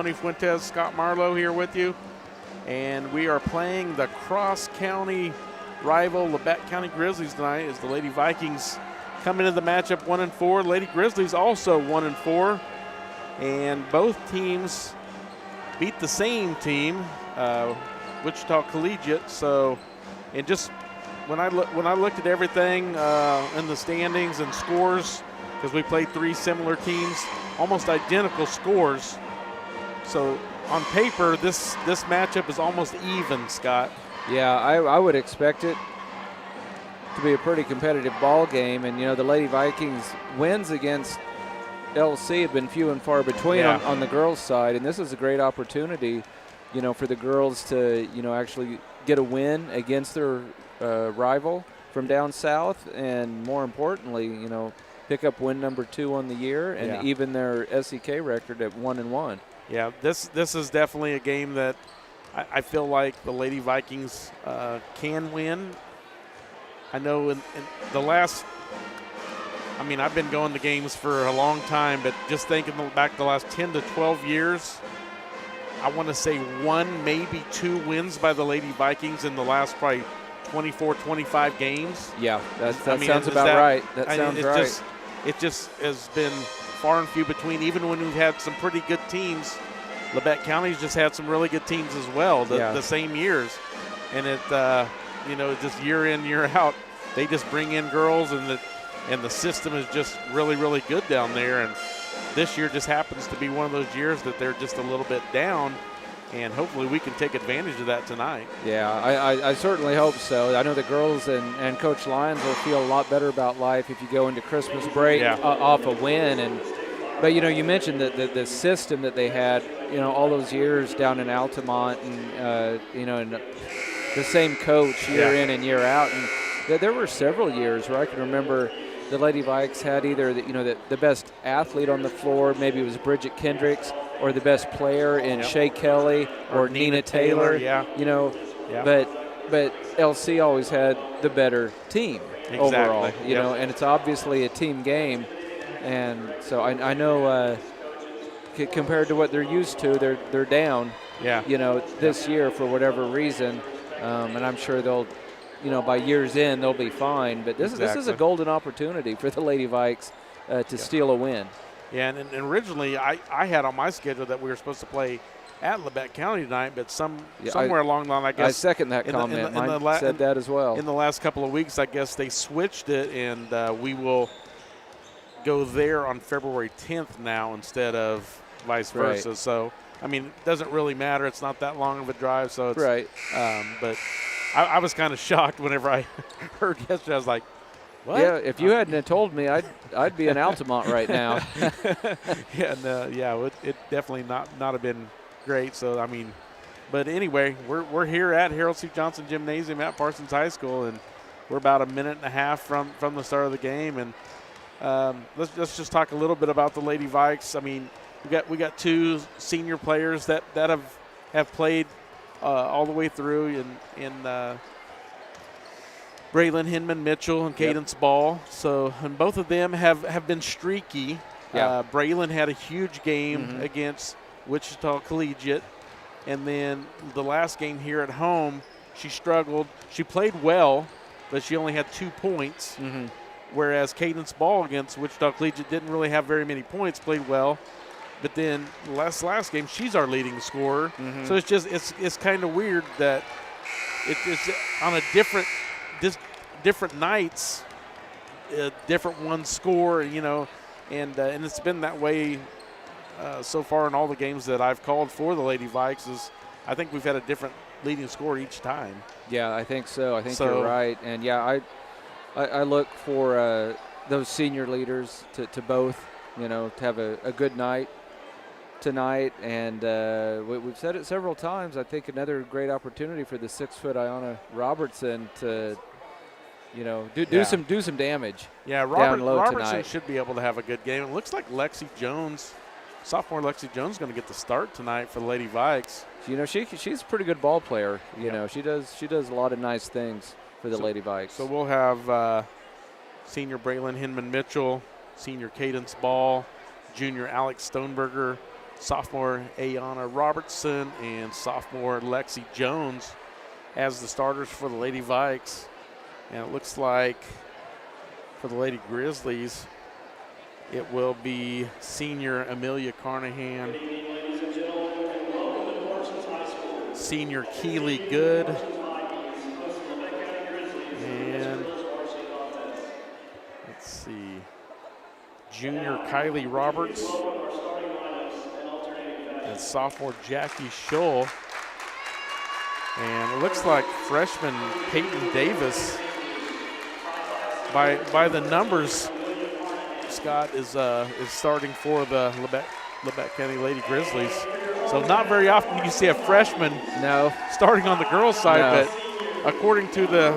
Tony Fuentes, Scott Marlowe here with you. And we are playing the cross-county rival Labette County Grizzlies tonight as the Lady Vikings come into the matchup 1-4. Lady Grizzlies also 1-4. And both teams beat the same team, Wichita Collegiate. So, and just when I looked at everything in the standings and scores, because we played three similar teams, almost identical scores. So on paper, this matchup is almost even, Scott. Yeah, I would expect it to be a pretty competitive ball game. And, you know, the Lady Vikings wins against LC have been few and far between on the girls' side. And this is a great opportunity, you know, for the girls to, you know, actually get a win against their rival from down south. And more importantly, you know, pick up win number 2 on the year and even their SEK record at 1-1. Yeah, this is definitely a game that I feel like the Lady Vikings can win. I know in the last, I mean, I've been going to games for a long time, but just thinking back the last 10 to 12 years, I want to say 1, maybe 2 wins by the Lady Vikings in the last probably 24, 25 games. Yeah, that sounds about right. That sounds right. It just has been far and few between. Even when we've had some pretty good teams, Labette County's just had some really good teams as well the same years. And it, you know, just year in, year out, they just bring in girls, and the system is just really, really good down there. And this year just happens to be one of those years that they're just a little bit down, and hopefully we can take advantage of that tonight. Yeah, I certainly hope so. I know the girls and Coach Lyons will feel a lot better about life if you go into Christmas break off a win. But, you know, you mentioned the system that they had, you know, all those years down in Altamont, and, you know, and the same coach year in and year out. And there were several years where I can remember the Lady Vikes had either the best athlete on the floor, maybe it was Bridget Kendricks, or the best player in Shea Kelly or Nina Taylor. You know, but LC always had the better team overall. You know, and it's obviously a team game, and so I know compared to what they're used to, they're down. You know, this year for whatever reason, and I'm sure they'll. You know, by year's end, they'll be fine. But this is a golden opportunity for the Lady Vikes to steal a win. Yeah, and originally I had on my schedule that we were supposed to play at Labette County tonight, but somewhere along the line, I guess. I second that comment. Mine said that as well. In the last couple of weeks, I guess they switched it, and we will go there on February 10th now instead of vice versa. Right. So, I mean, it doesn't really matter. It's not that long of a drive. So it's but I was kind of shocked whenever I heard yesterday. I was like, what? Yeah, if you hadn't have told me, I'd be in Altamont right now. It definitely not have been great. So, I mean, but anyway, we're here at Harold C. Johnson Gymnasium at Parsons High School, and we're about a minute and a half from the start of the game. And let's just talk a little bit about the Lady Vikes. I mean, we got 2 senior players that have played all the way through in Braylon Hinman Mitchell and Cadence Ball. So, and both of them have been streaky. Braylon had a huge game against Wichita Collegiate, and then the last game here at home, she struggled. She played well, but she only had 2 points. Whereas Cadence Ball against Wichita Collegiate didn't really have very many points, played well. But then last game, she's our leading scorer. So it's just it's kind of weird that it's on a different nights, different one score, you know, and it's been that way so far in all the games that I've called for the Lady Vikes. I think we've had a different leading score each time. Yeah, I think so. I think you're right, and I look for those senior leaders to both, you know, to have a good night tonight, and we've said it several times. I think another great opportunity for the 6-foot Ayanna Robertson to, you know, do some damage. Yeah, Robertson should be able to have a good game. It looks like sophomore Lexi Jones, is going to get the start tonight for the Lady Vikes. You know, she's a pretty good ball player. You know, she does a lot of nice things for the Lady Vikes. So we'll have senior Braylon Hinman Mitchell, senior Cadence Ball, junior Alex Stoneberger, sophomore Ayana Robertson and sophomore Lexi Jones as the starters for the Lady Vikes. And it looks like for the Lady Grizzlies, it will be senior Amelia Carnahan, senior Keely Good, and let's see, junior Kylie Roberts, and sophomore Jackie Scholl. And it looks like freshman Peyton Davis, by the numbers, Scott is starting for the Labette County Lady Grizzlies. So not very often you see a freshman starting on the girls' side, but according to the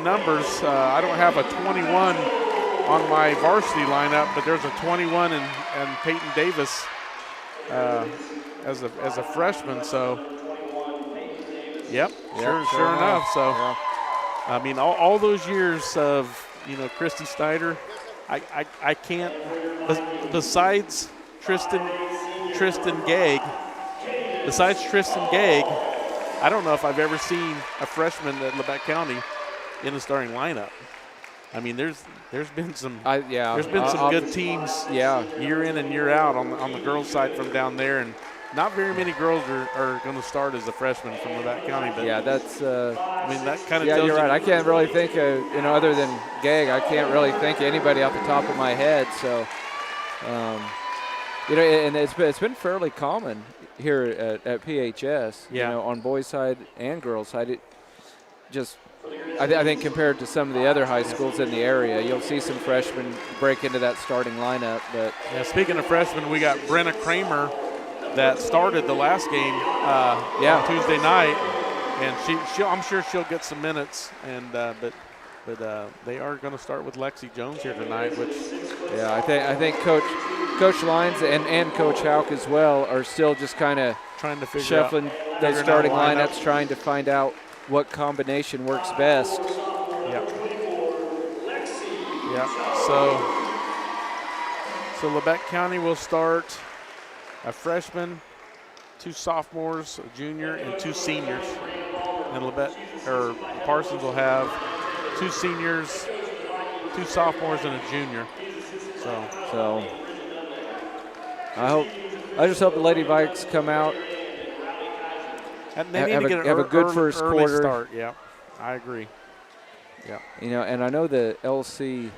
numbers, I don't have a 21 on my varsity lineup, but there's a 21 and Peyton Davis as a freshman. So, yep, sure enough. So, I mean, all those years of Christy Snyder, I can't. Besides Tristan Gegg, I don't know if I've ever seen a freshman at Labette County in the starting lineup. I mean, there's been some good teams year in and year out on the girls' side from down there, and not very many girls are going to start as a freshman from Labette County. But that's. I mean, that kind of tells you're right. I can't really think of other than Gegg, I can't really think of anybody off the top of my head. So, and it's been fairly common here at PHS. On boys' side and girls' side. I think compared to some of the other high schools in the area, you'll see some freshmen break into that starting lineup. But speaking of freshmen, we got Brenna Kramer that started the last game on Tuesday night, and I'm sure she'll get some minutes. And but they are going to start with Lexi Jones here tonight, which I think Coach Lyons and Coach Hauk as well are still just kind of trying to figure shuffling those starting lineups, trying to find out what combination works best. Yep. So Labette County will start a freshman, 2 sophomores, a junior, and 2 seniors. And Parsons will have 2 seniors, 2 sophomores, and a junior. So I just hope the Lady Vikes come out. And they need to get have a good first quarter. Start. Yeah, I agree. Yeah. And I know the LC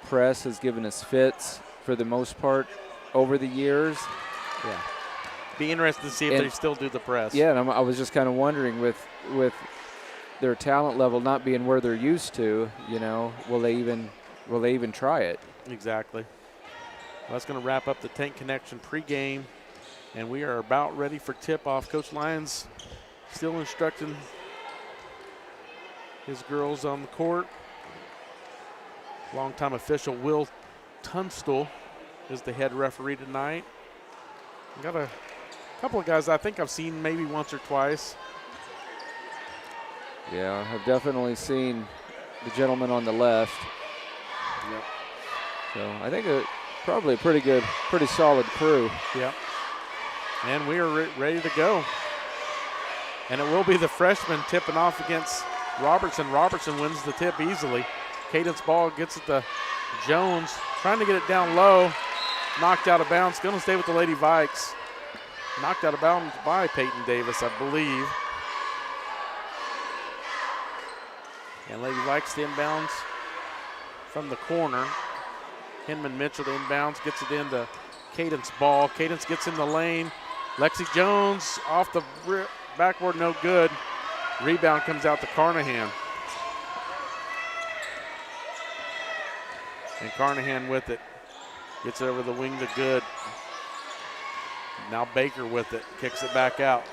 press has given us fits for the most part over the years. Yeah. Be interested to see if they still do the press. Yeah, and I was just kind of wondering with their talent level not being where they're used to, will they even try it? Exactly. Well, that's going to wrap up the Tank Connection pregame, and we are about ready for tip-off. Coach Lyons still instructing his girls on the court. Longtime official Will Tunstall is the head referee tonight. We got a couple of guys I think I've seen maybe once or twice. Yeah, I've definitely seen the gentleman on the left. Yep. So I think probably a pretty solid crew. Yep. And we are ready to go. And it will be the freshman tipping off against Robertson. Robertson wins the tip easily. Cadence ball gets it to Jones, trying to get it down low. Knocked out of bounds. Going to stay with the Lady Vikes. Knocked out of bounds by Peyton Davis, I believe. And Lady Vikes to inbounds from the corner. Hinman Mitchell to inbounds, gets it into Cadence ball. Cadence gets in the lane. Lexi Jones off the backboard, no good. Rebound comes out to Carnahan. And Carnahan with it. Gets it over the wing to Good. Now Baker with it. Kicks it back out.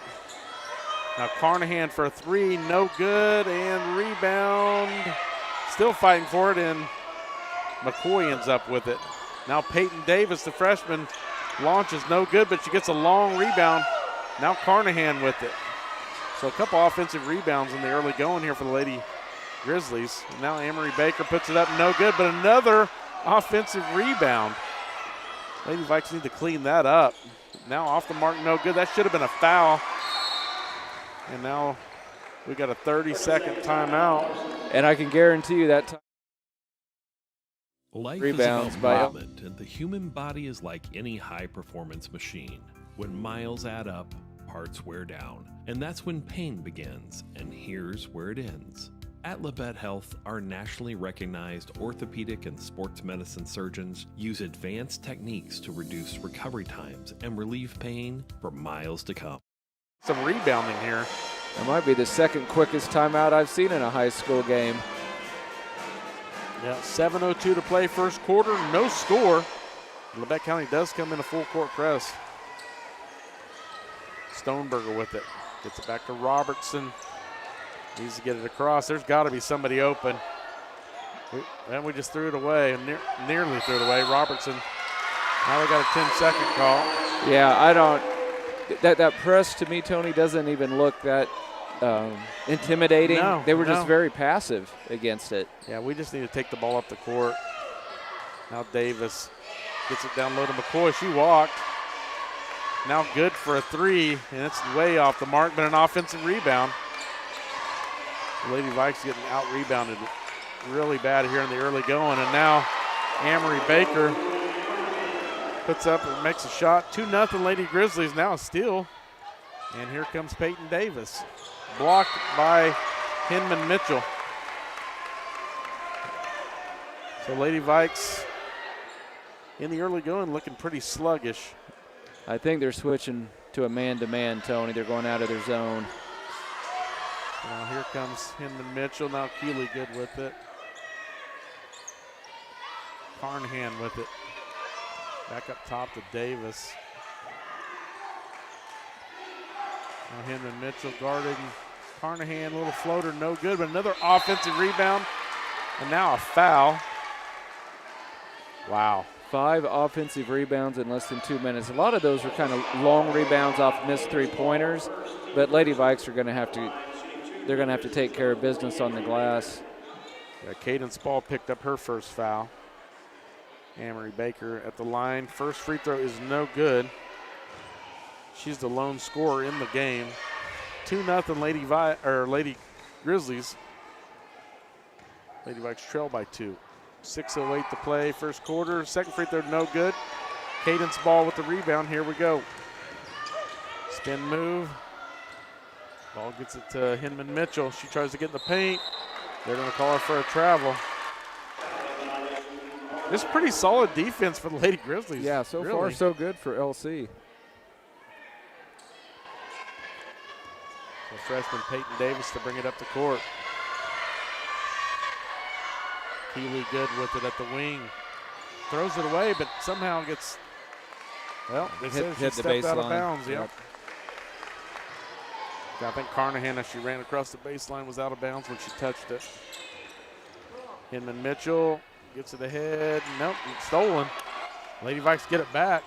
Now Carnahan for a 3, no good. And rebound. Still fighting for it, and McCoy ends up with it. Now Peyton Davis, the freshman, launches no good, but she gets a long rebound. Now Carnahan with it. So a couple offensive rebounds in the early going here for the Lady Grizzlies. Now Amory Baker puts it up, no good, but another offensive rebound. Lady Vikes need to clean that up. Now off the mark, no good. That should have been a foul. And now we got a 30-second timeout. And I can guarantee you that time. Life Rebounds is by about movement, and the human body is like any high-performance machine. When miles add up, parts wear down, and that's when pain begins, and here's where it ends. At Labette Health, our nationally recognized orthopedic and sports medicine surgeons use advanced techniques to reduce recovery times and relieve pain for miles to come. Some rebounding here. That might be the second quickest timeout I've seen in a high school game. Yeah, 7:02 to play first quarter, no score. Labette County does come in a full court press. Stoneberger with it. Gets it back to Robertson. Needs to get it across. There's got to be somebody open. And we just threw it away, nearly threw it away. Robertson. Now we got a 10-second call. Yeah, I don't. That press to me, Tony, doesn't even look that intimidating. No, they were just very passive against it. Yeah, we just need to take the ball up the court. Now Davis gets it down low to McCoy. She walked. Now good for a three, and it's way off the mark, but an offensive rebound. The Lady Vikes getting out-rebounded really bad here in the early going, and now Amory Baker puts up and makes a shot. 2-0 Lady Grizzlies, now a steal. And here comes Peyton Davis. Blocked by Hinman Mitchell. So Lady Vikes in the early going looking pretty sluggish. I think they're switching to a man-to-man, Tony. They're going out of their zone. Now here comes Hinman Mitchell. Now Keeley good with it. Carnahan with it. Back up top to Davis. Now Hinman Mitchell guarding Carnahan. Little floater, no good, but another offensive rebound. And now a foul. Wow. 5 offensive rebounds in less than 2 minutes. A lot of those were kind of long rebounds off missed three-pointers, but Lady Vikes are going to have to take care of business on the glass. Yeah, Cadence Ball picked up her first foul. Amory Baker at the line. First free throw is no good. She's the lone scorer in the game. 2-0 Lady Grizzlies. Lady Vikes trail by 2. 6:08 to play first quarter. Second free throw no good. Cadence Ball with the rebound. Here we go. Spin move. Ball gets it to Hinman Mitchell. She tries to get in the paint. They're going to call her for a travel. This is pretty solid defense for the Lady Grizzlies. Yeah, so really. far so good for LC. So freshman Peyton Davis to bring it up the court. Keeley good with it at the wing. Throws it away, but somehow gets, well, they said she stepped out of bounds. Yep. I think Carnahan, as she ran across the baseline, was out of bounds when she touched it. Hinman Mitchell gets it ahead. Nope, stolen. Lady Vikes get it back.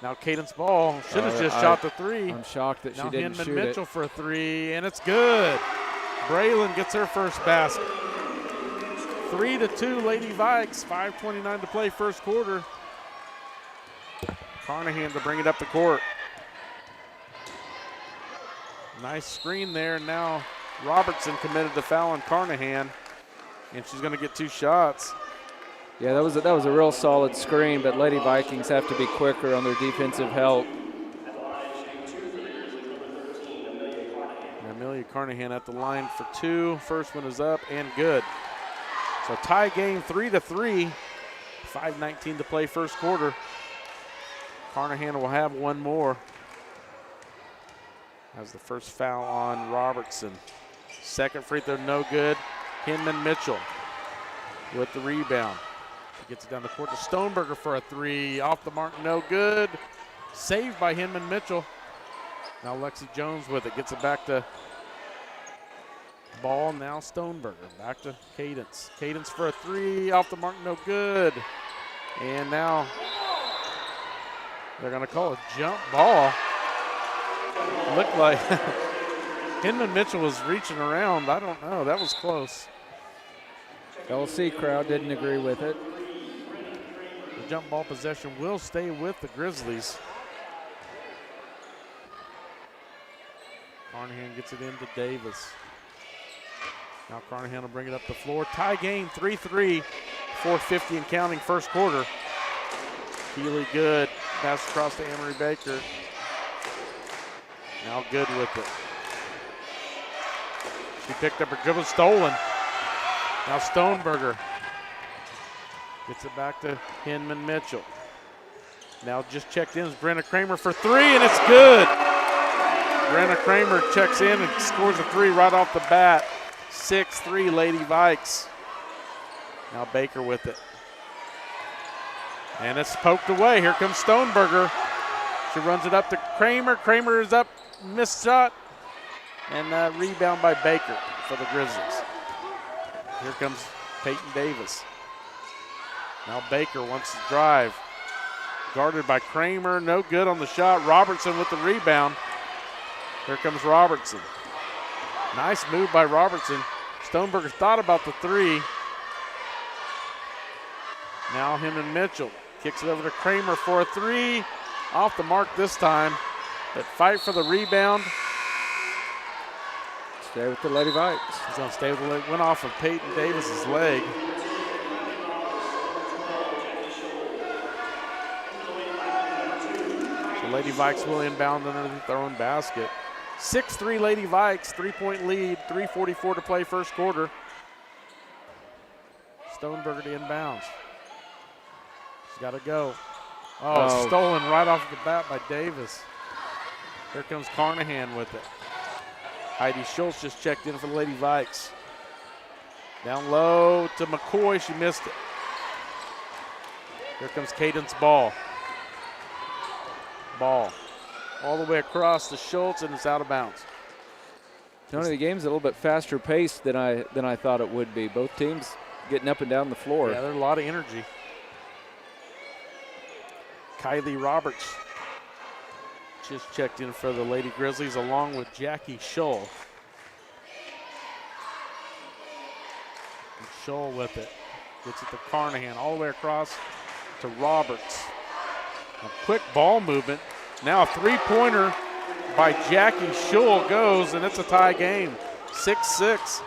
Now Cadence Ball should have just shot the three. I'm shocked that she didn't shoot it. Now Hinman Mitchell for a three, and it's good. Braylon gets her first basket. 3-2 Lady Vikes. 5:29 to play first quarter. Carnahan to bring it up the court. Nice screen there. Now Robertson committed the foul on Carnahan, and she's going to get 2 shots. Yeah, that was a real solid screen, but Lady Vikings have to be quicker on their defensive help. Amelia Carnahan at the line for 2. First one is up and good. So tie game 3-3. 5:19 to play first quarter. Carnahan will have one more. Has the first foul on Robertson. Second free throw no good. Hinman Mitchell with the rebound. She gets it down the court to Stoneberger for a 3. Off the mark, no good. Saved by Hinman Mitchell. Now Lexi Jones with it. Gets it back to Ball. Now Stoneberger. Back to Cadence. Cadence for a 3. Off the mark, no good. And now they're going to call a jump ball. Looked like Hinman Mitchell was reaching around. I don't know. That was close. LC crowd didn't agree with it. The the jump ball possession will stay with the Grizzlies. Carnahan gets it into Davis. Now Carnahan will bring it up the floor. Tie game, 3-3, 4:50 and counting first quarter. Keeley Good, pass across to Amory Baker. Now Good with it. She picked up her dribble, stolen. Now Stoneberger gets it back to Hinman Mitchell. Now just checked in is Brenna Kramer for three, and it's good. Brenna Kramer checks in and scores a three right off the bat. 6-3 Lady Vikes. Now Baker with it. And it's poked away. Here comes Stoneberger. She runs it up to Kramer. Kramer is up, missed shot. And rebound by Baker for the Grizzlies. Here comes Peyton Davis. Now Baker wants to drive. Guarded by Kramer, no good on the shot. Robertson with the rebound. Here comes Robertson. Nice move by Robertson. Stoneberger thought about the three. Now Hinman Mitchell kicks it over to Kramer for a three. Off the mark this time, but fight for the rebound. Stay with the Lady Vikes. He's gonna stay with the leg. Went off of Peyton Davis's leg. So Lady Vikes will inbound underneath their own basket. 6-3 Lady Vikes, 3-point lead, 3:44 to play first quarter. Stoneberger to inbounds. She's got to go. Oh, stolen right off the bat by Davis. Here comes Carnahan with it. Heidi Schultz just checked in for the Lady Vikes. Down low to McCoy, she missed it. Here comes Cadence Ball. Ball all the way across to Schultz, and it's out of bounds. Tony, the game's a little bit faster paced than I thought it would be. Both teams getting up and down the floor. Yeah, there's a lot of energy. Kylie Roberts just checked in for the Lady Grizzlies along with Jackie Shull. And Shull with it. Gets it to Carnahan all the way across to Roberts. A quick ball movement. Now a three-pointer by Jackie Shull goes, and it's a tie game. 6-6.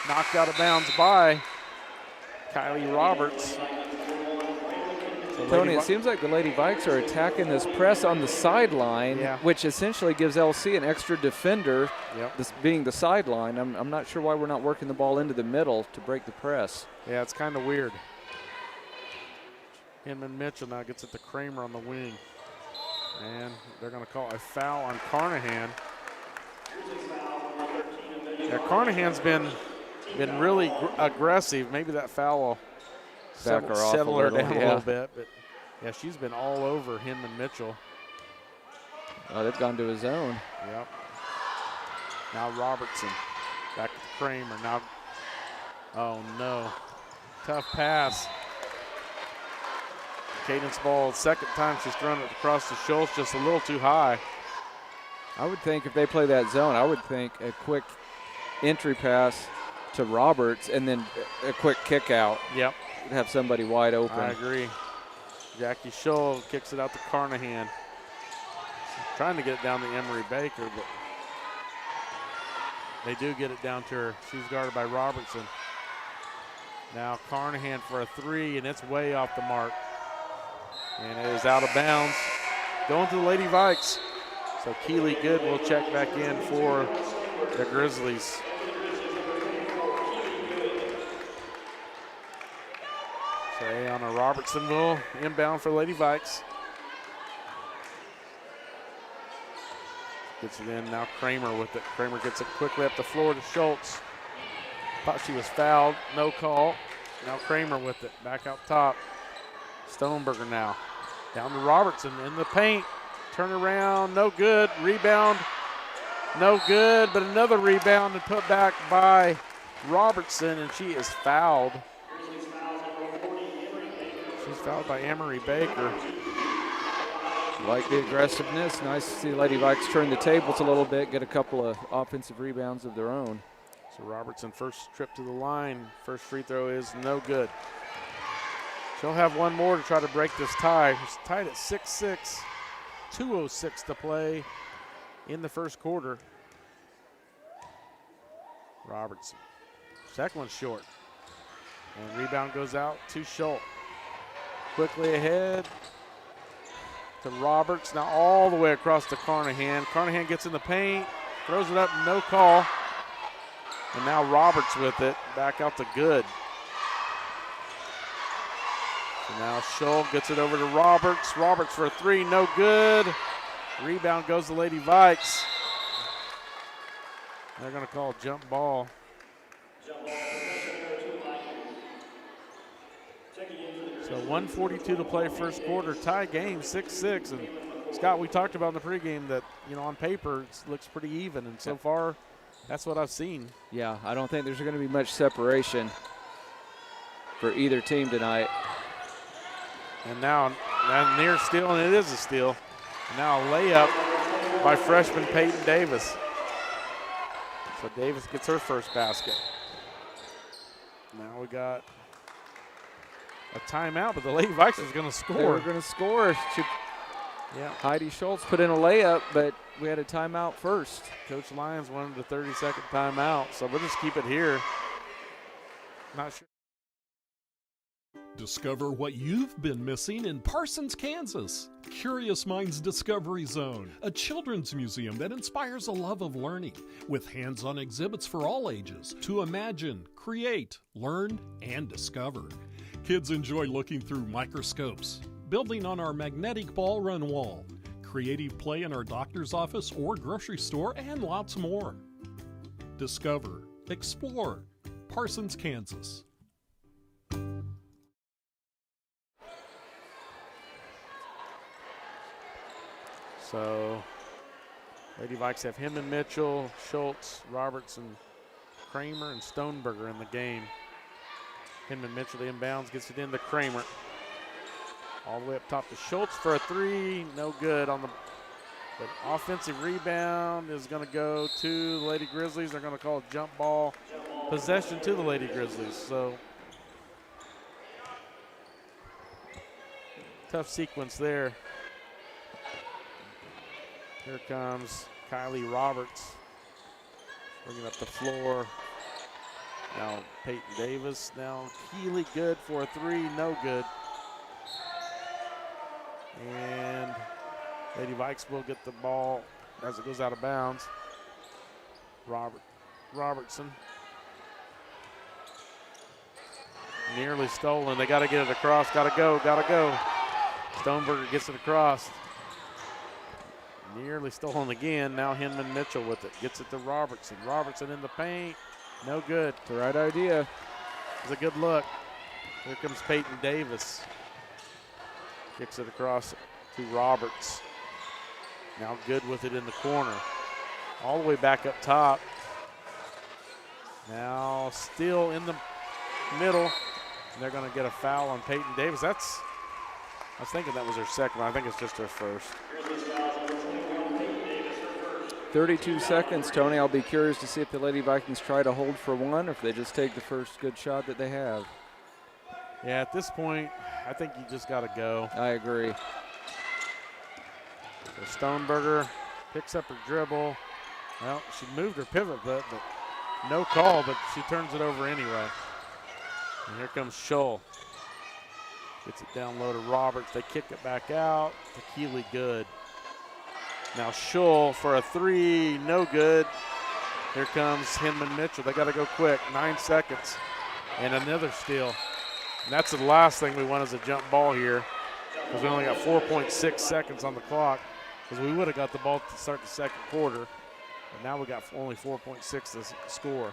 Knocked out of bounds by Kylie Roberts. So Tony, it seems like the Lady Vikes are attacking this press on the sideline, which essentially gives LC an extra defender, this being the sideline. I'm not sure why we're not working the ball into the middle to break the press. Yeah, it's kind of weird. Hinman Mitchell now gets it to Kramer on the wing. And they're going to call a foul on Carnahan. Yeah, Carnahan's been really aggressive. Maybe that foul will settle her down a little bit. But, yeah, she's been all over Hinman Mitchell. Oh, they've gone to his zone. Yep. Now Robertson. Back to Kramer. Now, oh, no. Tough pass. Cadence Ball, second time she's thrown it across the Schultz, just a little too high. I would think if they play that zone, I would think a quick entry pass to Roberts and then a quick kick out. Yep. Have somebody wide open. I agree. Jackie Shull kicks it out to Carnahan. Trying to get it down to Emery Baker, but they do get it down to her. She's guarded by Robertson. Now Carnahan for a three, and it's way off the mark. And it is out of bounds. Going to the Lady Vikes. So Keeley Good will check back in for the Grizzlies. So Ayana Robertson will inbound for Lady Vikes. Gets it in, now Kramer with it. Kramer gets it quickly up the floor to Schultz. Thought she was fouled, no call. Now Kramer with it, back out top. Stoneberger now. Down to Robertson in the paint. Turn around, no good. Rebound, no good, but another rebound and put back by Robertson, and she is fouled. She's fouled by Emery Baker. Like the aggressiveness. Nice to see Lady Vikes turn the tables a little bit, get a couple of offensive rebounds of their own. So Robertson first trip to the line. First free throw is no good. She'll have one more to try to break this tie. It's tied at 6-6, 2:06 to play in the first quarter. Robertson. Second one's short. And rebound goes out to Schultz. Quickly ahead to Roberts. Now all the way across to Carnahan. Carnahan gets in the paint, throws it up, no call. And now Roberts with it, back out to Good. So now Schultz gets it over to Roberts. Roberts for a three, no good. Rebound goes to Lady Vikes. They're going to call a jump ball. So 1:42 to play first quarter, tie game, 6-6. And Scott, we talked about in the pregame that, on paper it looks pretty even, and so far that's what I've seen. Yeah, I don't think there's going to be much separation for either team tonight. And now a near steal, and it is a steal. And now a layup by freshman Peyton Davis. So Davis gets her first basket. Now we got a timeout, but the Lady Vikes is going to score. They were going to score. Heidi Schultz put in a layup, but we had a timeout first. Coach Lyons wanted a 30-second timeout, so we'll just keep it here. Not sure. Discover what you've been missing in Parsons, Kansas. Curious Minds Discovery Zone, a children's museum that inspires a love of learning, with hands-on exhibits for all ages to imagine, create, learn, and discover. Kids enjoy looking through microscopes, building on our magnetic ball run wall, creative play in our doctor's office or grocery store, and lots more. Discover, explore, Parsons, Kansas. So Lady Vikes have him and Mitchell, Schultz, Robertson, Kramer, and Stoneberger in the game. Hinman Mitchell, the inbounds, gets it into Kramer. All the way up top to Schultz for a three. No good on the offensive rebound is going to go to the Lady Grizzlies. They're going to call a jump ball possession to the Lady Grizzlies. So tough sequence there. Here comes Kylie Roberts, bringing up the floor. Now Peyton Davis. Now Keeley Good for a three, no good. And Lady Vikes will get the ball as it goes out of bounds. Robertson. Nearly stolen. They got to get it across. Got to go. Stoneberger gets it across. Nearly stolen again. Now Hinman Mitchell with it. Gets it to Robertson. Robertson in the paint. No good. The right idea. It's a good look. Here comes Peyton Davis. Kicks it across to Roberts. Now Good with it in the corner. All the way back up top. Now still in the middle. And they're going to get a foul on Peyton Davis. I was thinking that was her second one. I think it's just her first. 32 seconds, Tony. I'll be curious to see if the Lady Vikings try to hold for one or if they just take the first good shot that they have. Yeah, at this point, I think you just got to go. I agree. So Stoneberger picks up her dribble. Well, she moved her pivot, but no call, but she turns it over anyway. And here comes Scholl. Gets it down low to Roberts. They kick it back out to Keeley Good. Now Scholl for a three, no good. Here comes Hinman Mitchell. They got to go quick, 9 seconds. And another steal. And that's the last thing we want is a jump ball here, because we only got 4.6 seconds on the clock, because we would have got the ball to start the second quarter. But now we got only 4.6 to score.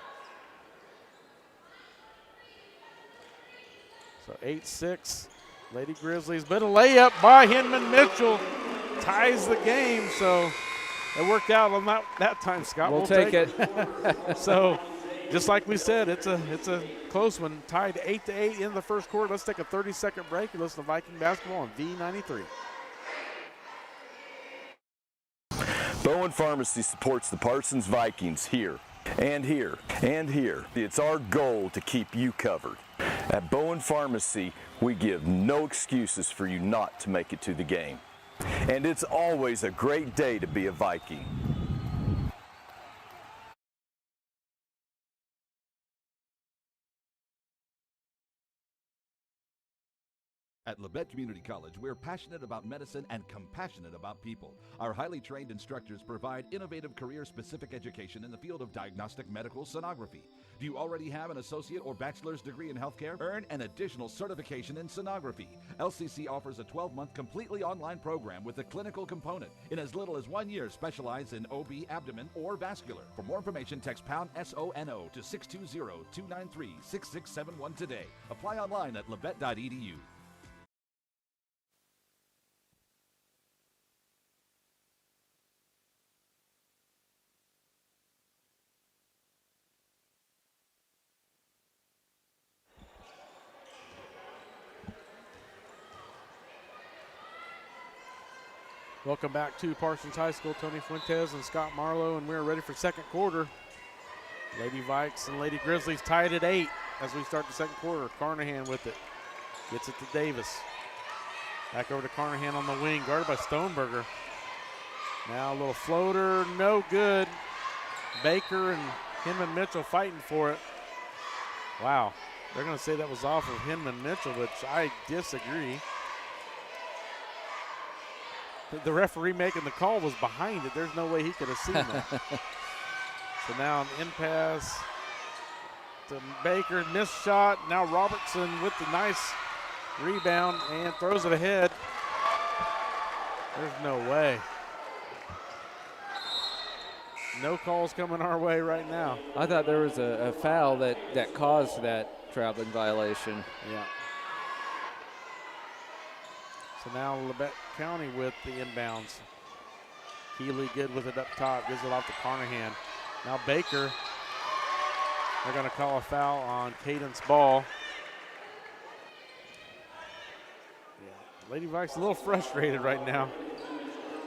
So 8-6, Lady Grizzlies, but a layup by Hinman Mitchell ties the game, so it worked out on that time, Scott. We'll take it. So, just like we said, it's a close one, tied 8-8 in the first quarter. Let's take a 30-second break and listen to Viking basketball on V93. Bowen Pharmacy supports the Parsons Vikings here, and here, and here. It's our goal to keep you covered. At Bowen Pharmacy, we give no excuses for you not to make it to the game. And it's always a great day to be a Viking. At Labette Community College, we're passionate about medicine and compassionate about people. Our highly trained instructors provide innovative career-specific education in the field of diagnostic medical sonography. Do you already have an associate or bachelor's degree in healthcare? Earn an additional certification in sonography. LCC offers a 12-month completely online program with a clinical component. In as little as 1 year, specialize in OB, abdomen, or vascular. For more information, text pound SONO to 620-293-6671 today. Apply online at labette.edu. Welcome back to Parsons High School. Tony Fuentes and Scott Marlowe, and we're ready for second quarter. Lady Vikes and Lady Grizzlies tied at 8 as we start the second quarter. Carnahan with it. Gets it to Davis. Back over to Carnahan on the wing, guarded by Stoneberger. Now a little floater, no good. Baker and Hinman Mitchell fighting for it. Wow, they're going to say that was off of Hinman Mitchell, which I disagree. The referee making the call was behind it. There's no way he could have seen that. So now an in pass to Baker, missed shot. Now Robertson with the nice rebound and throws it ahead. There's no way. No calls coming our way right now. I thought there was a foul that caused that traveling violation. Yeah. So now Labette County with the inbounds. Keeley good with it up top, gives it off to Carnahan. Now Baker, they're going to call a foul on Cadence Ball. Yeah, Lady Vikes a little frustrated right now.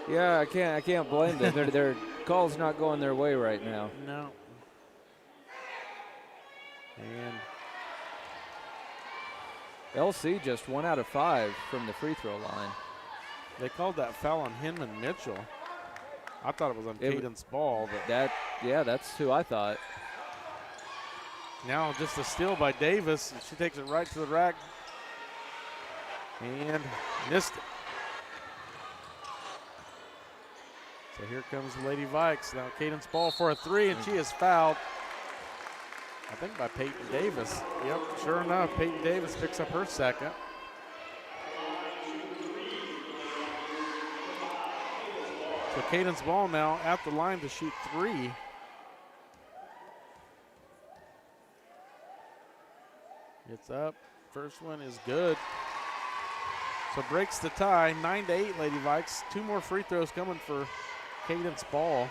Yeah, I can't blame them. Their call's not going their way right now. No. And LC just 1 out of 5 from the free throw line. they called that foul on Hinman Mitchell. I thought it was on Cadence Ball, but that's who I thought. Now just a steal by Davis. She takes it right to the rack and missed it. So here comes the Lady Vikes. Now Cadence Ball for a 3, and she is fouled, I think, by Peyton Davis. Yep, sure enough, Peyton Davis picks up her second. So Cadence Ball now at the line to shoot 3. It's up. First one is good. So breaks the tie, 9-8 Lady Vikes. 2 more free throws coming for Cadence Ball.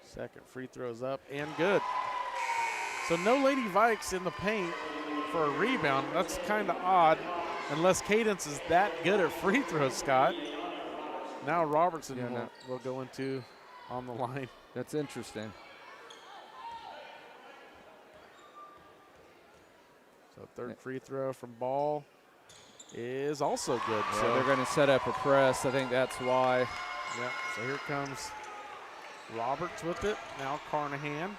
Second free throw's up and good. So no Lady Vikes in the paint for a rebound. That's kind of odd, unless Cadence is that good at free throws, Scott. Now Robertson will go into on the line. That's interesting. So third free throw from Ball is also good. Yeah, so they're going to set up a press. I think that's why. Yep, so here comes Roberts with it. Now Carnahan.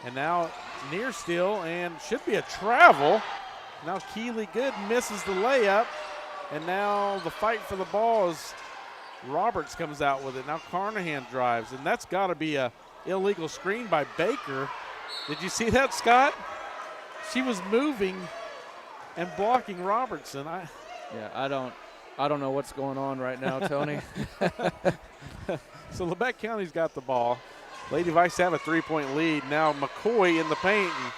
And now near steal and should be a travel. Now Keeley Good misses the layup. And now the fight for the ball is Roberts comes out with it. Now Carnahan drives, and that's got to be a illegal screen by Baker. Did you see that, Scott? She was moving and blocking Robertson. I don't know what's going on right now, Tony. So Labette County's got the ball. Lady Vikes have a 3-point lead. Now McCoy in the paint. And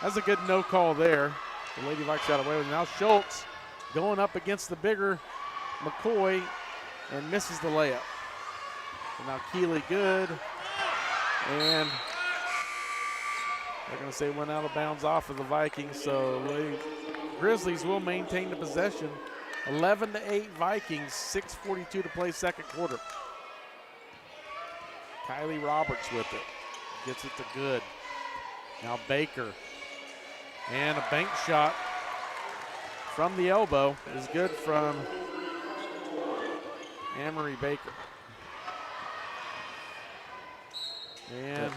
that's a good no call there. The Lady Vikes got away with it. Now Schultz going up against the bigger McCoy and misses the layup. And now Keeley Good. And they're going to say went out of bounds off of the Vikings. So Lady Grizzlies will maintain the possession. 11-8 Vikings, 6:42 to play second quarter. Kylie Roberts with it. Gets it to good. Now Baker. And a bank shot from the elbow is good from Anne-Marie Baker. And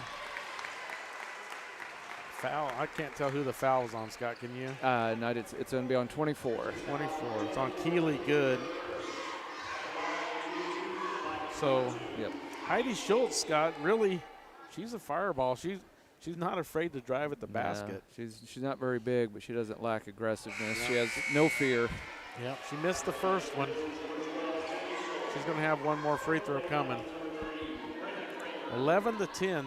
foul. I can't tell who the foul is on, Scott. Can you? No, it's going to be on 24. 24. It's on Keely Good. So yep. Heidi Schultz, Scott, really, she's a fireball. She's not afraid to drive at the basket. She's not very big, but she doesn't lack aggressiveness. She has no fear. Yep, she missed the first one. She's going to have one more free throw coming. 11-10.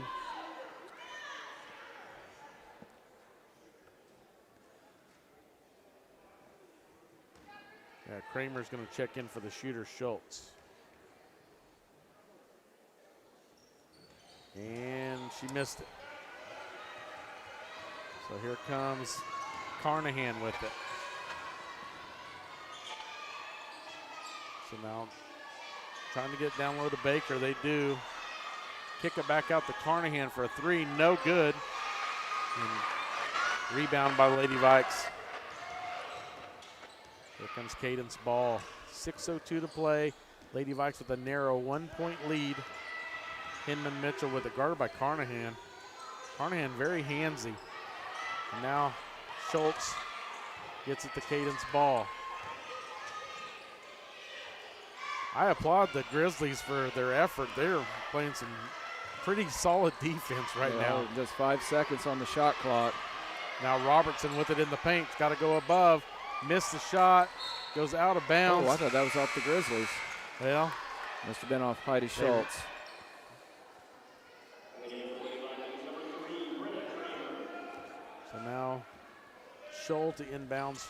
Yeah, Kramer's going to check in for the shooter, Schultz. And she missed it. So here comes Carnahan with it. So now trying to get down low to Baker. They do. Kick it back out to Carnahan for a three. No good. And rebound by the Lady Vikes. Here comes Cadence Ball. 6:02 to play. Lady Vikes with a narrow 1-point lead. Hinman Mitchell with it, guarded by Carnahan. Carnahan very handsy. And now Schultz gets it to Cadence Ball. I applaud the Grizzlies for their effort. They're playing some pretty solid defense right now. Just 5 seconds on the shot clock. Now Robertson with it in the paint. Got to go above. Missed the shot. Goes out of bounds. Oh, I thought that was off the Grizzlies. Well, must have been off Heidi Schultz. So now Schultz inbounds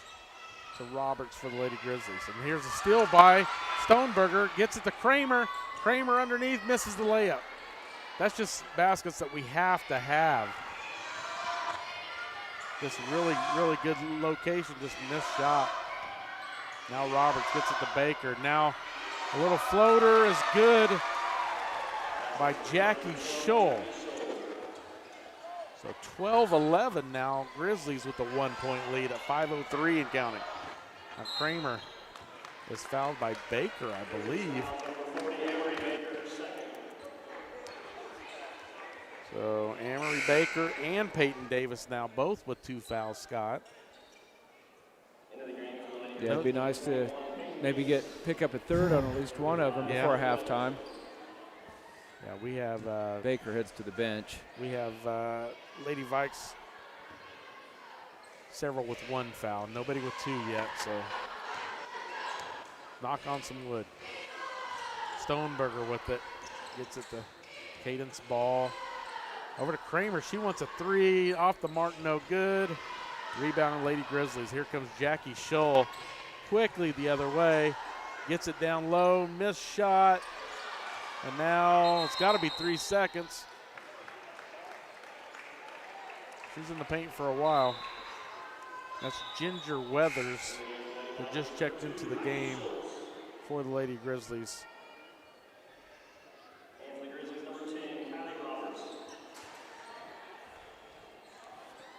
to Roberts for the Lady Grizzlies. And here's a steal by Stoneberger. Gets it to Kramer. Kramer underneath, misses the layup. That's just baskets that we have to have. Just really, really good location, just missed shot. Now Roberts gets it to Baker. Now a little floater is good by Jackie Scholl. So 12-11 now, Grizzlies with the 1-point lead at 5:03 and counting. Now Kramer is fouled by Baker, I believe. So Anne-Marie Baker and Peyton Davis now both with 2 fouls, Scott. Yeah, it'd be nice to maybe pick up a third on at least one of them before halftime. Yeah, we have Baker heads to the bench. We have Lady Vikes several with 1 foul, nobody with 2 yet, so knock on some wood. Stoneberger with it, gets it to Cadence Ball. Over to Kramer, she wants a 3, off the mark, no good. Rebound Lady Grizzlies. Here comes Jackie Scholl quickly the other way. Gets it down low, missed shot. And now it's got to be 3 seconds. She's in the paint for a while. That's Ginger Weathers, who just checked into the game for the Lady Grizzlies.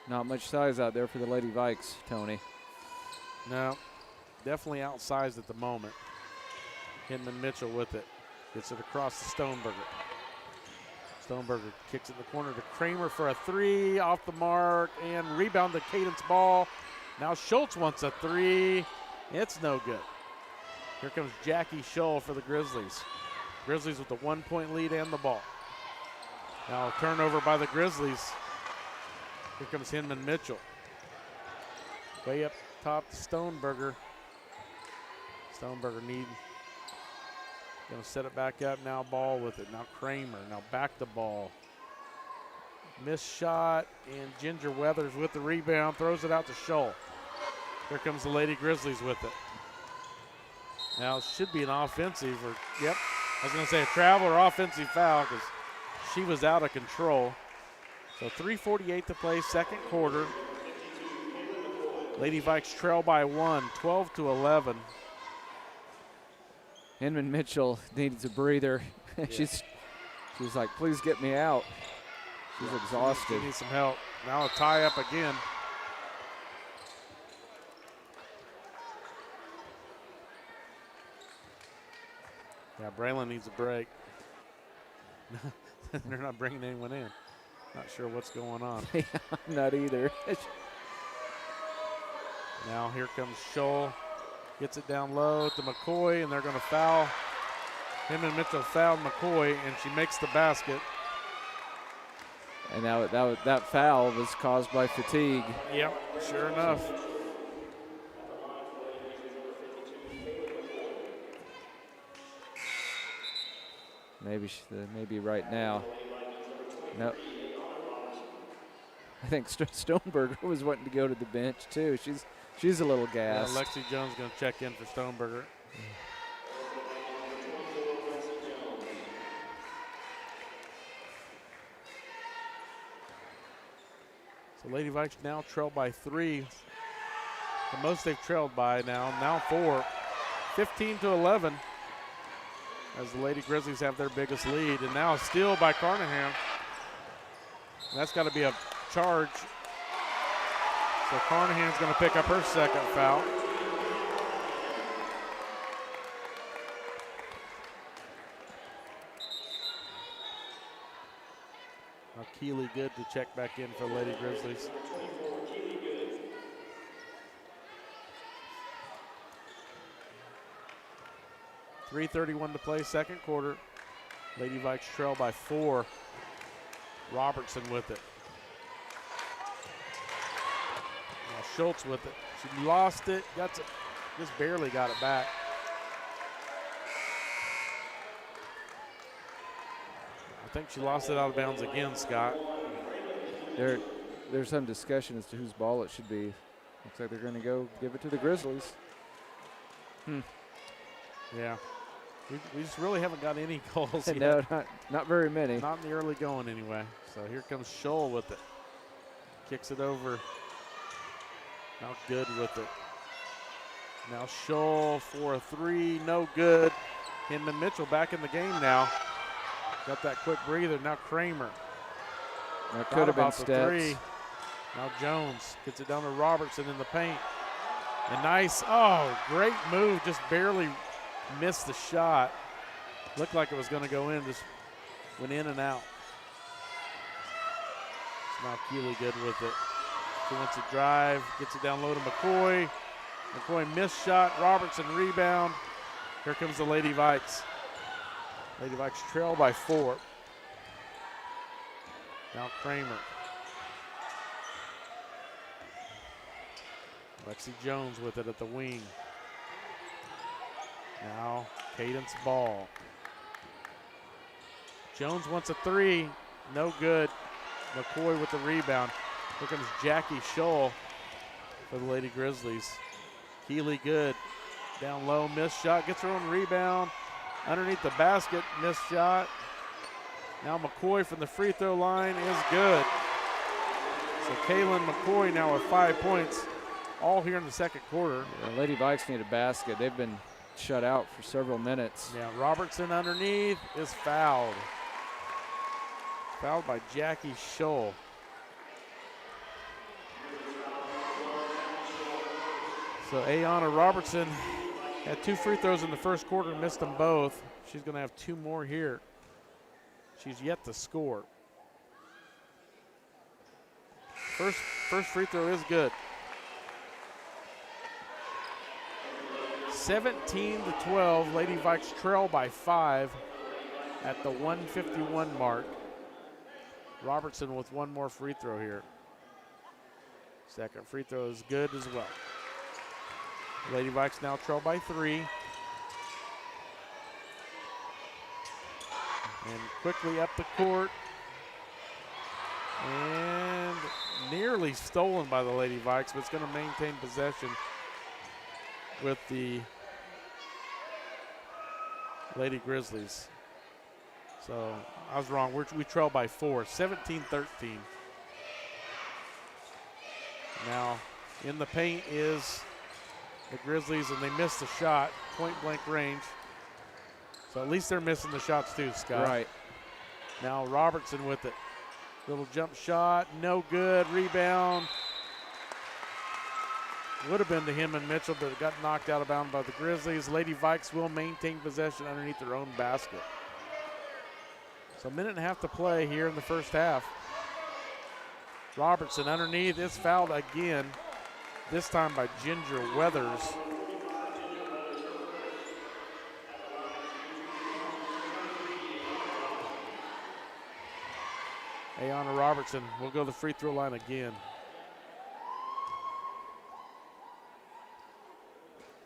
Not much size out there for the Lady Vikes, Tony. No, definitely outsized at the moment. Hinman Mitchell with it. Gets it across to Stoneberger. Stoneberger kicks it in the corner to Kramer for a 3, off the mark, and rebound to Cadence Ball. Now Schultz wants a 3. It's no good. Here comes Jackie Scholl for the Grizzlies. Grizzlies with the 1-point lead and the ball. Now a turnover by the Grizzlies. Here comes Hinman Mitchell. Way up top to Stoneberger. Stoneberger going to set it back up now, Ball with it. Now Kramer, now back to Ball. Missed shot, and Ginger Weathers with the rebound, throws it out to Scholl. Here comes the Lady Grizzlies with it. Now it should be an offensive, or I was going to say a travel or offensive foul because she was out of control. So 3:48 to play, second quarter. Lady Vikes trail by 1, 12-11. Hinman Mitchell needs a breather. Yeah. She's She's like, please get me out. She's exhausted. She needs some help. Now a tie up again. Yeah, Braylon needs a break. They're not bringing anyone in. Not sure what's going on. Yeah, I'm not either. Now here comes Scholl. Gets it down low to McCoy, and they're going to foul. Him and Mitchell fouled McCoy, and she makes the basket. And now that foul was caused by fatigue. Yep, sure enough. Maybe right now. Nope. I think Stoneberger was wanting to go to the bench too. She's a little gassed. Yeah, Lexi Jones going to check in for Stoneberger. So Lady Vikes now trail by 3. The most they've trailed by now 4. 15-11 as the Lady Grizzlies have their biggest lead. And now a steal by Carnahan. That's got to be a charge. So Carnahan's going to pick up her second foul. Now Keeley good to check back in for Lady Grizzlies. .3:31 to play, second quarter. Lady Vikes trail by 4. Robertson with it. Now Schultz with it. She lost it, just barely got it back. I think she lost it out of bounds again, Scott. There's some discussion as to whose ball it should be. Looks like they're going to go give it to the Grizzlies. Yeah. We just really haven't got any goals yet. No, not very many. Not in the early going anyway. So here comes Scholl with it. Kicks it over. Now good with it. Now Scholl for a 3, no good. Him and Mitchell back in the game now. Got that quick breather. Now Kramer. That could have been steps. 3. Now Jones gets it down to Robertson in the paint. And nice, great move. Just barely missed the shot. Looked like it was going to go in, just went in and out. So now Keeley good with it. She wants to drive, gets it down low to McCoy. McCoy missed shot, Robertson rebound. Here comes the Lady Vikes. Lady Vikes trail by 4. Now Kramer. Lexi Jones with it at the wing. Now Cadence Ball. Jones wants a 3, no good. McCoy with the rebound. Here comes Jackie Scholl for the Lady Grizzlies. Keeley good, down low, missed shot, gets her own rebound. Underneath the basket, missed shot. Now McCoy from the free throw line is good. So Kaylin McCoy now with 5 points, all here in the second quarter. Yeah, Lady Vikes need a basket. They've been shut out for several minutes. Yeah, Robertson underneath is fouled. Fouled by Jackie Scholl. So Ayanna Robertson had 2 free throws in the first quarter, missed them both. She's going to have 2 more here. She's yet to score. First free throw is good. 17-12, Lady Vikes trail by 5 at the 1:51 mark. Robertson with 1 more free throw here. Second free throw is good as well. Lady Vikes now trail by 3. And quickly up the court. And nearly stolen by the Lady Vikes, but it's going to maintain possession with the Lady Grizzlies. So I was wrong. We trail by 4, 17-13. Now in the paint is the Grizzlies, and they missed the shot, point blank range. So at least they're missing the shots too, Scott. Right. Now Robertson with it. Little jump shot, no good. Rebound. Would have been to him and Mitchell, but it got knocked out of bounds by the Grizzlies. Lady Vikes will maintain possession underneath their own basket. So a minute and a half to play here in the first half. Robertson underneath is fouled again, this time by Ginger Weathers. Ayana Robertson will go to the free throw line again.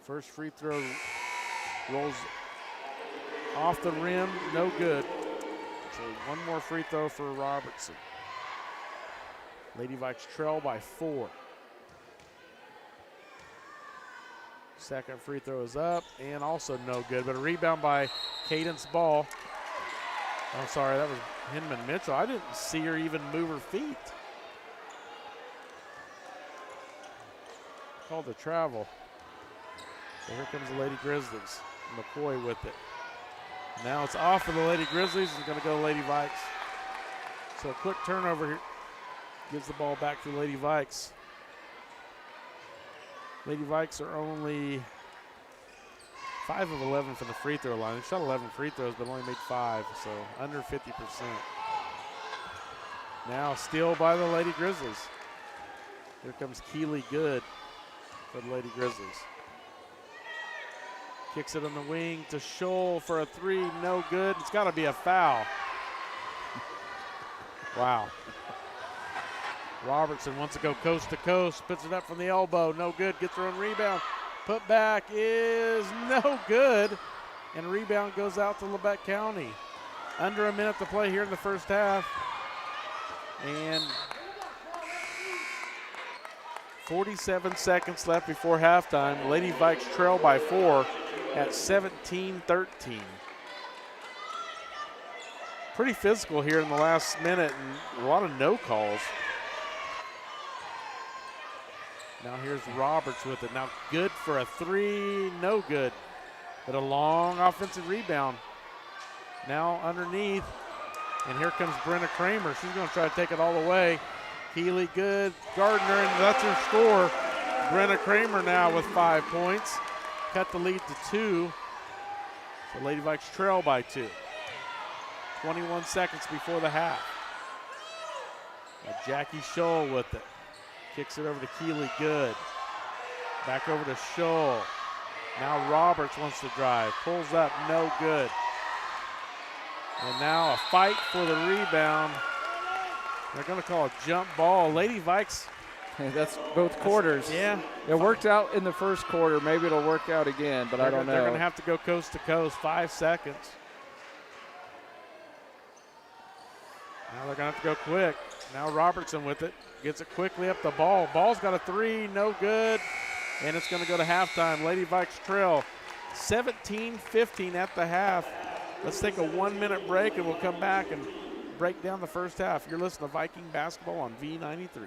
First free throw rolls off the rim, no good. So one more free throw for Robertson. Lady Vikes trail by 4. Second free throw is up and also no good, but a rebound by Cadence Ball. I'm sorry, that was Hinman Mitchell. I didn't see her even move her feet. Called the travel. So here comes the Lady Grizzlies. McCoy with it. Now it's off of the Lady Grizzlies. It's going to go to Lady Vikes. So a quick turnover here. Gives the ball back to the Lady Vikes. Lady Vikes are only 5 of 11 from the free throw line. They shot 11 free throws, but only made 5, so under 50%. Now steal by the Lady Grizzlies. Here comes Keely Good for the Lady Grizzlies. Kicks it on the wing to Scholl for a 3, no good. It's got to be a foul. Wow. Robertson wants to go coast to coast, puts it up from the elbow, no good, gets her own rebound. Put back is no good, and rebound goes out to Labette County. Under a minute to play here in the first half, and 47 seconds left before halftime. Lady Vikes trail by 4 at 17-13. Pretty physical here in the last minute, and a lot of no calls. Now here's Roberts with it. Now good for a 3, no good. But a long offensive rebound. Now underneath, and here comes Brenna Kramer. She's going to try to take it all the way. Keely Good, Gardner, and that's her score. Brenna Kramer now with 5 points. Cut the lead to 2. So Lady Vikes trail by 2. 21 seconds before the half. Now Jackie Scholl with it. Kicks it over to Keely Good. Back over to Scholl. Now Roberts wants to drive. Pulls up, no good. And now a fight for the rebound. They're going to call a jump ball. Lady Vikes. That's both quarters. Yeah. It worked out in the first quarter. Maybe it'll work out again, but I don't know. They're going to have to go coast to coast. 5 seconds. Now they're going to have to go quick. Now Robertson with it. Gets it quickly up the ball. Ball's got a 3, no good. And it's going to go to halftime. Lady Vikes trail 17-15 at the half. Let's take a 1-minute break and we'll come back and break down the first half. You're listening to Viking Basketball on V93.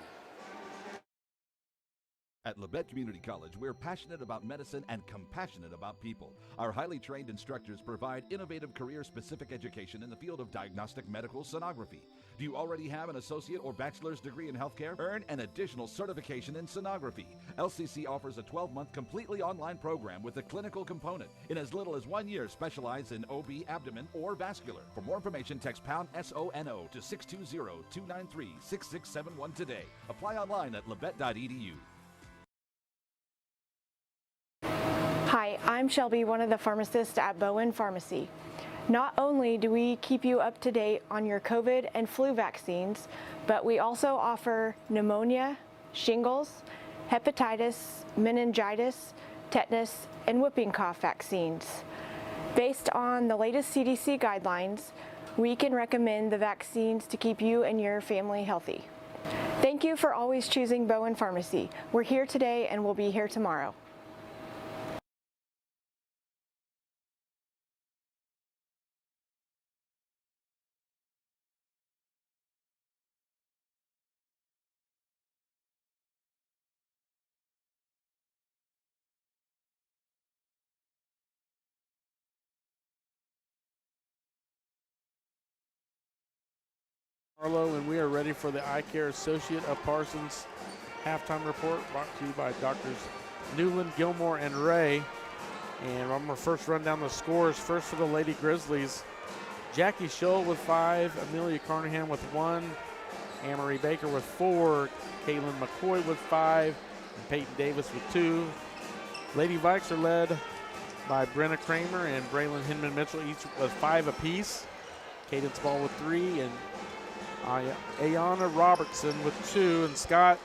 At Labette Community College, we're passionate about medicine and compassionate about people. Our highly trained instructors provide innovative career-specific education in the field of diagnostic medical sonography. Do you already have an associate or bachelor's degree in healthcare? Earn an additional certification in sonography. LCC offers a 12-month completely online program with a clinical component. In as little as 1 year, specialize in OB, abdomen, or vascular. For more information, text pound SONO to 620-293-6671 today. Apply online at labette.edu. Hi, I'm Shelby, one of the pharmacists at Bowen Pharmacy. Not only do we keep you up to date on your COVID and flu vaccines, but we also offer pneumonia, shingles, hepatitis, meningitis, tetanus, and whooping cough vaccines. Based on the latest CDC guidelines, we can recommend the vaccines to keep you and your family healthy. Thank you for always choosing Bowen Pharmacy. We're here today and we'll be here tomorrow. Arlo, and we are ready for the Eye Care Associate of Parsons halftime report, brought to you by Doctors Newland, Gilmore, and Ray. And I'm going to first run down the scores. First for the Lady Grizzlies, Jackie Schull with 5, Amelia Carnahan with 1, Anne-Marie Baker with 4, Caitlin McCoy with 5, and Peyton Davis with 2. Lady Vikes are led by Brenna Kramer and Braylon Hinman Mitchell, each with 5 apiece. Cadence Ball with 3, and Ayana Robertson with 2. And Scott,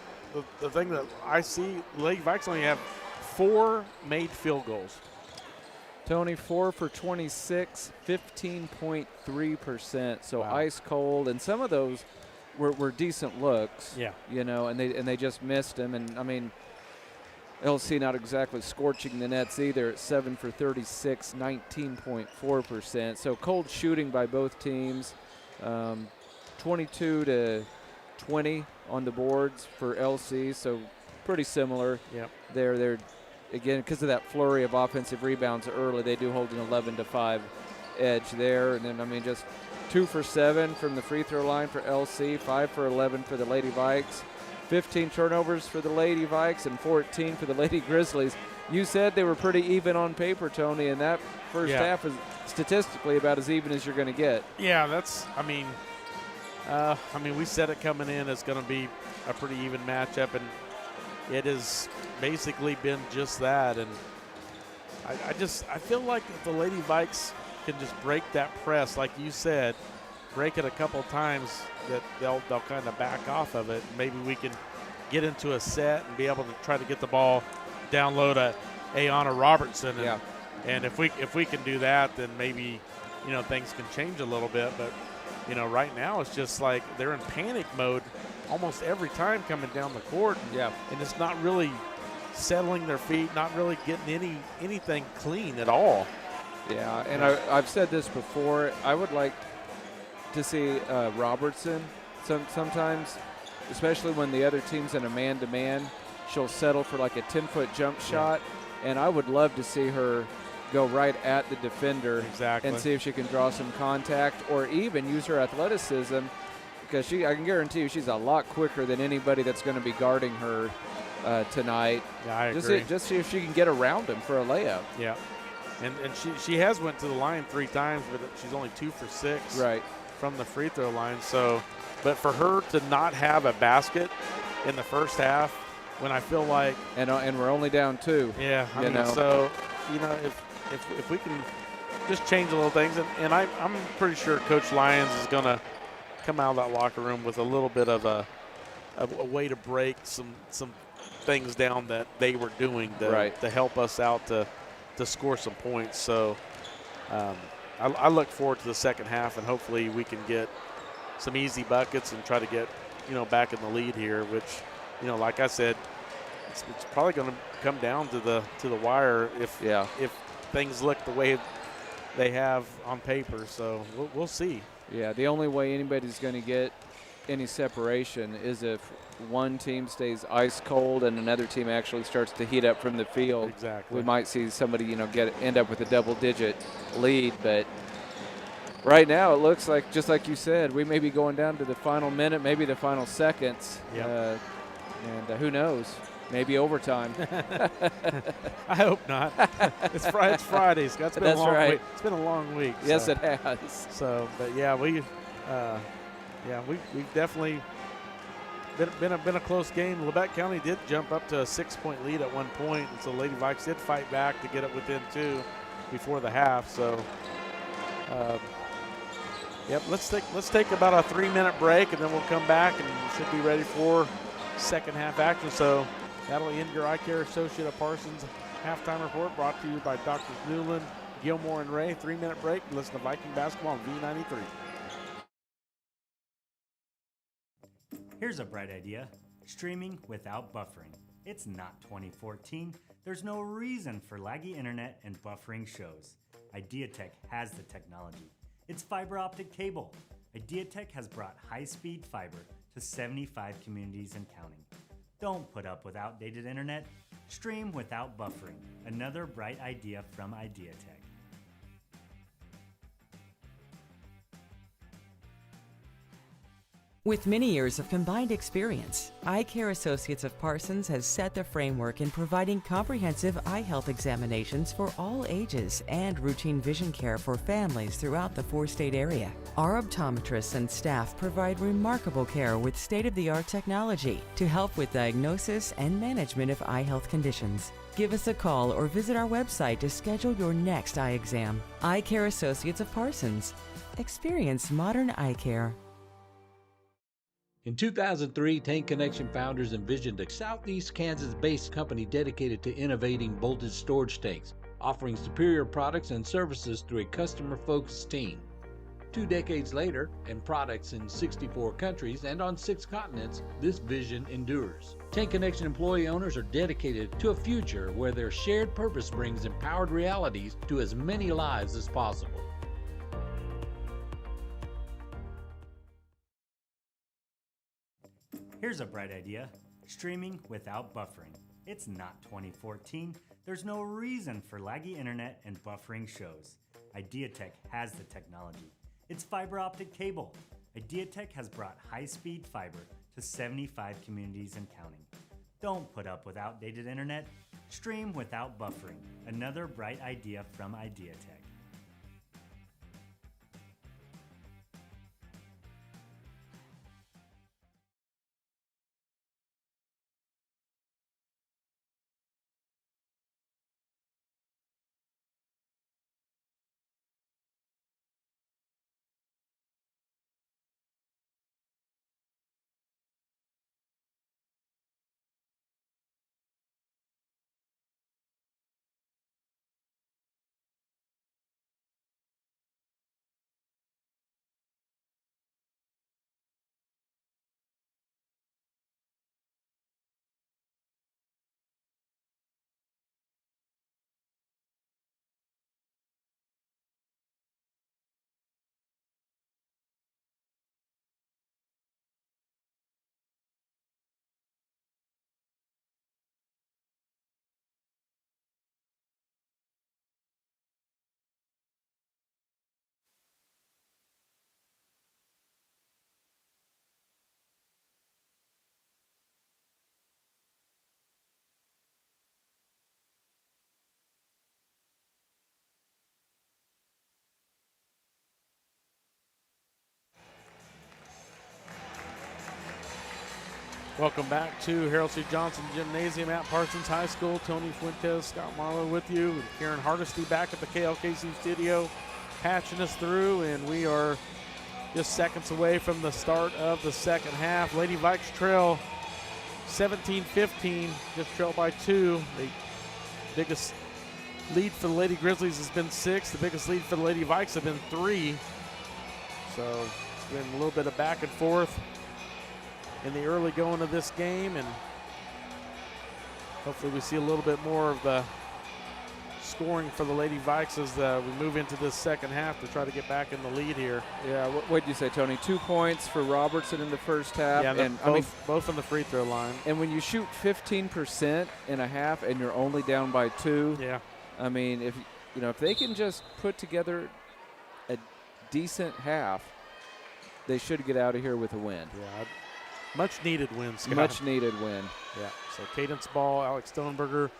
the thing that I see, Lady Vikes only have 4 made field goals. Tony, 4 for 26, 15.3%. So wow. Ice cold, and some of those were decent looks. Yeah. You know, and they just missed them. And I mean, LC not exactly scorching the nets either at 7 for 36, 19.4%. So cold shooting by both teams. 22 to 20 on the boards for LC. So pretty similar. Yep. They're again, because of that flurry of offensive rebounds early, they do hold an 11-5 edge there. And then, I mean, just 2 for 7 from the free throw line for LC, 5 for 11 for the Lady Vikes, 15 turnovers for the Lady Vikes, and 14 for the Lady Grizzlies. You said they were pretty even on paper, Tony, and that first half is statistically about as even as you're going to get. Yeah, that's, I mean, we said it coming in, it's going to be a pretty even matchup, and it has basically been just that. And I feel like if the Lady Vikes can just break that press, like you said, break it a couple times, that they'll kind of back off of it. Maybe we can get into a set and be able to try to get the ball down low to Ayana Robertson. And if we can do that, then maybe, you know, things can change a little bit. But, you know, right now it's just like they're in panic mode almost every time coming down the court. Yeah. And it's not really settling their feet, not really getting anything clean at all. Yeah, and I've said this before. I would like to see Robertson sometimes, especially when the other team's in a man-to-man, she'll settle for like a 10-foot jump shot, and I would love to see her go right at the defender and see if she can draw some contact or even use her athleticism, because I can guarantee you she's a lot quicker than anybody that's going to be guarding her tonight. Yeah, I agree. Just see if she can get around him for a layup. Yeah. And she has went to the line 3 times, but she's only 2 for 6 from the free throw line. So, but for her to not have a basket in the first half, when I feel like and we're only down 2. Yeah, I mean, so you know, if we can just change a little things, and I'm pretty sure Coach Lyons is going to come out of that locker room with a little bit of a way to break some things down that they were doing to help us out to score some points. So I look forward to the second half, and hopefully we can get some easy buckets and try to get, you know, back in the lead here, which, you know, like I said, it's probably going to come down to the wire if things look the way they have on paper. So we'll see. Yeah, the only way anybody's going to get any separation is if one team stays ice cold and another team actually starts to heat up from the field. Exactly. We might see somebody, you know, end up with a double-digit lead, but right now it looks like, just like you said, we may be going down to the final minute, maybe the final seconds. Yep. And who knows? Maybe overtime. I hope not. It's Friday. It's been a long week. It's been a long week. Yes, it has. So, but yeah, we've definitely been a close game. Labette County did jump up to a 6-point lead at one point, and so Lady Vikes did fight back to get it within 2 before the half. So, let's take about a 3-minute break, and then we'll come back and should be ready for second half action. So that'll end your Eye Care Associate of Parsons halftime report, brought to you by Doctors Newland, Gilmore, and Ray. 3-minute break. Listen to Viking basketball on V93. Here's a bright idea: streaming without buffering. It's not 2014. There's no reason for laggy internet and buffering shows. IdeaTech has the technology. It's fiber optic cable. IdeaTech has brought high-speed fiber to 75 communities and counting. Don't put up with outdated internet. Stream without buffering. Another bright idea from IdeaTech. With many years of combined experience, Eye Care Associates of Parsons has set the framework in providing comprehensive eye health examinations for all ages and routine vision care for families throughout the 4-state area. Our optometrists and staff provide remarkable care with state-of-the-art technology to help with diagnosis and management of eye health conditions. Give us a call or visit our website to schedule your next eye exam. Eye Care Associates of Parsons. Experience modern eye care. In 2003, Tank Connection founders envisioned a Southeast Kansas-based company dedicated to innovating voltage storage tanks, offering superior products and services through a customer-focused team. 2 decades later, and products in 64 countries and on 6 continents, this vision endures. Tank Connection employee owners are dedicated to a future where their shared purpose brings empowered realities to as many lives as possible. Here's a bright idea: streaming without buffering. It's not 2014. There's no reason for laggy internet and buffering shows. IdeaTech has the technology. It's fiber optic cable. IdeaTech has brought high-speed fiber to 75 communities and counting. Don't put up with outdated internet. Stream without buffering. Another bright idea from IdeaTech. Welcome back to Harold C. Johnson Gymnasium at Parsons High School. Tony Fuentes, Scott Marlowe with you, and Karen Hardesty back at the KLKC studio, patching us through, and we are just seconds away from the start of the second half. Lady Vikes trail 17-15, just trailed by 2. The biggest lead for the Lady Grizzlies has been 6. The biggest lead for the Lady Vikes have been 3. So it's been a little bit of back and forth in the early going of this game, and hopefully we see a little bit more of the scoring for the Lady Vikes as we move into this second half to try to get back in the lead here. Yeah, what did you say, Tony? 2 points for Robertson in the first half. Yeah, and both on the free throw line. And when you shoot 15% in a half and you're only down by 2, yeah, I mean, if they can just put together a decent half, they should get out of here with a win. Yeah. Much needed win, Scott. Much needed win. Yeah. So Cadence Ball, Alex Stoneberger,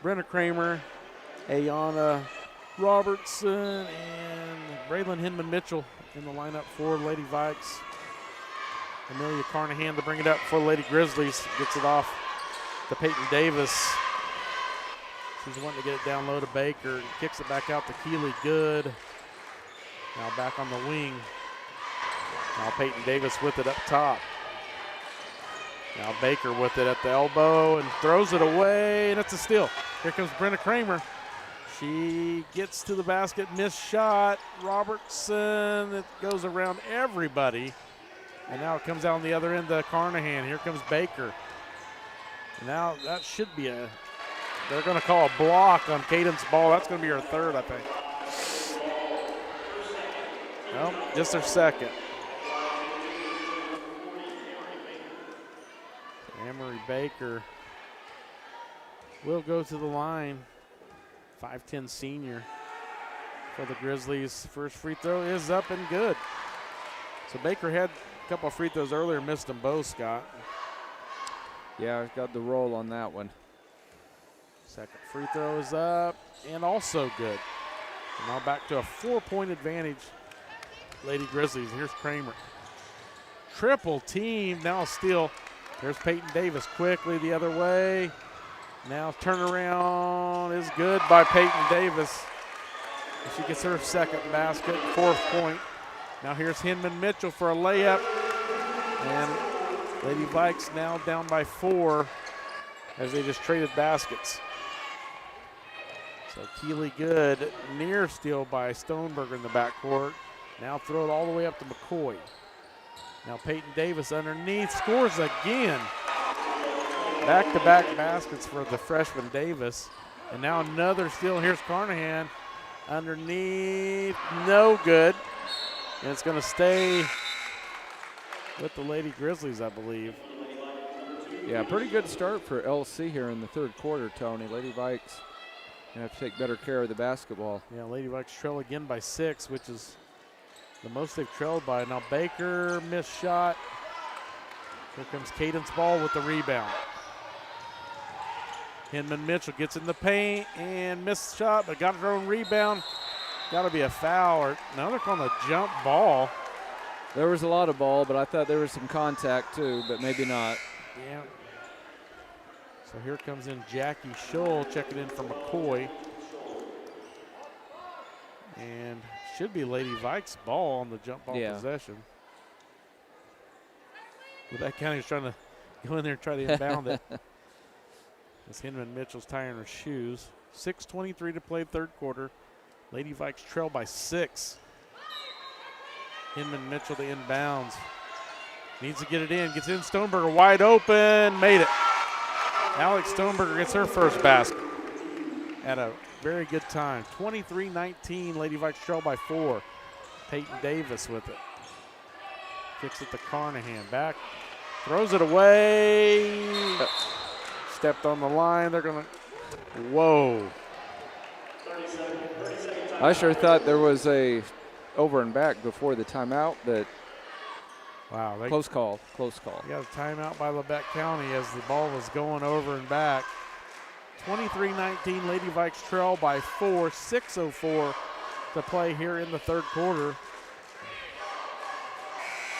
Brenna Kramer, Ayana Robertson, and Braylon Hinman Mitchell in the lineup for Lady Vikes. Amelia Carnahan to bring it up for Lady Grizzlies. Gets it off to Peyton Davis. She's wanting to get it down low to Baker. Kicks it back out to Keeley Good. Now back on the wing. Now Peyton Davis with it up top. Now Baker with it at the elbow and throws it away, and it's a steal. Here comes Brenna Kramer. She gets to the basket, missed shot. Robertson, it goes around everybody. And now it comes out on the other end to Carnahan. Here comes Baker. And now that should be they're going to call a block on Cadence Ball. That's going to be her third, I think. No, just her second. Amory Baker will go to the line. 5'10" senior for the Grizzlies. First free throw is up and good. So Baker had a couple of free throws earlier, missed them both, Scott. Yeah, I got the roll on that one. Second free throw is up and also good. Now back to a 4-point advantage, Lady Grizzlies. Here's Kramer. Triple team, now a steal. There's Peyton Davis quickly the other way. Now turnaround is good by Peyton Davis. She gets her second basket, 4th point. Now here's Hinman Mitchell for a layup. And Lady Vikes now down by 4 as they just traded baskets. So Keeley Good, near steal by Stoneberger in the backcourt. Now throw it all the way up to McCoy. Now Peyton Davis underneath, scores again. Back-to-back baskets for the freshman Davis. And now another steal. Here's Carnahan. Underneath, no good. And it's going to stay with the Lady Grizzlies, I believe. Yeah, pretty good start for LC here in the 3rd quarter, Tony. Lady Vikes have to take better care of the basketball. Yeah, Lady Vikes trail again by 6, which is the most they've trailed by. Now Baker, missed shot. Here comes Cadence Ball with the rebound. Hinman Mitchell gets in the paint and missed shot, but got her own rebound. Got to be a foul. Or now they're calling a jump ball. There was a lot of ball, but I thought there was some contact too, but maybe not. Yeah. So here comes in Jackie Scholl checking in for McCoy. And should be Lady Vikes' ball on the jump ball possession. Labette County is trying to go in there and try to inbound it. As Hinman Mitchell's tying her shoes. 6:23 to play 3rd quarter. Lady Vikes trail by 6. Hinman Mitchell to inbounds. Needs to get it in. Gets in. Stoneberger wide open. Made it. Alex Stoneberger gets her first basket at a very good time. 23-19. Lady Vikes trail by 4. Peyton Davis with it. Kicks it to Carnahan. Back. Throws it away. Stepped on the line. They're going to. Whoa. I sure thought there was a over and back before the timeout, but wow, close call, close call. Yeah, timeout by Labette County as the ball was going over and back. 23-19, Lady Vikes trail by 4, 6:04 to play here in the 3rd quarter.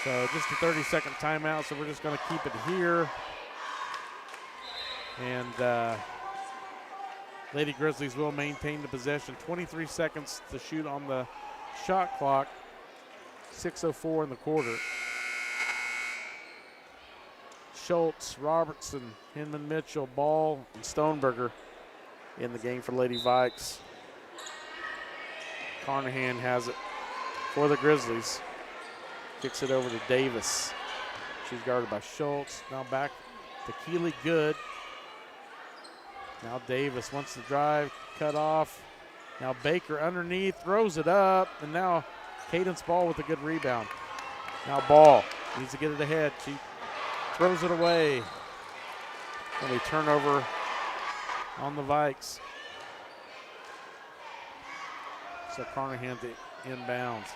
So just a 30-second timeout, so we're just going to keep it here. And Lady Grizzlies will maintain the possession. 23 seconds to shoot on the shot clock. 6:04 in the quarter. Schultz, Robertson, Hinman Mitchell, Ball, and Stoneberger in the game for Lady Vikes. Carnahan has it for the Grizzlies. Kicks it over to Davis. She's guarded by Schultz. Now back to Keeley Good. Now Davis wants to drive, cut off. Now Baker underneath, throws it up, and now Cadence Ball with a good rebound. Now Ball needs to get it ahead. She throws it away. And a turnover on the Vikes. So Carnahan to inbounds.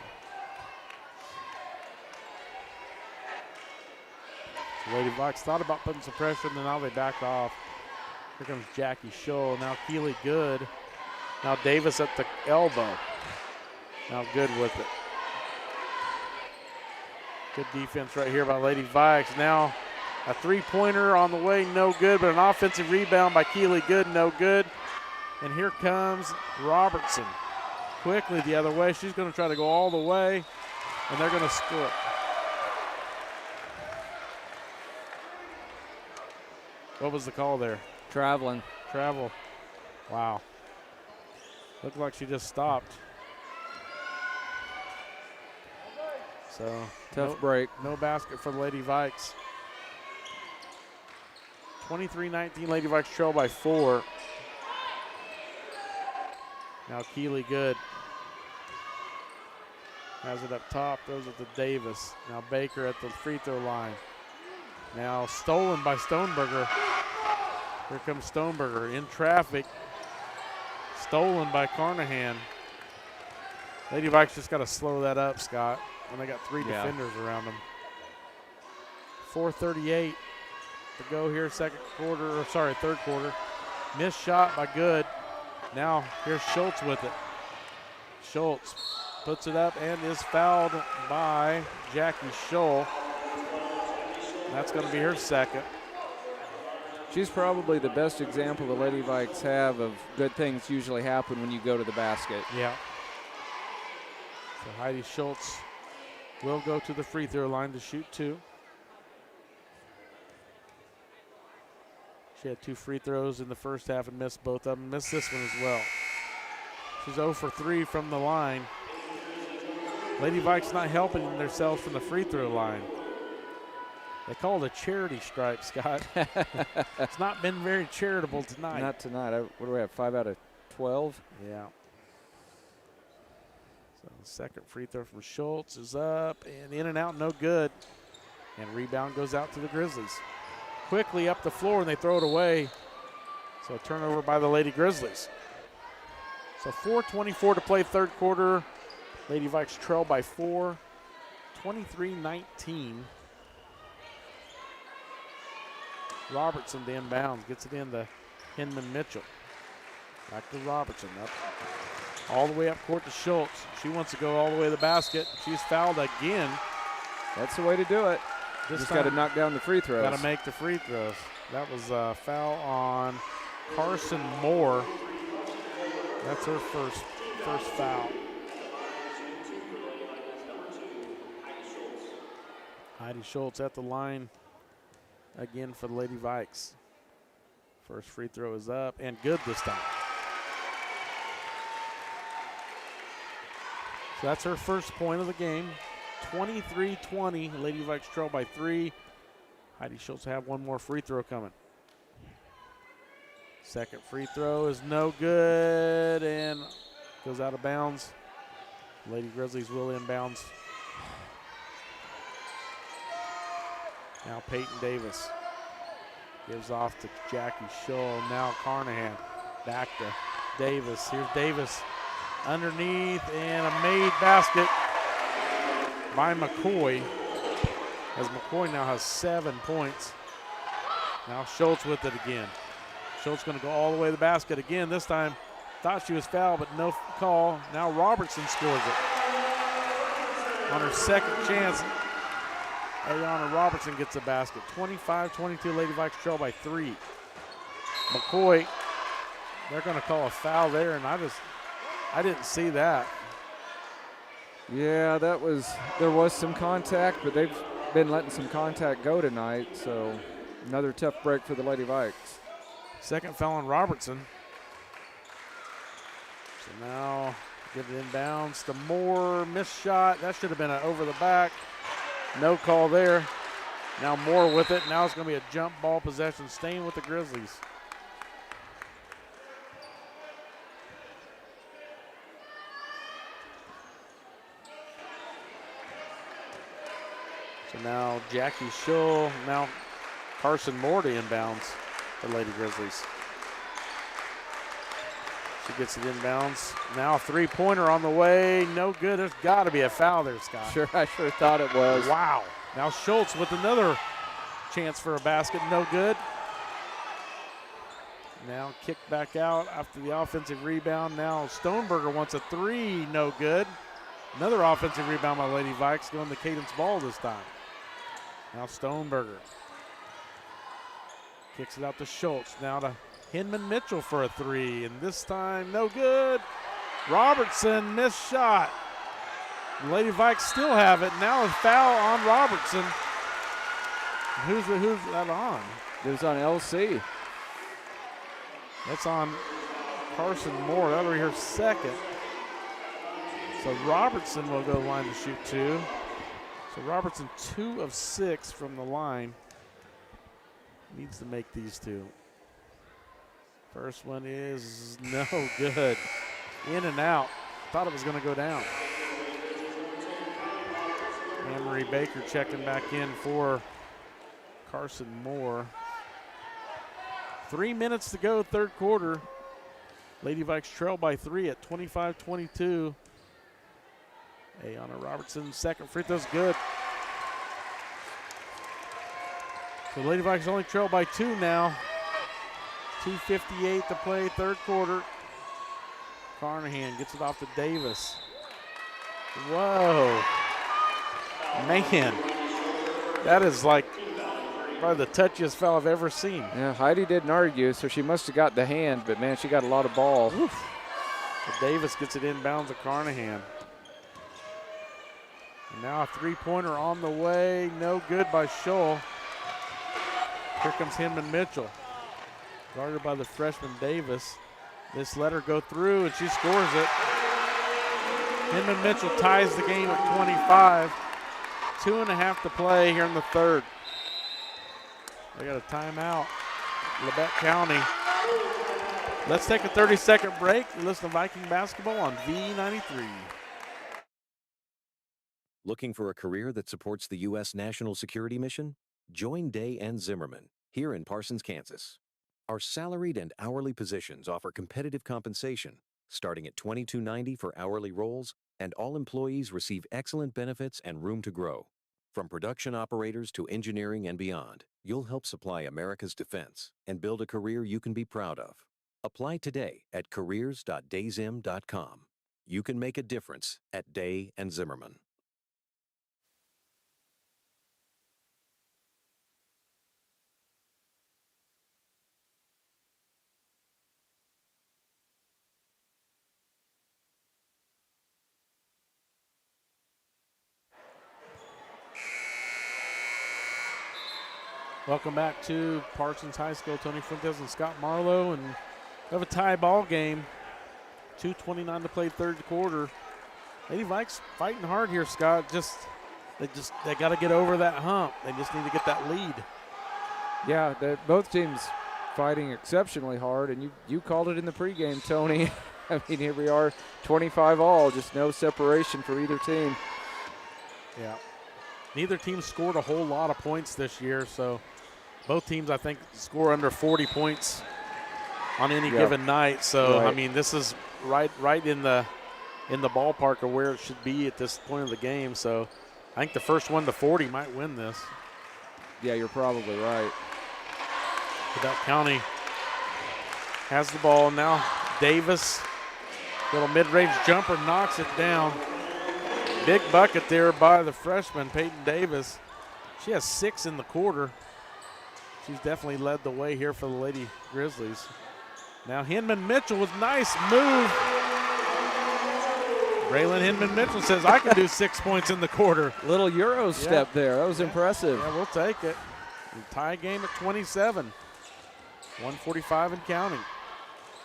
So Lady Vikes thought about putting some pressure, and then now they back off. Here comes Jackie Scholl. Now Keeley Good. Now Davis at the elbow. Now Good with it. Good defense right here by Lady Vikes. Now a three-pointer on the way, no good, but an offensive rebound by Keeley Good, no good. And here comes Robertson. Quickly the other way. She's going to try to go all the way, and they're going to score. What was the call there? Traveling. Travel. Wow. Looked like she just stopped. So tough break. No basket for the Lady Vikes. 23-19, Lady Vikes trail by 4. Now Keeley Good has it up top, throws it to Davis. Now Baker at the free throw line. Now stolen by Stoneberger. Here comes Stoneberger in traffic. Stolen by Carnahan. Lady Vikes just got to slow that up, Scott, when they got 3 defenders around them. 4:38 to go here, third quarter. Missed shot by Good. Now here's Schultz with it. Schultz puts it up and is fouled by Jackie Scholl. That's going to be her second. She's probably the best example the Lady Vikes have of good things usually happen when you go to the basket. Yeah. So Heidi Schultz will go to the free throw line to shoot 2. She had 2 free throws in the first half and missed both of them. Missed this one as well. She's 0 for 3 from the line. Lady Vikes not helping themselves from the free throw line. They call it a charity stripe, Scott. It's not been very charitable tonight. Not tonight. What do we have, 5 out of 12? Yeah. So the second free throw from Schultz is up and in and out, no good. And rebound goes out to the Grizzlies. Quickly up the floor and they throw it away. So a turnover by the Lady Grizzlies. So 4:24 to play third quarter. Lady Vikes trail by 4, 23-19. Robertson to inbounds, gets it in to Hinman Mitchell. Back to Robertson, up all the way up court to Schultz. She wants to go all the way to the basket. She's fouled again. That's the way to do it. Just got to knock down the free throws. Got to make the free throws. That was a foul on Carson Moore. That's her first foul. Heidi Schultz at the line again for the Lady Vikes. First free throw is up and good this time. So that's her first point of the game. 23-20, Lady Vikes trail by 3. Heidi Schultz will have one more free throw coming. Second free throw is no good and goes out of bounds. Lady Grizzlies will inbounds. Now Peyton Davis gives off to Jackie Scholl. Now Carnahan back to Davis. Here's Davis underneath and a made basket by McCoy, as McCoy now has 7 points. Now Schultz with it again. Schultz going to go all the way to the basket again. This time thought she was fouled, but no call. Now Robertson scores it. On her second chance, Ayana Robertson gets a basket. 25-22, Lady Vikes trail by 3. McCoy, they're going to call a foul there, and I didn't see that. Yeah, there was some contact, but they've been letting some contact go tonight, so another tough break for the Lady Vikes. Second foul on Robertson. So now give it inbounds to Moore. Missed shot. That should have been an over the back. No call there. Now Moore with it. Now it's going to be a jump ball possession, staying with the Grizzlies. So now Jackie Scholl, now Carson Moore to inbounds for Lady Grizzlies. She gets it inbounds. Now a three-pointer on the way. No good. There's got to be a foul there, Scott. I sure thought it was. Wow. Now Schultz with another chance for a basket. No good. Now kicked back out after the offensive rebound. Now Stoneberger wants a three. No good. Another offensive rebound by Lady Vikes, going to Cadence Ball this time. Now Stoneberger kicks it out to Schultz. Now to Hinman Mitchell for a three, and this time no good. Robertson missed shot. The Lady Vikes still have it. Now a foul on Robertson. Who's that on? It was on LC. That's on Carson Moore. That'll be her second. So Robertson will go line to shoot 2. So Robertson 2 of 6 from the line. Needs to make these 2. First one is no good. In and out. Thought it was going to go down. Anne-Marie Baker checking back in for Carson Moore. 3 minutes to go, third quarter. Lady Vikes trail by 3 at 25-22. Ayana Robertson, second free throw's good. So Lady Vikings only trail by 2 now. 2:58 to play, third quarter. Carnahan gets it off to Davis. Whoa. Man, that is like probably the touchiest foul I've ever seen. Yeah, Heidi didn't argue, so she must have got the hand, but man, she got a lot of ball. So Davis gets it inbounds to Carnahan. And now a three-pointer on the way, no good by Scholl. Here comes Hinman Mitchell. Guarded by the freshman Davis. This let her go through, and she scores it. Hinman Mitchell ties the game at 25. 2.5 to play here in the third. They got a timeout. Labette County. Let's take a 30-second break. You listen to Viking basketball on V93. Looking for a career that supports the U.S. national security mission? Join Day and Zimmerman here in Parsons, Kansas. Our salaried and hourly positions offer competitive compensation, starting at $22.90 for hourly roles, and all employees receive excellent benefits and room to grow. From production operators to engineering and beyond, you'll help supply America's defense and build a career you can be proud of. Apply today at careers.dayzim.com. You can make a difference at Day and Zimmerman. Welcome back to Parsons High School. Tony Fuentes and Scott Marlowe, and we have a tie ball game. 2:29 to play third quarter. Lady Vikes fighting hard here, Scott. They got to get over that hump. They just need to get that lead. Yeah, both teams fighting exceptionally hard, and you called it in the pregame, Tony. I mean, here we are, 25 all, just no separation for either team. Yeah. Neither team scored a whole lot of points this year, so both teams, I think, score under 40 points on any given night. So, right. I mean, this is right in the ballpark of where it should be at this point of the game. So, I think the first one to 40 might win this. Yeah, you're probably right. Labette County has the ball now. Davis, little mid-range jumper, knocks it down. Big bucket there by the freshman, Peyton Davis. She has 6 in the quarter. She's definitely led the way here for the Lady Grizzlies. Now Hinman Mitchell with nice move. Braylon Hinman Mitchell says, I can do 6 points in the quarter. Little Euro step there. That was impressive. Yeah, we'll take it. Tie game at 27. 145 and counting.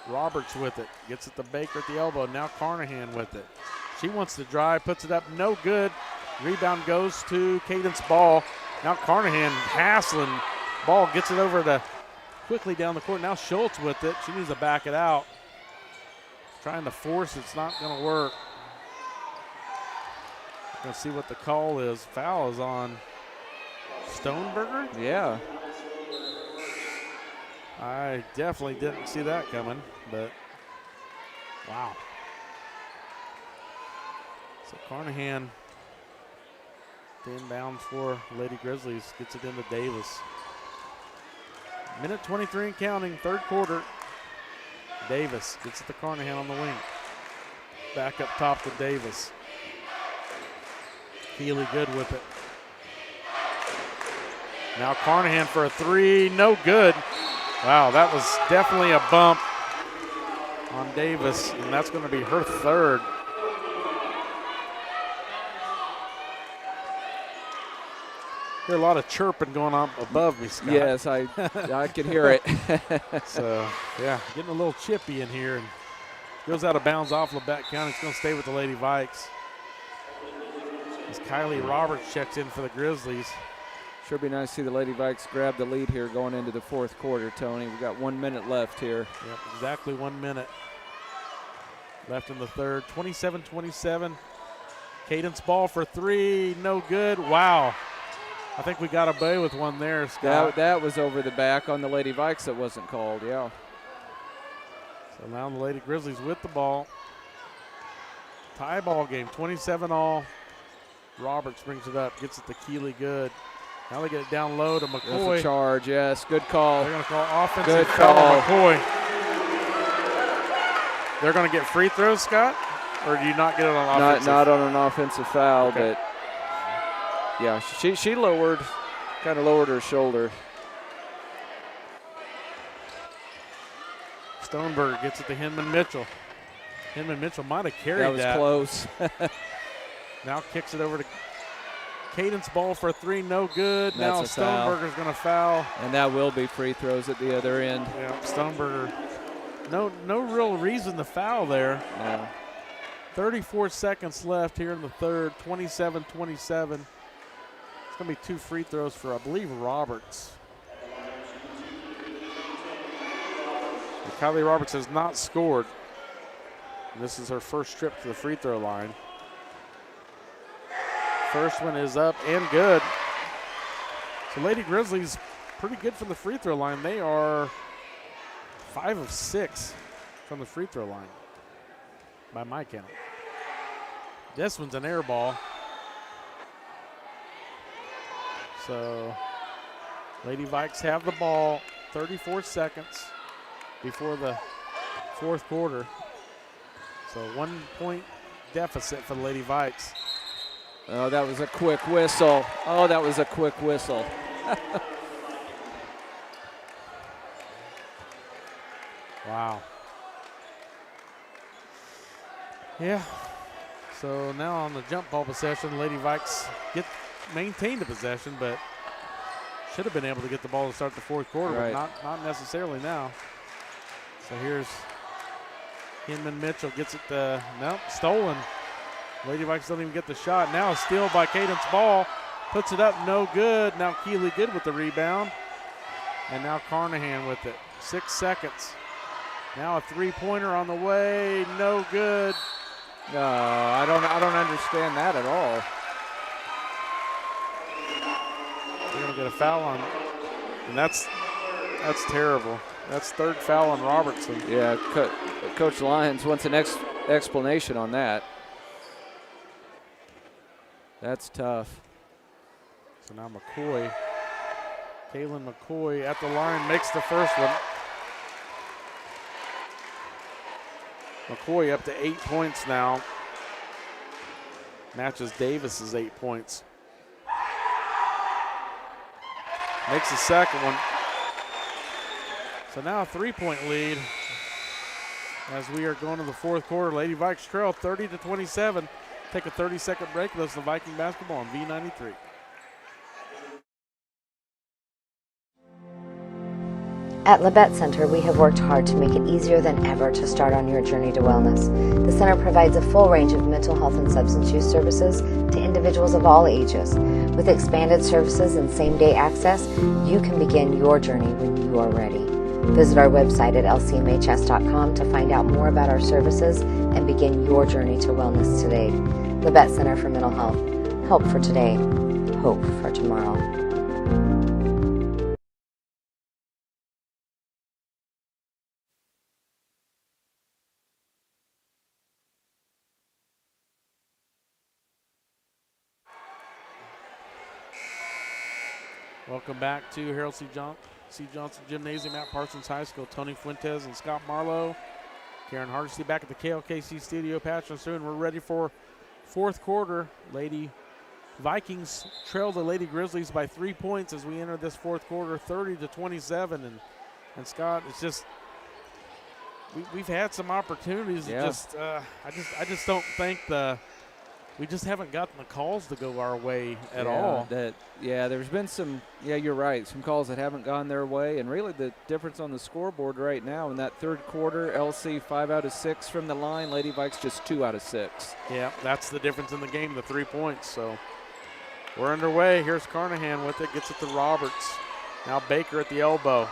Roberts with it. Gets it to Baker at the elbow. Now Carnahan with it. She wants to drive, puts it up, no good. Rebound goes to Cadence Ball. Now Carnahan hassling. Ball gets it over to quickly down the court. Now Schultz with it. She needs to back it out. Trying to force it's not going to work. Going to see what the call is. Foul is on Stoneberger? Yeah. I definitely didn't see that coming, but wow. So Carnahan, the inbound for Lady Grizzlies, gets it into Davis. Minute 23 and counting, third quarter. Davis gets it to Carnahan on the wing. Back up top to Davis. Keeley good with it. Now Carnahan for a three, no good. Wow, that was definitely a bump on Davis, and that's going to be her third. Hear a lot of chirping going on above me, Scott. Yes, I can hear it. So, yeah, getting a little chippy in here. And goes out of bounds off Labette County. It's going to stay with the Lady Vikes. As Kylie Roberts checks in for the Grizzlies. Sure be nice to see the Lady Vikes grab the lead here going into the fourth quarter, Tony. We've got 1 minute left here. Yep, exactly 1 minute left in the third. 27-27. Cadence Ball for three, no good. Wow. I think we got away with one there, Scott. That was over the back on the Lady Vikes that wasn't called, yeah. So now the Lady Grizzlies with the ball. Tie ball game, 27 all. Roberts brings it up, gets it to Keeley good. Now they get it down low to McCoy. That's a charge, yes. Good call. They're going to call offensive Good foul call. on McCoy. They're going to get free throws, Scott? Or do you not get it on offensive? Not on an offensive foul, okay. But yeah, she lowered, kind of lowered her shoulder. Stoneberger gets it to Hinman Mitchell. Hinman Mitchell might have carried that. Was close. Now kicks it over to Cadence ball for a 3, no good. That's now Stoneberger's going to foul. And that will be free throws at the other end. Yeah, Stoneberger. No real reason to foul there. Yeah. 34 seconds left here in the third, 27-27. It's going to be 2 free throws for, I believe, Roberts. And Kylie Roberts has not scored. And this is her first trip to the free throw line. First one is up and good. So Lady Grizzlies pretty good from the free throw line. They are 5 of 6 from the free throw line by my count. This one's an air ball. So Lady Vikes have the ball, 34 seconds before the fourth quarter. So 1 point deficit for the Lady Vikes. Oh, that was a quick whistle. Oh, that was a quick whistle. Wow. Yeah. So now on the jump ball possession, Lady Vikes maintained the possession, but should have been able to get the ball to start the fourth quarter, right. but not necessarily now. So here's Hinman Mitchell gets it nope, stolen. Lady Vikes don't even get the shot. Now a steal by Cadence Ball. Puts it up, no good. Now Keeley Good with the rebound. And now Carnahan with it. 6 seconds. Now a three-pointer on the way, no good. No, I don't understand that at all. They're gonna get a foul on, and that's terrible. That's third foul on Robertson. Yeah, Coach Lyons wants an explanation on that. That's tough. So now McCoy, Kaylin McCoy at the line, makes the first one. McCoy up to 8 points now. Matches Davis's 8 points. Makes the second one. So now a 3-point lead as we are going to the fourth quarter. Lady Vikes trail 30-27. Take a 30-second break. This is the Viking basketball on V93. At Labette Center, we have worked hard to make it easier than ever to start on your journey to wellness. The center provides a full range of mental health and substance use services to individuals of all ages. With expanded services and same-day access, you can begin your journey when you are ready. Visit our website at lcmhs.com to find out more about our services and begin your journey to wellness today. Labette Center for Mental Health. Help for today. Hope for tomorrow. Welcome back to Harold C. Johnson Gymnasium at Parsons High School. Tony Fuentes and Scott Marlowe. Karen Hardesty back at the KLKC studio. Patrick soon. We're ready for fourth quarter. Lady Vikings trail the Lady Grizzlies by 3 points as we enter this fourth quarter, 30-27. And Scott, it's just we've had some opportunities. Yeah. I just don't think we just haven't gotten the calls to go our way at all. There's been some, you're right, some calls that haven't gone their way. And really the difference on the scoreboard right now in that third quarter, LC 5 out of 6 from the line, Lady Vikes just 2 out of 6. Yeah, that's the difference in the game, the 3 points. So we're underway. Here's Carnahan with it, gets it to Roberts. Now Baker at the elbow.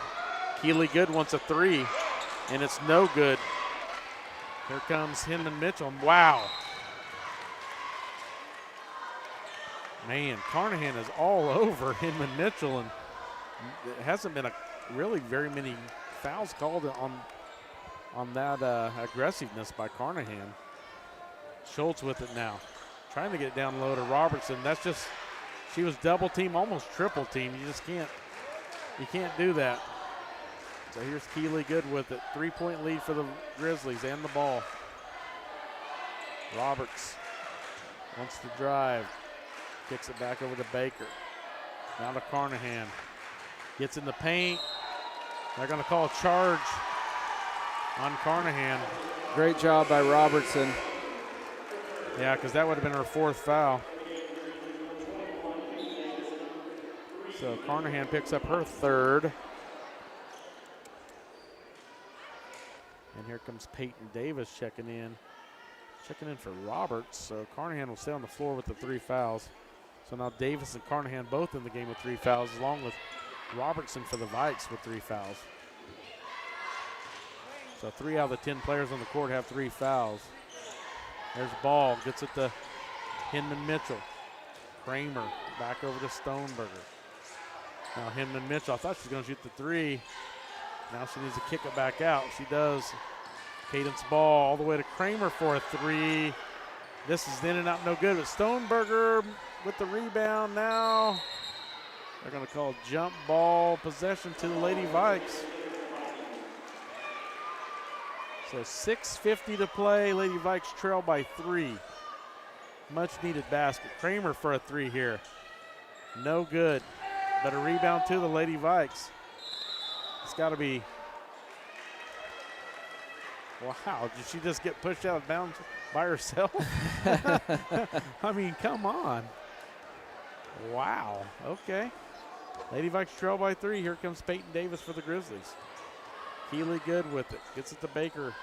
Keeley Good wants a 3, and it's no good. Here comes Hinman Mitchell. Wow. Man, Carnahan is all over Hinman Mitchell, and it hasn't been really very many fouls called on that aggressiveness by Carnahan. Schultz with it now, trying to get it down low to Robertson. That's just She was double team, almost triple team. You can't do that. So here's Keeley good with it. 3-point lead for the Grizzlies and the ball. Roberts wants to drive. Kicks it back over to Baker. Now to Carnahan. Gets in the paint. They're going to call a charge on Carnahan. Great job by Robertson. Yeah, because that would have been her 4th foul. So Carnahan picks up her 3rd. And here comes Peyton Davis checking in for Roberts. So Carnahan will stay on the floor with the 3 fouls. So now Davis and Carnahan both in the game with 3 fouls, along with Robertson for the Vikes with 3 fouls. So 3 out of the 10 players on the court have 3 fouls. There's Ball, gets it to Hinman Mitchell. Kramer back over to Stoneberger. Now Hinman Mitchell, I thought she was going to shoot the 3. Now she needs to kick it back out. She does. Cadence Ball all the way to Kramer for a 3. This is in and out, no good. But Stoneberger with the rebound now. They're going to call jump ball possession to the Lady Vikes. So 6:50 to play. Lady Vikes trail by 3. Much needed basket. Kramer for a 3 here. No good. But a rebound to the Lady Vikes. It's got to be. Wow, did she just get pushed out of bounds by herself? I mean, come on. Wow, okay. Lady Vikes trail by 3. Here comes Peyton Davis for the Grizzlies. Keeley good with it. Gets it to Baker.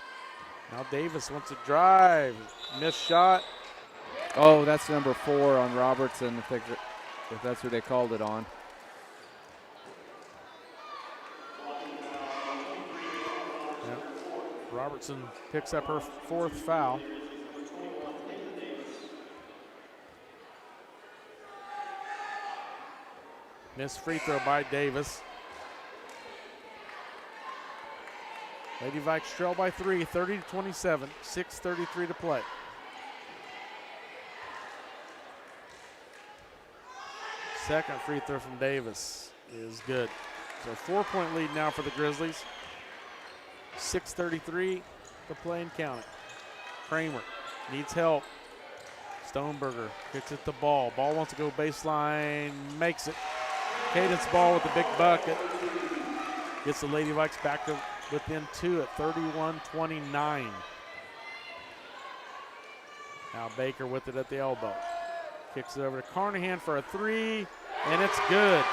Now Davis wants to drive. Missed shot. Oh, that's number 4 on Robertson, if that's who they called it on. Yep. Robertson picks up her 4th foul. Missed free throw by Davis. Lady Vikes trail by 3, 30-27, 6:33 to play. Second free throw from Davis is good. So 4-point lead now for the Grizzlies. 6:33 to play and count it. Kramer needs help. Stoneberger kicks it to Ball. Ball wants to go baseline, makes it. Cadence Ball with the big bucket. Gets the Lady Vikes back to within 2 at 31-29. Now Baker with it at the elbow. Kicks it over to Carnahan for a 3, and it's good.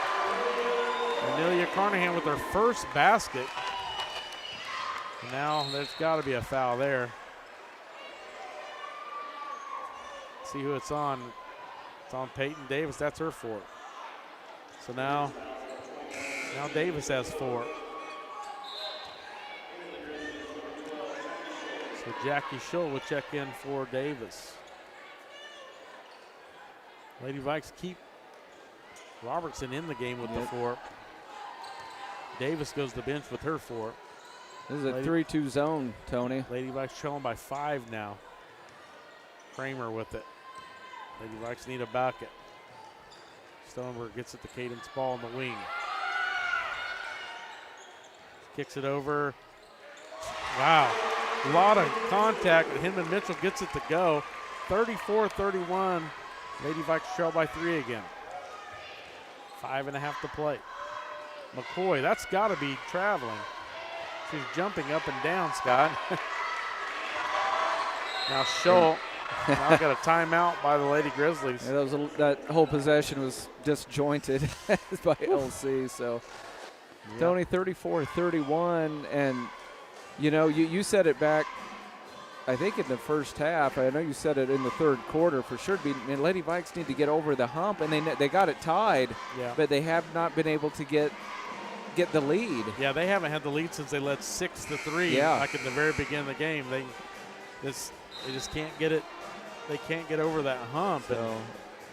Amelia Carnahan with her first basket. Now there's got to be a foul there. See who it's on. It's on Peyton Davis. That's her 4th. So now Davis has 4. So Jackie Schull will check in for Davis. Lady Vikes keep Robertson in the game with the 4. Davis goes to the bench with her 4. This is a 3-2 zone, Tony. Lady Vikes trailing by 5 now. Kramer with it. Lady Vikes need a bucket. Stoneberg gets it to Cadence Ball in the wing. Kicks it over. Wow. A lot of contact, but Hinman Mitchell gets it to go. 34-31. Lady Vikes trail by 3 again. 5.5 to play. McCoy, that's got to be traveling. She's jumping up and down, Scott. Now Schull. Now got a timeout by the Lady Grizzlies. Yeah, that whole possession was disjointed by LC. So, yeah. Tony, 34-31, and you said it back. I think in the first half. I know you said it in the third quarter for sure. Lady Vikes need to get over the hump, and they got it tied. Yeah. But they have not been able to get the lead. Yeah, they haven't had the lead since they led 6-3. Yeah. Like in the very beginning of the game, they just can't get it. They can't get over that hump. So,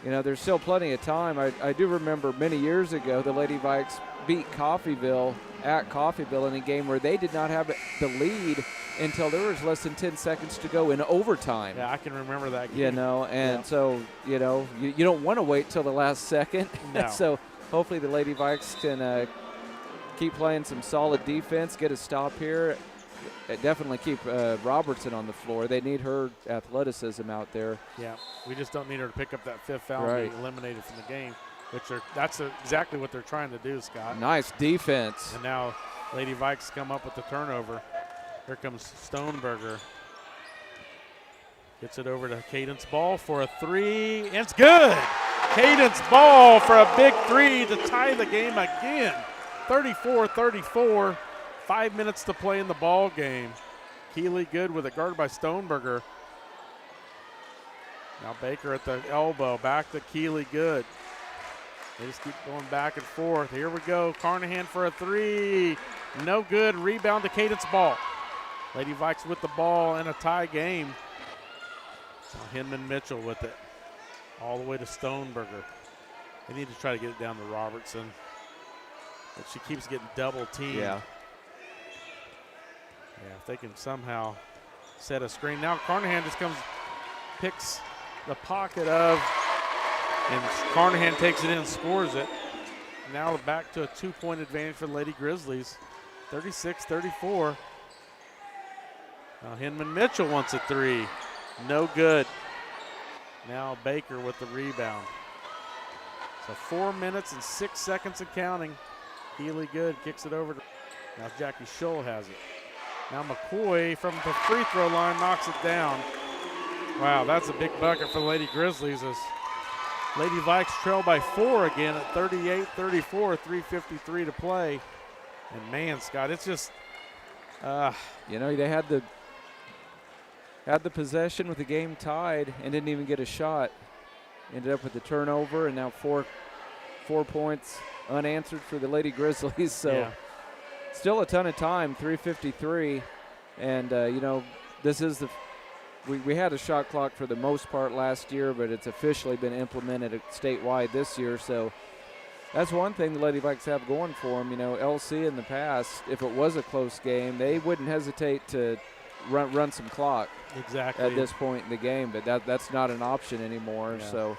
there's still plenty of time. I do remember many years ago the Lady Vikes beat Coffeyville at Coffeyville in a game where they did not have the lead until there was less than 10 seconds to go in overtime. Yeah, I can remember that game. You know, and so, you know, you don't want to wait till the last second. No. So hopefully the Lady Vikes can keep playing some solid defense, get a stop here. Definitely keep Robertson on the floor. They need her athleticism out there. Yeah, we just don't need her to pick up that fifth foul Right. and be eliminated from the game, that's exactly what they're trying to do, Scott. Nice defense. And now Lady Vikes come up with the turnover. Here comes Stoneberger. Gets it over to Cadence Ball for a three, and it's good. Cadence Ball for a big three to tie the game again. 34-34. 5 minutes to play in the ball game. Keeley Good with it, guarded by Stoneberger. Now Baker at the elbow, back to Keeley Good. They just keep going back and forth. Here we go, Carnahan for a three. No good, rebound to Cadence Ball. Lady Vikes with the ball in a tie game. Now Hinman Mitchell with it. All the way to Stoneberger. They need to try to get it down to Robertson. But she keeps getting double teamed. Yeah. Yeah, if they can somehow set a screen. Now Carnahan just picks the pocket of, and Carnahan takes it in and scores it. Now back to a 2-point advantage for the Lady Grizzlies, 36-34. Now Hinman Mitchell wants a three. No good. Now Baker with the rebound. So 4 minutes and 6 seconds and counting. Keeley Good kicks it over to, now Jackie Scholl has it. Now McCoy from the free throw line knocks it down. Wow, that's a big bucket for the Lady Grizzlies as Lady Vikes trail by 4 again at 38-34, 3:53 to play. And man, Scott, it's just you know, they had the possession with the game tied and didn't even get a shot. Ended up with the turnover, and now four points unanswered for the Lady Grizzlies. So yeah. Still a ton of time, 3:53, and you know, this is we had a shot clock for the most part last year, but it's officially been implemented statewide this year. So that's one thing the Lady Vikes have going for them. You know, LC in the past, if it was a close game, they wouldn't hesitate to run some clock. Exactly. At this point in the game, but that's not an option anymore. Yeah. So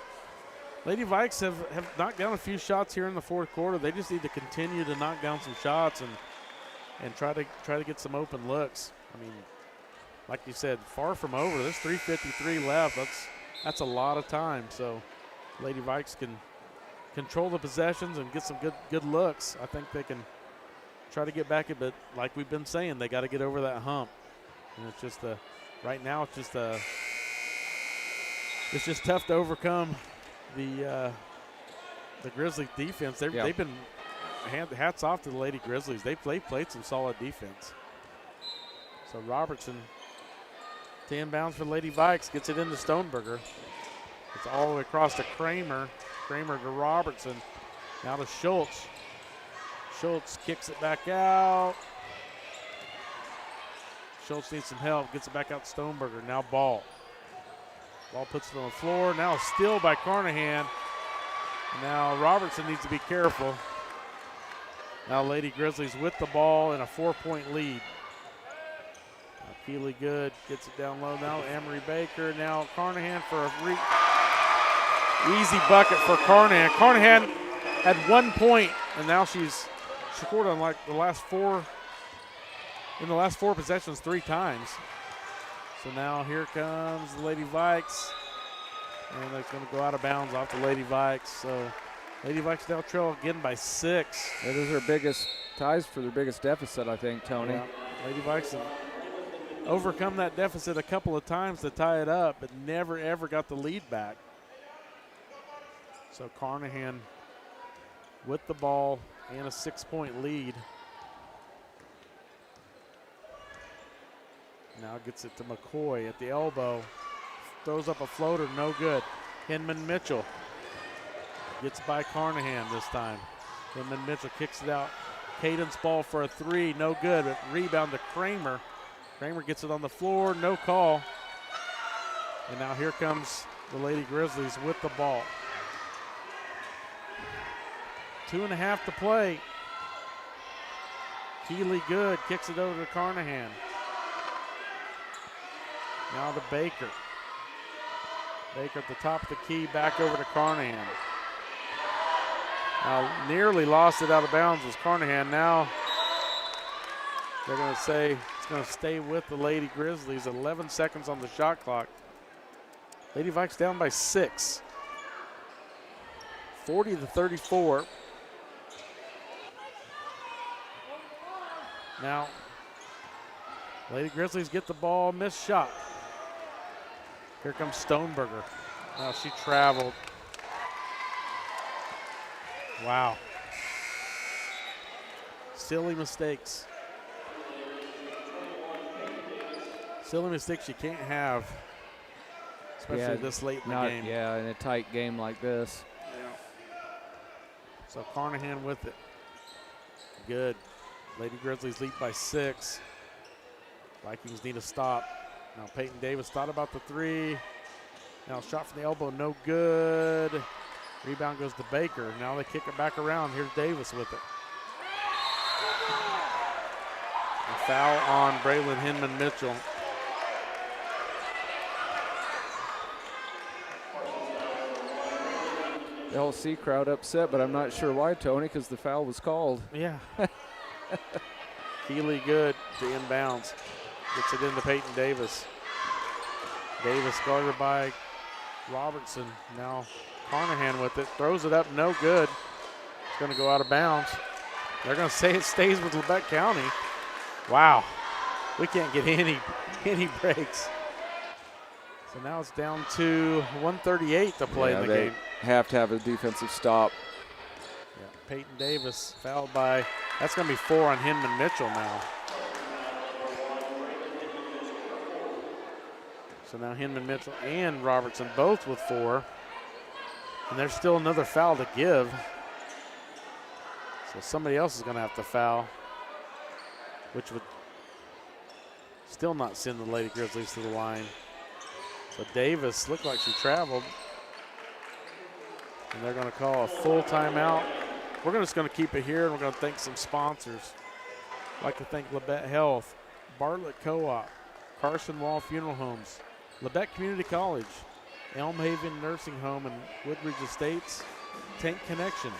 Lady Vikes have knocked down a few shots here in the fourth quarter. They just need to continue to knock down some shots and try to get some open looks. I mean, like you said, far from over. There's 3:53 left. That's a lot of time. So Lady Vikes can control the possessions and get some good looks. I think they can try to get back it, but like we've been saying, they got to get over that hump. And it's just right now it's just tough to overcome the Grizzly defense. They've been hats off to the Lady Grizzlies. They played some solid defense. So Robertson to inbounds for Lady Vikes, gets it into Stoneberger. It's all the way across to Kramer. Kramer to Robertson. Now to Schultz. Schultz kicks it back out. Schultz needs some help. Gets it back out to Stoneberger. Now Ball. Ball puts it on the floor. Now a steal by Carnahan. Now Robertson needs to be careful. Now Lady Grizzlies with the ball in a 4-point lead. Now Keeley Good gets it down low. Now Emery Baker. Now Carnahan for a easy bucket for Carnahan. Carnahan had 1 point, and now she scored on like the last four possessions 3 times. So now here comes the Lady Vikes, and they're going to go out of bounds off the Lady Vikes. So Lady Vikes now trail again by 6. Yeah, those are biggest ties for their biggest deficit, I think, Tony. Yeah. Lady Vikes have overcome that deficit a couple of times to tie it up, but never ever got the lead back. So Carnahan with the ball and a 6-point lead. Now gets it to McCoy at the elbow. Throws up a floater, no good. Hinman Mitchell gets by Carnahan this time. Hinman Mitchell kicks it out. Cadence Ball for a 3, no good, but rebound to Kramer. Kramer gets it on the floor, no call. And now here comes the Lady Grizzlies with the ball. 2.5 to play. Keeley Good kicks it over to Carnahan. Now to Baker. Baker at the top of the key, back over to Carnahan. Now nearly lost it out of bounds was Carnahan. Now they're going to say it's going to stay with the Lady Grizzlies. 11 seconds on the shot clock. Lady Vikes down by 6. 40-34. Now, Lady Grizzlies get the ball, missed shot. Here comes Stoneberger. Now she traveled. Wow. Silly mistakes. Silly mistakes you can't have, especially this late in the game. Yeah, in a tight game like this. Yeah. So Carnahan with it. Good. Lady Grizzlies lead by 6. Vikings need a stop. Now Peyton Davis thought about the 3. Now shot from the elbow, no good. Rebound goes to Baker. Now they kick it back around. Here's Davis with it. A foul on Braylon Hinman Mitchell. The whole C crowd upset, but I'm not sure why, Tony, because the foul was called. Yeah. Keeley good to inbounds. Gets it into Peyton Davis. Davis guarded by Robertson. Now Carnahan with it. Throws it up, no good. It's going to go out of bounds. They're going to say it stays with Labette County. Wow. We can't get any breaks. So now it's down to 1:38 to play in the game. Have to have a defensive stop. Yeah, Peyton Davis fouled by, that's going to be 4 on Hinman Mitchell now. So now Hinman Mitchell and Robertson both with 4. And there's still another foul to give. So somebody else is going to have to foul, which would still not send the Lady Grizzlies to the line. So Davis looked like she traveled. And they're going to call a full timeout. We're just going to keep it here, and we're going to thank some sponsors. I'd like to thank Labette Health, Bartlett Co-op, Carson Wall Funeral Homes, Labette Community College, Elm Haven Nursing Home and Woodridge Estates, Tank Connection,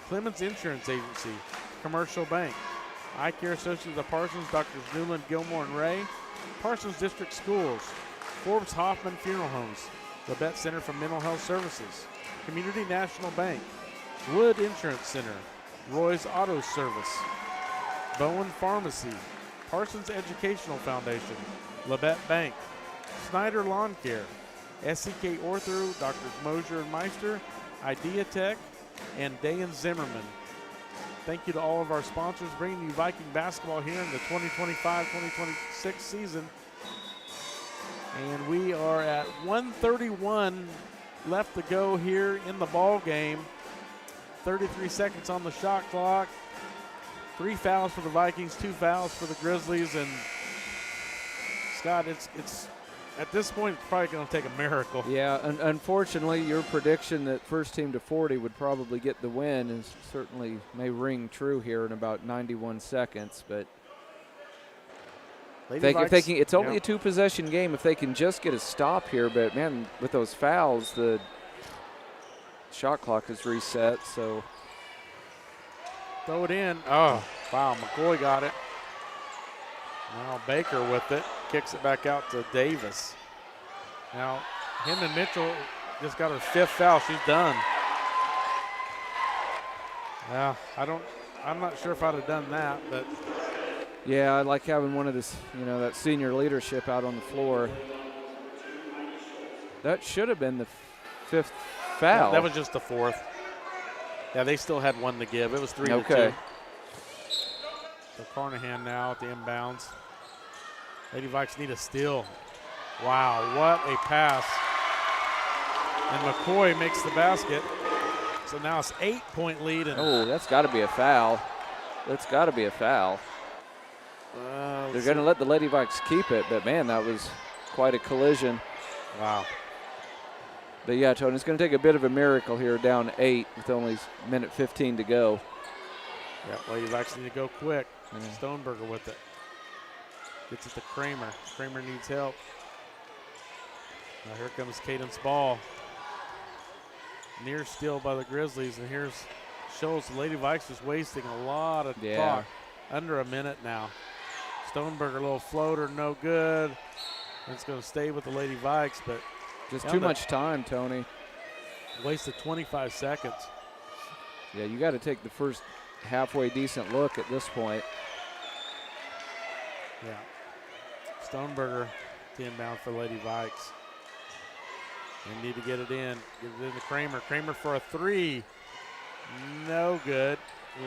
Clemens Insurance Agency, Commercial Bank, Eye Care Associates of Parsons, Drs. Newland, Gilmore, and Ray, Parsons District Schools, Forbes Hoffman Funeral Homes, Labette Center for Mental Health Services, Community National Bank, Wood Insurance Center, Roy's Auto Service, Bowen Pharmacy, Parsons Educational Foundation, Labette Bank, Snyder Lawn Care, SCK Ortho, Drs. Mosier and Meister, Idea Tech, and Dayan Zimmerman. Thank you to all of our sponsors bringing you Viking basketball here in the 2025-2026 season. And we are at 1:31 left to go here in the ball game. 33 seconds on the shot clock. 3 fouls for the Vikings, 2 fouls for the Grizzlies. And Scott, it's at this point, it's probably going to take a miracle. Yeah, unfortunately, your prediction that first team to 40 would probably get the win is certainly may ring true here in about 91 seconds. But if they can, it's only a 2-possession game. If they can just get a stop here, but man, with those fouls, the shot clock is reset. So throw it in. Oh, wow, McCoy got it. Now Baker with it, kicks it back out to Davis. Now Hinman Mitchell just got her 5th foul. She's done. Yeah, I'm not sure if I'd have done that, but. Yeah, I like having one of this, that senior leadership out on the floor. That should have been the 5th foul. That was just the 4th. Yeah, they still had 1 to give. It was 3-2. Okay. So Carnahan now at the inbounds. Lady Vikes need a steal. Wow, what a pass. And McCoy makes the basket. So now it's 8-point lead. And that's got to be a foul. That's got to be a foul. They're going to let the Lady Vikes keep it, but man, that was quite a collision. Wow. But yeah, Tony, it's going to take a bit of a miracle here, down 8 with only minute 15 to go. Yeah, Lady Vikes need to go quick. Stoneberger with it. Gets it to Kramer. Kramer needs help. Now here comes Cadence Ball. Near steal by the Grizzlies, and shows the Lady Vikes is wasting a lot of clock. Under a minute now. Stoneberger, a little floater, no good. And it's going to stay with the Lady Vikes, but just too much time, Tony. Wasted 25 seconds. Yeah, you got to take the first halfway decent look at this point. Yeah. Stoneberger to inbound for Lady Vikes. They need to get it in. Get it in to Kramer. Kramer for a three. No good.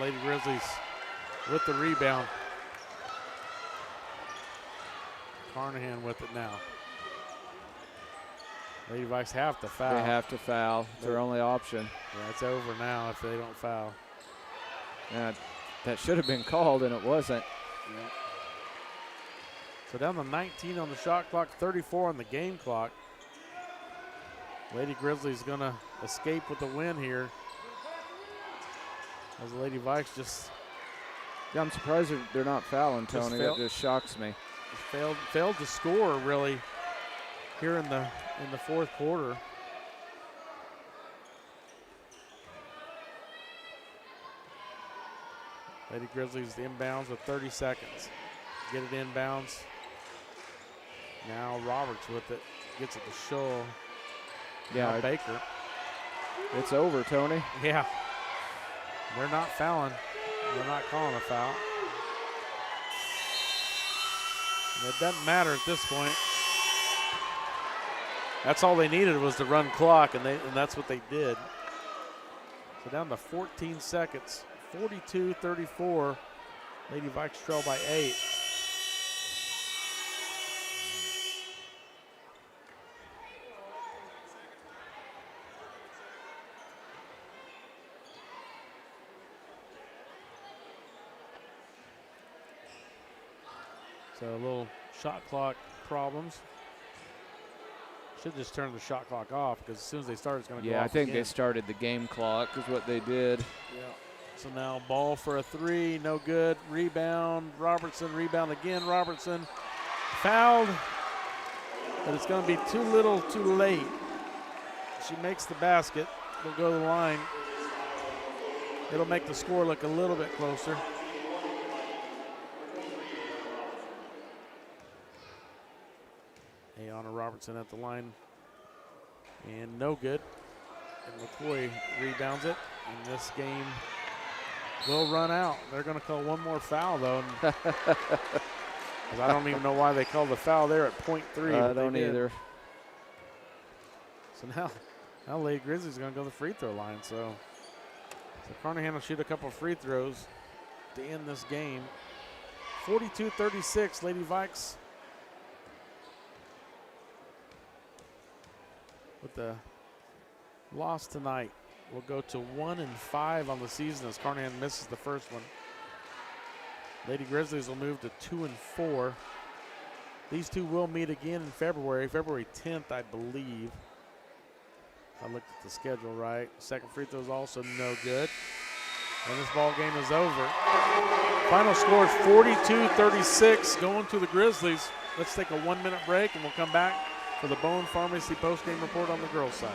Lady Grizzlies with the rebound. Carnahan with it now. Lady Vikes have to foul. They have to foul. It's their only option. Yeah, it's over now if they don't foul. Yeah, that should have been called, and it wasn't. Yeah. So down to 19 on the shot clock, 34 on the game clock. Lady Grizzlies going to escape with the win here. As the Lady Vikes just... Yeah, I'm surprised they're not fouling, Tony. That just shocks me. Failed to score, really, here in the fourth quarter. Lady Grizzlies the inbounds with 30 seconds. Get it inbounds. Now Roberts with it. Gets it to Scholl. Yeah, Baker. It's over, Tony. Yeah. They're not fouling. They're not calling a foul. And it doesn't matter at this point. That's all they needed was to run clock, and that's what they did. So down to 14 seconds. 42-34. Lady Vikes trail by 8. So a little shot clock problems. Should just turn the shot clock off because as soon as they start, it's going to go off. Yeah, I think again. they started the game clock is what they did. Yeah. So now ball for a three, no good. Rebound, Robertson, rebound again. Robertson fouled, but it's going to be too little, too late. She makes the basket. They'll go to the line. It'll make the score look a little bit closer. Ayana Robertson at the line, and no good. And McCoy rebounds it, and this game will run out. They're going to call one more foul, though. I don't even know why they called the foul there at .3. I don't either. So now Lady Grizzlies going to go to the free throw line. So Carnahan will shoot a couple of free throws to end this game. 42-36, Lady Vikes with the loss tonight. We'll go to 1-5 on the season as Carnahan misses the first one. Lady Grizzlies will move to 2-4. These two will meet again in February 10th, I believe. If I looked at the schedule right. Second free throw is also no good. And this ball game is over. Final score is 42-36 going to the Grizzlies. Let's take a 1-minute break and we'll come back for the Bowen Pharmacy postgame report on the girls' side.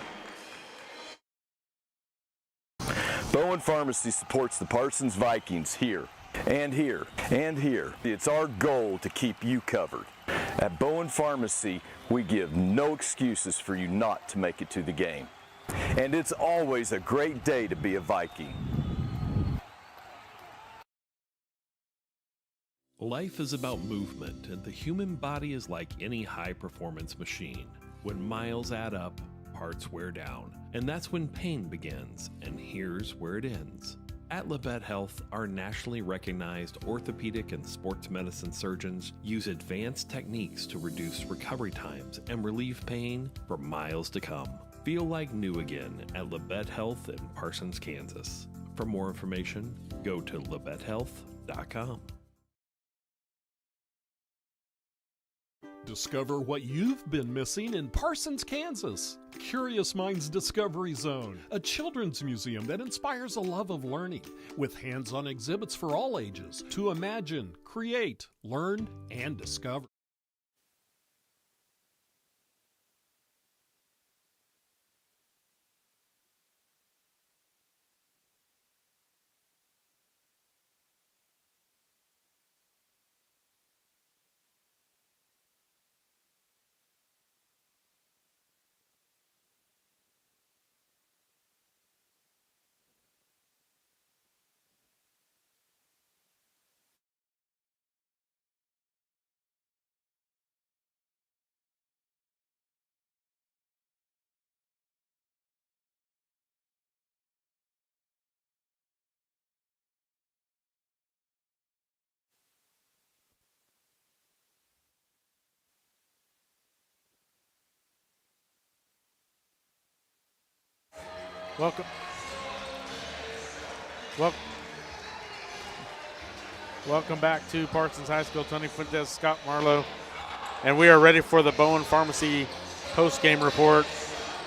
Bowen Pharmacy supports the Parsons Vikings here, and here, and here. It's our goal to keep you covered. At Bowen Pharmacy, we give no excuses for you not to make it to the game. And it's always a great day to be a Viking. Life is about movement, and the human body is like any high-performance machine. When miles add up, parts wear down, and that's when pain begins, and here's where it ends. At Labette Health, our nationally recognized orthopedic and sports medicine surgeons use advanced techniques to reduce recovery times and relieve pain for miles to come. Feel like new again at Labette Health in Parsons, Kansas. For more information, go to labettehealth.com. Discover what you've been missing in Parsons, Kansas. Curious Minds Discovery Zone, a children's museum that inspires a love of learning, with hands-on exhibits for all ages to imagine, create, learn, and discover. Welcome. Welcome back to Parsons High School. Tony Fuentes, Scott Marlowe, and we are ready for the Bowen Pharmacy post-game report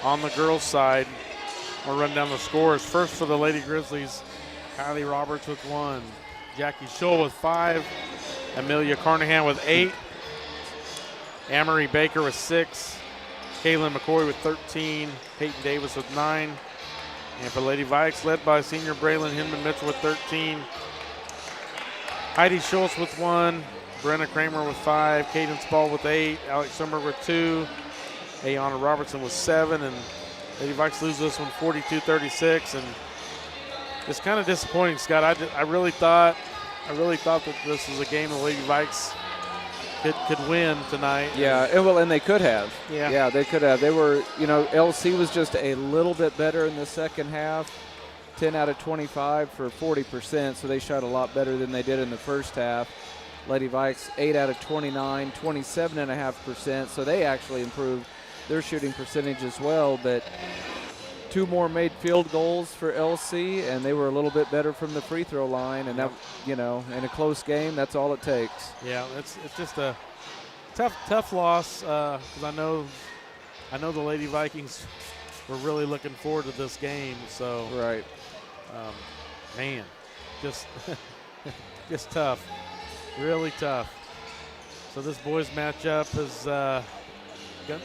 on the girls' side. We'll run down the scores. First for the Lady Grizzlies, Kylie Roberts with 1, Jackie Schull with 5, Amelia Carnahan with 8, Amory Baker with 6, Kaylin McCoy with 13, Peyton Davis with 9, and for Lady Vikes, led by senior Braylon Hinman Mitchell with 13, Heidi Schultz with 1, Brenna Kramer with 5, Caden Spall with 8, Alex Summer with 2, Ayana Robertson with 7, and Lady Vikes lose this one 42-36, and it's kind of disappointing, Scott. I really thought that this was a game the Lady Vikes could win tonight. Yeah, and they could have. Yeah, they could have. They were, LC was just a little bit better in the second half. 10 out of 25 for 40%, so they shot a lot better than they did in the first half. Lady Vikes 8 out of 29, 27.5%, so they actually improved their shooting percentage as well, but 2 more made field goals for LC, and they were a little bit better from the free throw line, and that, in a close game, that's all it takes. Yeah, it's just a tough loss because I know the Lady Vikings were really looking forward to this game. So right, man, just just tough, really tough. So this boys matchup is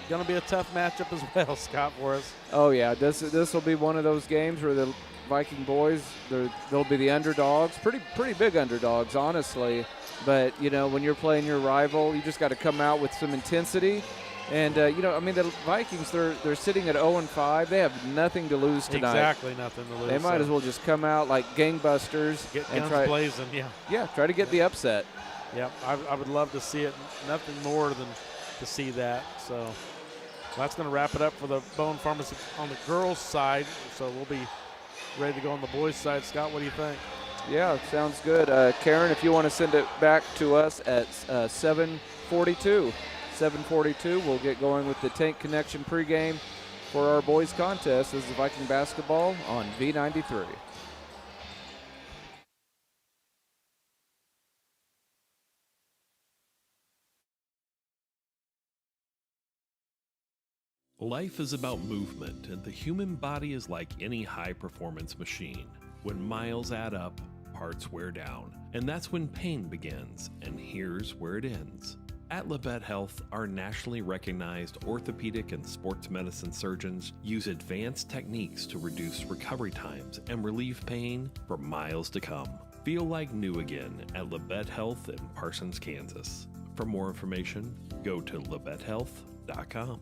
going to be a tough matchup as well, Scott, for us. Oh yeah, this will be one of those games where the Viking boys they'll be the underdogs, pretty big underdogs, honestly. But when you're playing your rival, you just got to come out with some intensity. And the Vikings they're sitting at 0-5. They have nothing to lose tonight. Exactly, nothing to lose. They might as well just come out like gangbusters and guns blazing. Yeah, try to get the upset. Yeah, I would love to see it. Nothing more than to see that. So that's going to wrap it up for the Bowen Pharmacy on the girls' side. So we'll be ready to go on the boys' side. Scott, what do you think? Yeah, sounds good. Karen, if you want to send it back to us at 7:42. 7:42, we'll get going with the Tank Connection pregame for our boys contest. This is Viking basketball on V93. Life is about movement, and the human body is like any high-performance machine. When miles add up, parts wear down, and that's when pain begins, and here's where it ends. At Labette Health, our nationally recognized orthopedic and sports medicine surgeons use advanced techniques to reduce recovery times and relieve pain for miles to come. Feel like new again at Labette Health in Parsons, Kansas. For more information, go to labettehealth.com.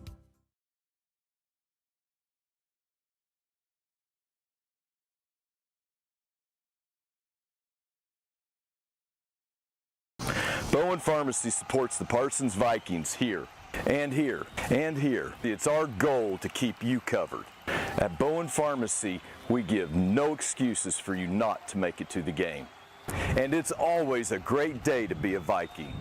Bowen Pharmacy supports the Parsons Vikings here, and here, and here. It's our goal to keep you covered. At Bowen Pharmacy, we give no excuses for you not to make it to the game. And it's always a great day to be a Viking.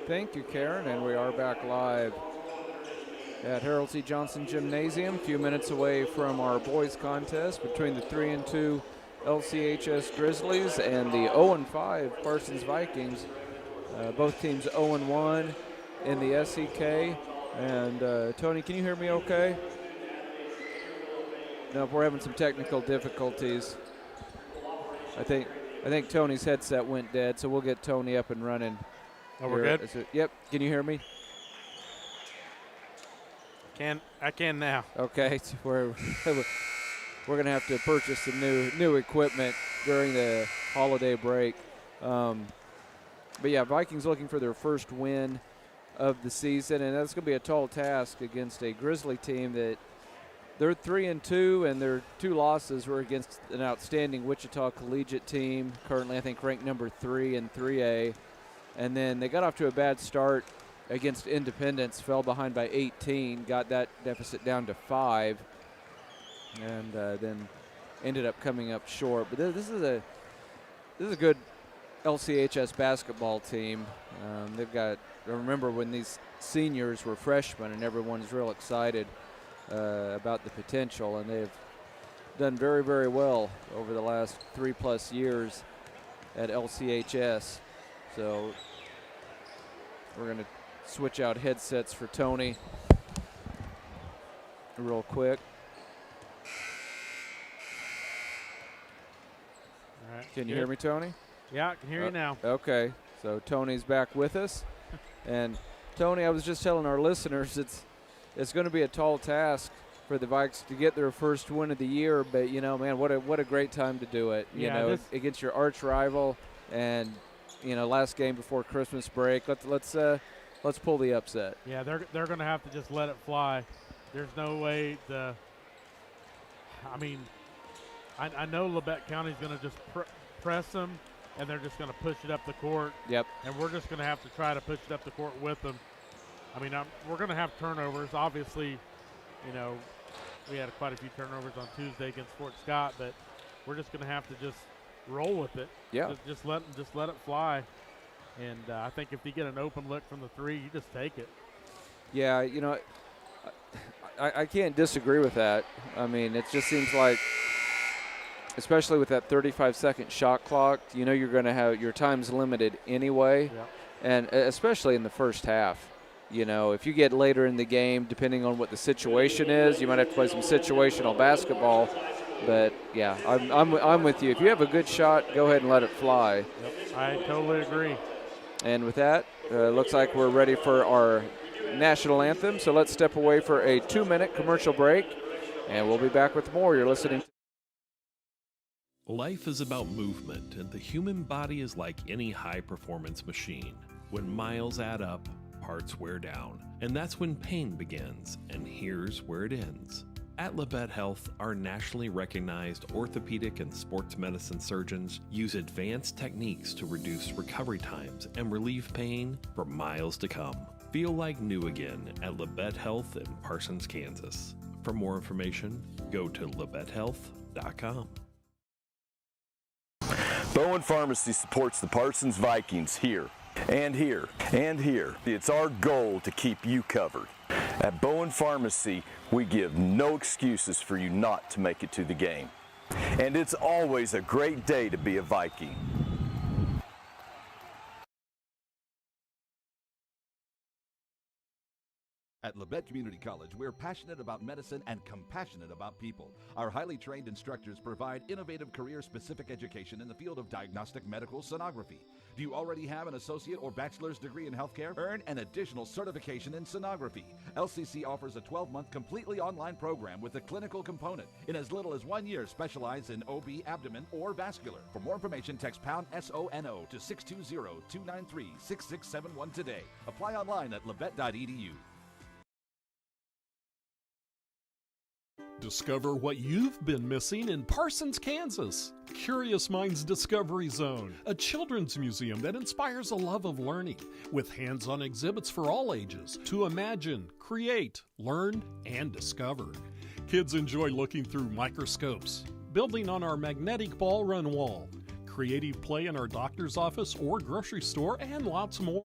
Thank you, Karen, and we are back live at Harold C. Johnson Gymnasium, a few minutes away from our boys contest between the 3-2 LCHS Grizzlies and the 0-5 Parsons Vikings. Both teams 0-1 in the SEK. And Tony, can you hear me okay? No, we're having some technical difficulties. I think Tony's headset went dead, so we'll get Tony up and running. Oh, we're good? Yep. Can you hear me? I can now. Okay. So we're going to have to purchase some new equipment during the holiday break. But yeah, Vikings looking for their first win of the season, and that's going to be a tall task against a Grizzly team that they're 3-2, and their 2 losses were against an outstanding Wichita Collegiate team, currently I think ranked number 3 in 3A. And then they got off to a bad start against Independence, fell behind by 18, got that deficit down to 5, and then ended up coming up short. But this is a good LCHS basketball team. They've got, I remember when these seniors were freshmen, and everyone's real excited about the potential, and they've done very, very well over the last 3+ years at LCHS. So we're going to switch out headsets for Tony real quick. All right, can you hear me, Tony? Yeah, I can hear you now. Okay, so Tony's back with us. And Tony, I was just telling our listeners it's going to be a tall task for the Vikes to get their first win of the year, but you know, man, what a great time to do it. You know, against your arch rival, and you know, last game before Christmas break. Let's pull the upset. Yeah, they're going to have to just let it fly. There's no way to. I mean, I know Labette County's going to just press them, and they're just going to push it up the court. Yep. And we're just going to have to try to push it up the court with them. I mean, we're going to have turnovers. Obviously, you know, we had quite a few turnovers on Tuesday against Fort Scott, but we're just going to have to just roll with it. Yeah. Just let it fly. And I think if you get an open look from the 3, you just take it. Yeah, you know, I can't disagree with that. I mean, it just seems like, especially with that 35-second shot clock, you know you're going to have your time's limited anyway, and especially in the first half. You know, if you get later in the game, depending on what the situation is, you might have to play some situational basketball. But yeah, I'm with you. If you have a good shot, go ahead and let it fly. Yep, I totally agree. And with that, looks like we're ready for our national anthem. So let's step away for a 2-minute commercial break, and we'll be back with more. You're listening to Life is about movement, and the human body is like any high-performance machine. When miles add up, parts wear down, and that's when pain begins, and here's where it ends. At Labette Health, our nationally recognized orthopedic and sports medicine surgeons use advanced techniques to reduce recovery times and relieve pain for miles to come. Feel like new again at Labette Health in Parsons, Kansas. For more information, go to labettehealth.com. Bowen Pharmacy supports the Parsons Vikings here, and here, and here. It's our goal to keep you covered. At Bowen Pharmacy, we give no excuses for you not to make it to the game. And it's always a great day to be a Viking. At Labette Community College, we're passionate about medicine and compassionate about people. Our highly trained instructors provide innovative career-specific education in the field of diagnostic medical sonography. Do you already have an associate or bachelor's degree in healthcare? Earn an additional certification in sonography. LCC offers a 12-month completely online program with a clinical component. In as little as 1 year, specialize in OB, abdomen, or vascular. For more information, text pound SONO to 620-293-6671 today. Apply online at labette.edu. Discover what you've been missing in Parsons, Kansas. Curious Minds Discovery Zone, a children's museum that inspires a love of learning, with hands-on exhibits for all ages to imagine, create, learn, and discover. Kids enjoy looking through microscopes, building on our magnetic ball run wall, creative play in our doctor's office or grocery store, and lots more.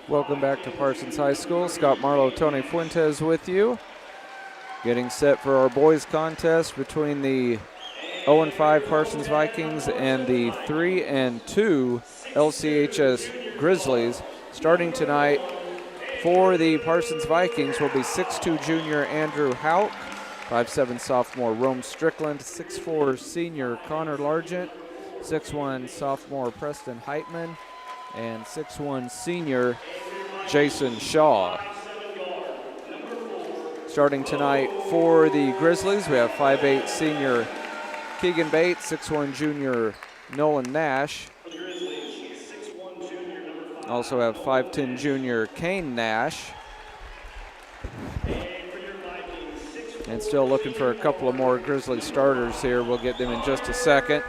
Welcome back to Parsons High School. Scott Marlowe, Tony Fuentes with you. Getting set for our boys contest between the 0-5 Parsons Vikings and the 3-2 LCHS Grizzlies. Starting tonight for the Parsons Vikings will be 6'2" junior Andrew Hauk, 5'7" sophomore Rome Strickland, 6'4" senior Connor Largent, 6'1" sophomore Preston Heitman, and 6'1" senior Jason Shaw. Starting tonight for the Grizzlies, we have 5'8" senior Keegan Bates, 6'1" junior Nolan Nash. Also have 5'10" junior Kane Nash. And still looking for a couple of more Grizzly starters here. We'll get them in just a second.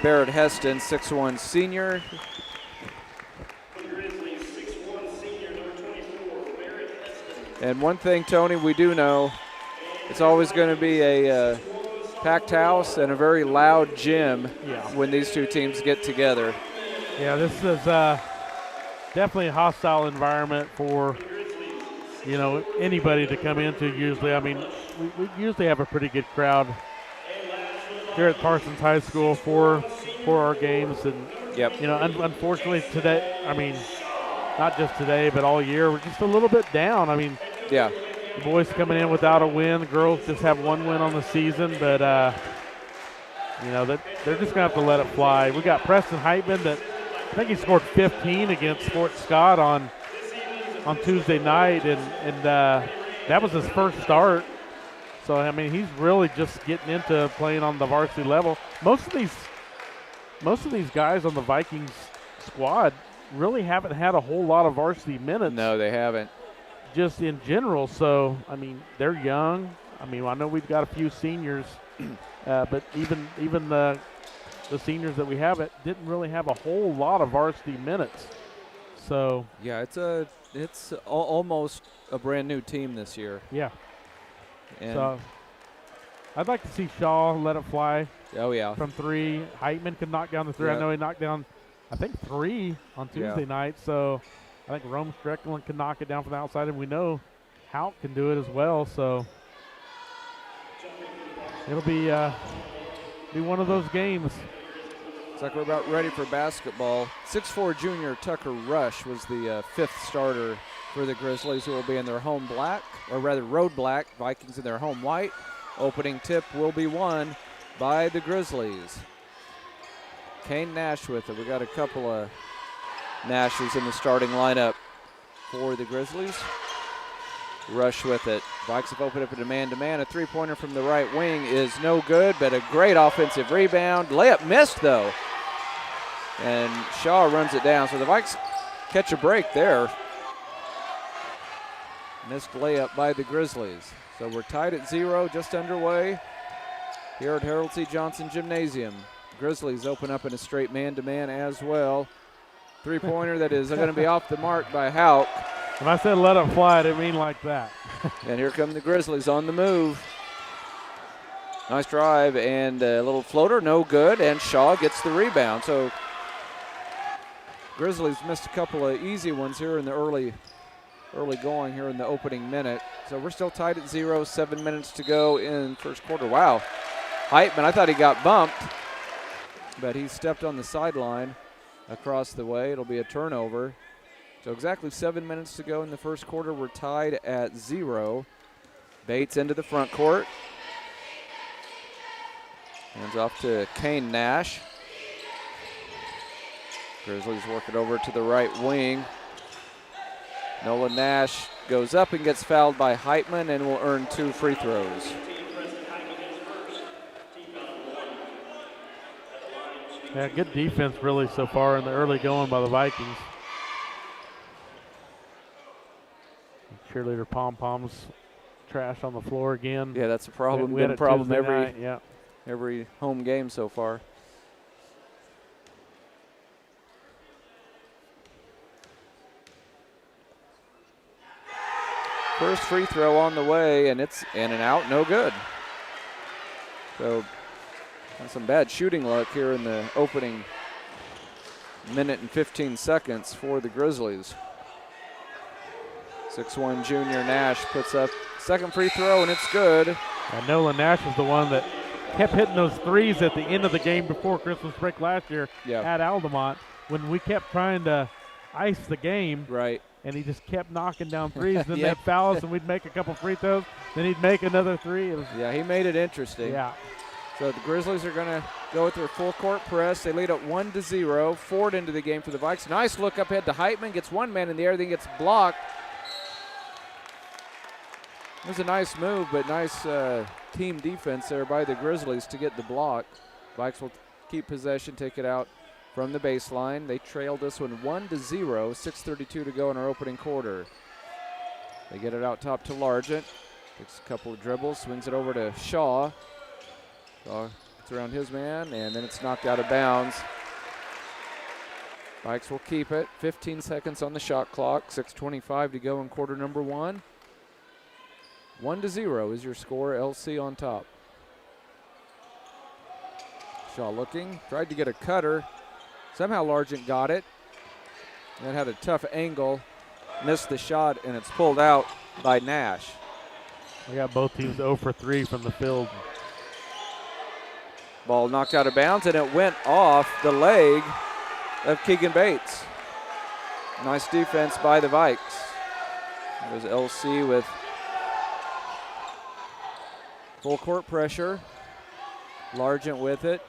Barrett Heston, 6'1" senior. And one thing, Tony, we do know, it's always going to be a packed house and a very loud gym when these two teams get together. Yeah, this is definitely a hostile environment for, you know, anybody to come into usually. I mean, we usually have a pretty good crowd here at Parsons High School for our games. And, you know, unfortunately today, I mean, not just today, but all year, we're just a little bit down. I mean, the boys coming in without a win. The girls just have one win on the season, but, you know, they're just going to have to let it fly. We got Preston Heitman that I think he scored 15 against Fort Scott on Tuesday night, and that was his first start. So, I mean, he's really just getting into playing on the varsity level. Most of these guys on the Vikings squad really haven't had a whole lot of varsity minutes. No, they haven't. Just in general. So, I mean, they're young. I mean, I know we've got a few seniors, but even the seniors that we have didn't really have a whole lot of varsity minutes. So yeah, it's almost a brand new team this year. Yeah. And so I'd like to see Shaw let it fly. Oh yeah. From three. Heitman can knock down the three. I know he knocked down, I think, 3 on Tuesday night. So I think Rome Strickland can knock it down from the outside, and we know Hauk can do it as well. So it'll be one of those games. It's like we're about ready for basketball. 6'4" junior Tucker Rush was the 5th starter for the Grizzlies, who will be in their home black, or rather road black. Vikings in their home white. Opening tip will be won by the Grizzlies. Kane Nash with it. We got a couple of Nashes in the starting lineup for the Grizzlies. Rush with it. Vikes have opened up a man-to-man. A three-pointer from the right wing is no good, but a great offensive rebound. Layup missed, though. And Shaw runs it down. So the Vikes catch a break there. Missed layup by the Grizzlies. So we're tied at 0, just underway here at Harold C. Johnson Gymnasium. Grizzlies open up in a straight man-to-man as well. Three-pointer that is going to be off the mark by Hauk. When I said let it fly, I didn't mean like that. And here come the Grizzlies on the move. Nice drive and a little floater, no good, and Shaw gets the rebound. So Grizzlies missed a couple of easy ones here in the early going here in the opening minute. So we're still tied at 0, 7 minutes to go in first quarter. Wow. Heitman, I thought he got bumped, but he stepped on the sideline across the way. It'll be a turnover. So exactly 7 minutes to go in the first quarter. We're tied at 0. Bates into the front court. Hands off to Kane Nash. Grizzlies work it over to the right wing. Nolan Nash goes up and gets fouled by Heitman and will earn 2 free throws. Yeah, good defense really so far in the early going by the Vikings. Cheerleader pom-poms trash on the floor again. Yeah, that's a problem. We Been a problem Tuesday night, every home game so far. First free throw on the way, and it's in and out, no good. So some bad shooting luck here in the opening Minute and 15 seconds for the Grizzlies. 6'1" junior Nash puts up second free throw, and it's good. And Nolan Nash was the one that kept hitting those threes at the end of the game before Christmas break last year at Altamont when we kept trying to ice the game. Right. And he just kept knocking down threes. Then they'd foul us, and we'd make a couple free throws. Then he'd make another three. Yeah, he made it interesting. Yeah. So the Grizzlies are going to go with their full court press. They lead at 1-0. Ford into the game for the Vikes. Nice look up ahead to Heitman. Gets one man in the air, then gets blocked. It was a nice move, but nice team defense there by the Grizzlies to get the block. Vikes will keep possession, take it out from the baseline. They trailed this one 1-0, 6:32 to go in our opening quarter. They get it out top to Largent. Takes a couple of dribbles, swings it over to Shaw. Shaw gets around his man, and then it's knocked out of bounds. Vikes will keep it. 15 seconds on the shot clock, 6:25 to go in quarter number one. 1-0 is your score. LC on top. Shaw looking, tried to get a cutter. Somehow Largent got it. That had a tough angle. Missed the shot, and it's pulled out by Nash. We got both teams 0 for 3 from the field. Ball knocked out of bounds, and it went off the leg of Keegan Bates. Nice defense by the Vikes. There's LC with full court pressure. Largent with it.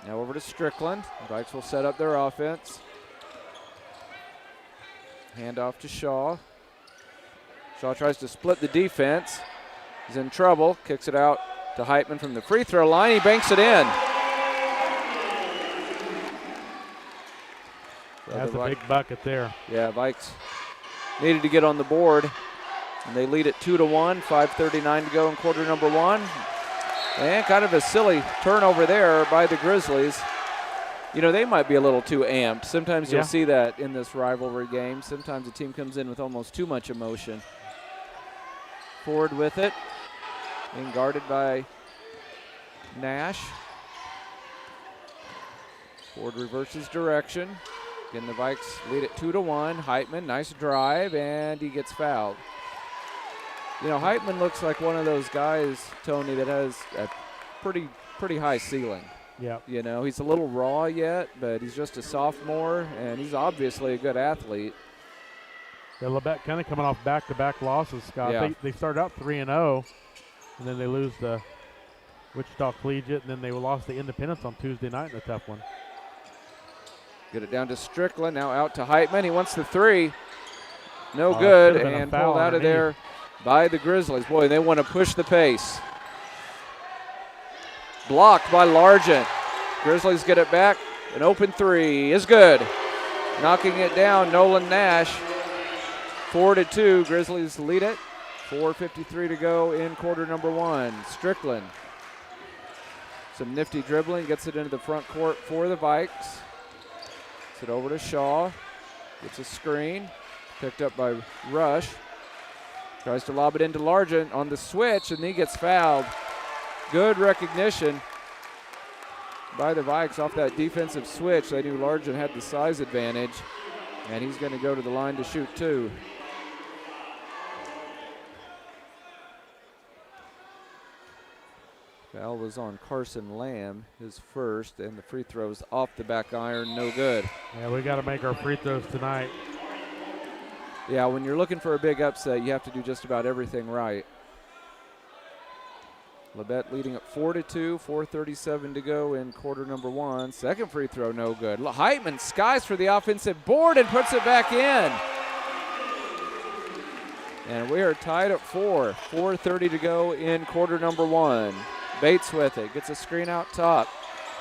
Now over to Strickland. The Vikes will set up their offense. Hand off to Shaw. Shaw tries to split the defense. He's in trouble. Kicks it out to Heitman from the free throw line. He banks it in. That's a big bucket there. Yeah, Vikes needed to get on the board. And they lead it 2-1, 5:39 to go in quarter number one. And kind of a silly turnover there by the Grizzlies. You know, they might be a little too amped. Sometimes you'll see that in this rivalry game. Sometimes a team comes in with almost too much emotion. Ford with it. Being guarded by Nash. Ford reverses direction. Again, the Vikes lead it 2-1. Heitman, nice drive, and he gets fouled. You know, Heitman looks like one of those guys, Tony, that has a pretty high ceiling. Yeah. You know, he's a little raw yet, but he's just a sophomore, and he's obviously a good athlete. Yeah, Labette kind of coming off back-to-back losses, Scott. Yeah. They start out 3-0, and then they lose to Wichita Collegiate, and then they lost to Independence on Tuesday night in a tough one. Get it down to Strickland, now out to Heitman. He wants the three. No good, and pulled out of there by the Grizzlies. Boy, they want to push the pace. Blocked by Largent. Grizzlies get it back. An open three is good. Knocking it down, Nolan Nash. 4-2, Grizzlies lead it. 4:53 to go in quarter number one. Strickland. Some nifty dribbling, gets it into the front court for the Vikes. Gets it over to Shaw. Gets a screen. Picked up by Rush. Tries to lob it into Largent on the switch, and he gets fouled. Good recognition by the Vikes off that defensive switch. They knew Largent had the size advantage, and he's going to go to the line to shoot two. Foul was on Carson Lamb, his first, and the free throws off the back iron, no good. Yeah, we got to make our free throws tonight. Yeah, when you're looking for a big upset, you have to do just about everything right. Labette leading at 4-2, 4:37 to go in quarter number one. Second free throw, no good. Heitman skies for the offensive board and puts it back in. And we are tied at 4. 4:30 to go in quarter number one. Bates with it, gets a screen out top.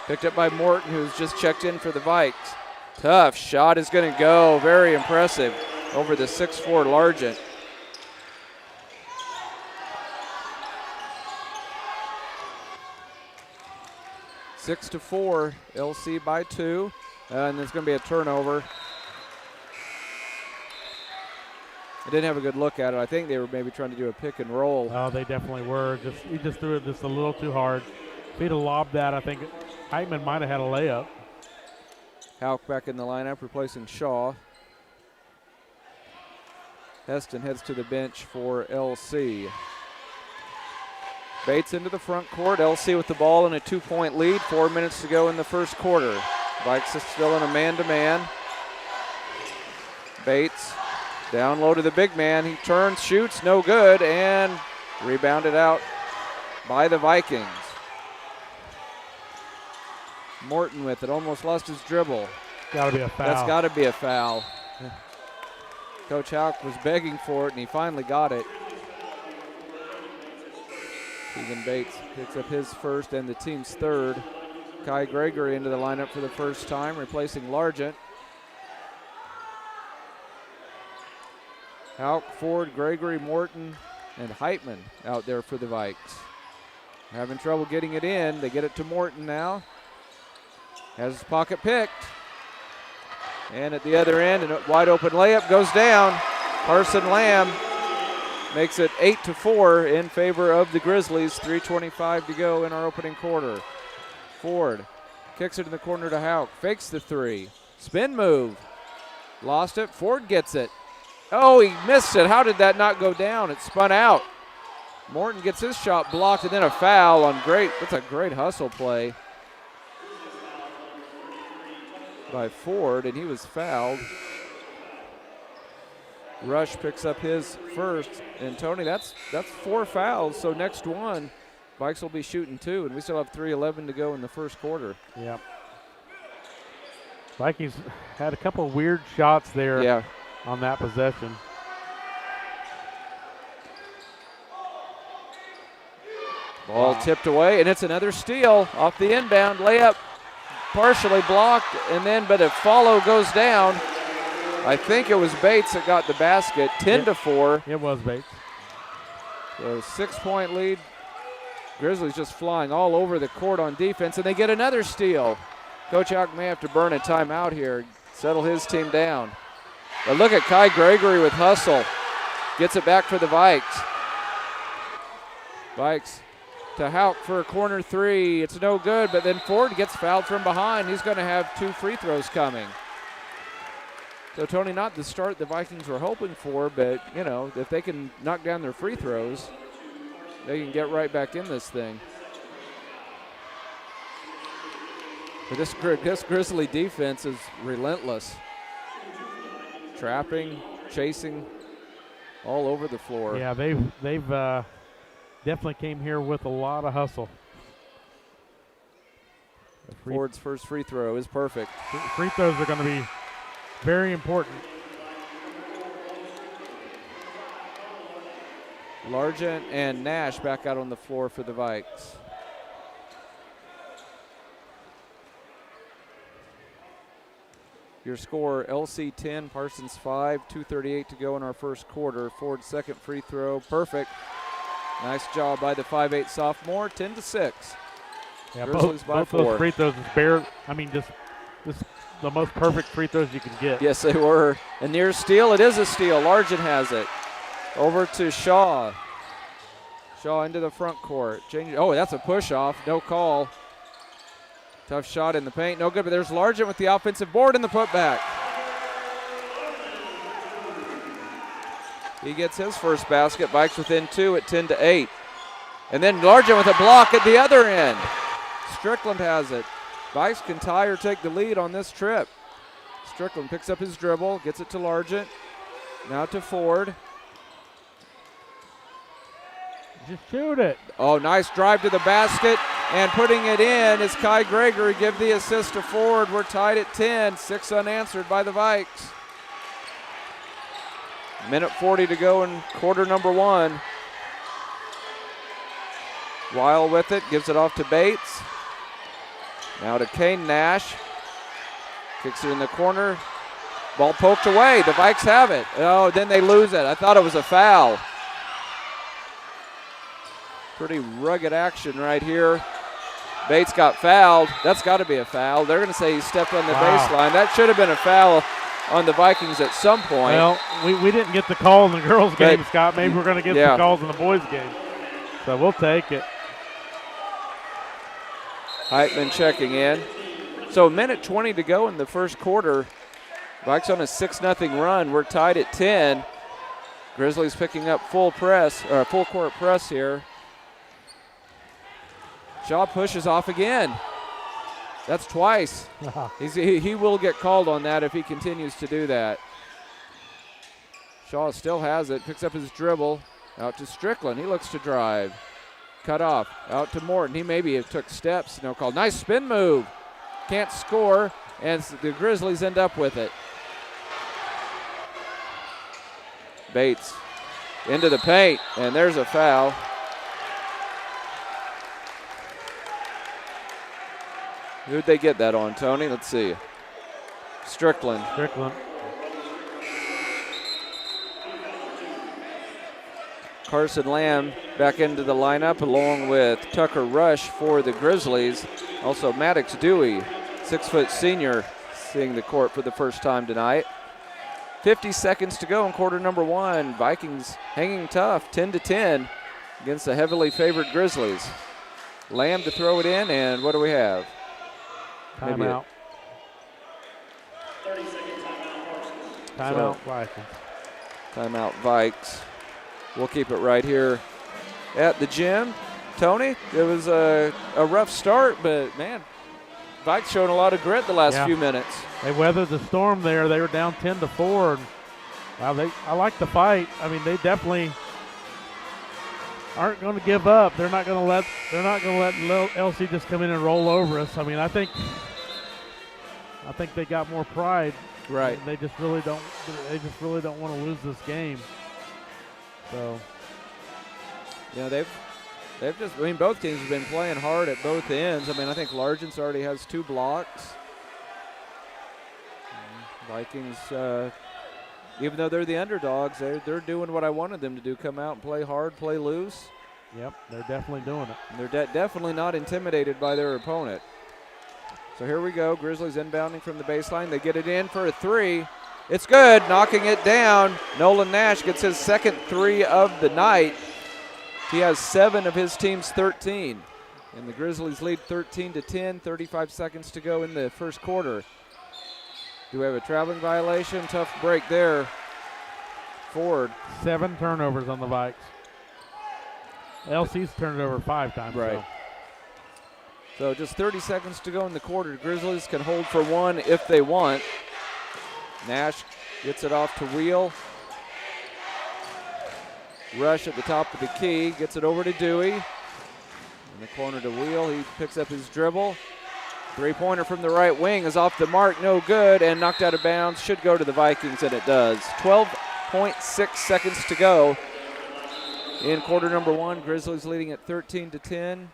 Picked up by Morton, who's just checked in for the Vikes. Tough shot is going to go, very impressive, over the 6'4" Largent. Six to 4, LC by 2, and there's going to be a turnover. I didn't have a good look at it. I think they were maybe trying to do a pick and roll. Oh, they definitely were. He just threw it just a little too hard. If he'd have lobbed that, I think Heitman might have had a layup. Hauk back in the lineup, replacing Shaw. Heston heads to the bench for LC. Bates into the front court. LC with the ball in a 2-point lead. 4 minutes to go in the first quarter. Vikes is still in a man-to-man. Bates down low to the big man. He turns, shoots, no good, and rebounded out by the Vikings. Morton with it, almost lost his dribble. Got to be a foul. That's got to be a foul. Coach Hauk was begging for it, and he finally got it. Keegan Bates picks up his first and the team's third. Kai Gregory into the lineup for the first time, replacing Largent. Hauk, Ford, Gregory, Morton, and Heitman out there for the Vikes. Having trouble getting it in. They get it to Morton now. Has his pocket picked. And at the other end, a wide open layup goes down. Carson Lamb makes it 8-4 in favor of the Grizzlies. 3:25 to go in our opening quarter. Ford kicks it in the corner to Hauk. Fakes the three. Spin move. Lost it. Ford gets it. Oh, he missed it. How did that not go down? It spun out. Morton gets his shot blocked, and then a foul on that's a great hustle play by Ford, and he was fouled. Rush picks up his first, and Tony, that's 4 fouls, so next one, Vikes will be shooting 2, and we still have 3:11 to go in the first quarter. Yep. Vikings had a couple of weird shots there on that possession. Ball tipped away, and it's another steal off the inbound layup. Partially blocked, but a follow goes down. I think it was Bates that got the basket, 10-4. It was Bates. So 6-point lead. Grizzlies just flying all over the court on defense, and they get another steal. Coach Hauk may have to burn a timeout here, settle his team down. But look at Kai Gregory with hustle. Gets it back for the Vikes. Vikes to Hauk for a corner three. It's no good, but then Ford gets fouled from behind. He's going to have 2 free throws coming. So, Tony, not the start the Vikings were hoping for, but, if they can knock down their free throws, they can get right back in this thing. But this Grizzly defense is relentless. Trapping, chasing, all over the floor. Yeah, they've definitely came here with a lot of hustle. Ford's first free throw is perfect. Free throws are going to be very important. Largent and Nash back out on the floor for the Vikes. Your score, LC 10, Parsons 5, 2:38 to go in our first quarter. Ford's second free throw, perfect. Nice job by the 5'8" sophomore, 10-6. Yeah, Grizzlies by both 4. Those free throws is just the most perfect free throws you can get. Yes, they were. And near steal, it is a steal. Largent has it. Over to Shaw. Shaw into the front court. Oh, that's a push-off. No call. Tough shot in the paint. No good, but there's Largent with the offensive board and the putback. He gets his first basket. Vikes within 2 at 10-8. And then Largent with a block at the other end. Strickland has it. Vikes can tie or take the lead on this trip. Strickland picks up his dribble, gets it to Largent. Now to Ford. Just shoot it. Oh, nice drive to the basket. And putting it in is Kai Gregory. Give the assist to Ford. We're tied at 10. 6 unanswered by the Vikes. Minute 40 to go in quarter number 1. Weil with it, gives it off to Bates. Now to Kane Nash. Kicks it in the corner. Ball poked away. The Vikes have it. Oh, then they lose it. I thought it was a foul. Pretty rugged action right here. Bates got fouled. That's got to be a foul. They're going to say he stepped on the baseline. That should have been a foul on the Vikings at some point. Well, we didn't get the call in the girls' game, Scott. Maybe we're going to get some calls in the boys' game. So we'll take it. Heitman checking in. So a minute 20 to go in the first quarter. Vikes on a 6-0 run. We're tied at 10. Grizzlies picking up full court press here. Shaw pushes off again. That's twice. He will get called on that if he continues to do that. Shaw still has it, picks up his dribble, out to Strickland. He looks to drive. Cut off, out to Morton. He maybe took steps, no call. Nice spin move. Can't score, and the Grizzlies end up with it. Bates into the paint, and there's a foul. Who'd they get that on, Tony? Let's see. Strickland. Carson Lamb back into the lineup along with Tucker Rush for the Grizzlies. Also Maddox Dewey, 6-foot senior, seeing the court for the first time tonight. 50 seconds to go in quarter number 1. Vikings hanging tough, 10-10 against the heavily favored Grizzlies. Lamb to throw it in, and what do we have? Timeout. Timeout Vikings. Timeout Vikes. We'll keep it right here at the gym. Tony, it was a rough start, but man, Vikes showing a lot of grit the last few minutes. They weathered the storm there. They were down 10-4. And, I like the fight. I mean, they definitely aren't going to give up. They're not going to let LC just come in and roll over us. I mean, I think they got more pride. Right. They just really don't want to lose this game. So, they've just, both teams have been playing hard at both ends. I mean, I think Largent's already has 2 blocks. Vikings, even though they're the underdogs, they're doing what I wanted them to do, come out and play hard, play loose. Yep, they're definitely doing it. And they're definitely not intimidated by their opponent. So here we go, Grizzlies inbounding from the baseline. They get it in for a 3. It's good, knocking it down. Nolan Nash gets his second 3 of the night. He has 7 of his team's 13. And the Grizzlies lead 13-10, 35 seconds to go in the first quarter. Do we have a traveling violation? Tough break there. Ford. 7 turnovers on the Vikes. LC's turned it over 5 times. Right. So just 30 seconds to go in the quarter. Grizzlies can hold for 1 if they want. Nash gets it off to Wheel. Rush at the top of the key, gets it over to Dewey. In the corner to Wheel, he picks up his dribble. 3-pointer from the right wing is off the mark, no good, and knocked out of bounds. Should go to the Vikings, and it does. 12.6 seconds to go in quarter number 1. Grizzlies leading at 13-10.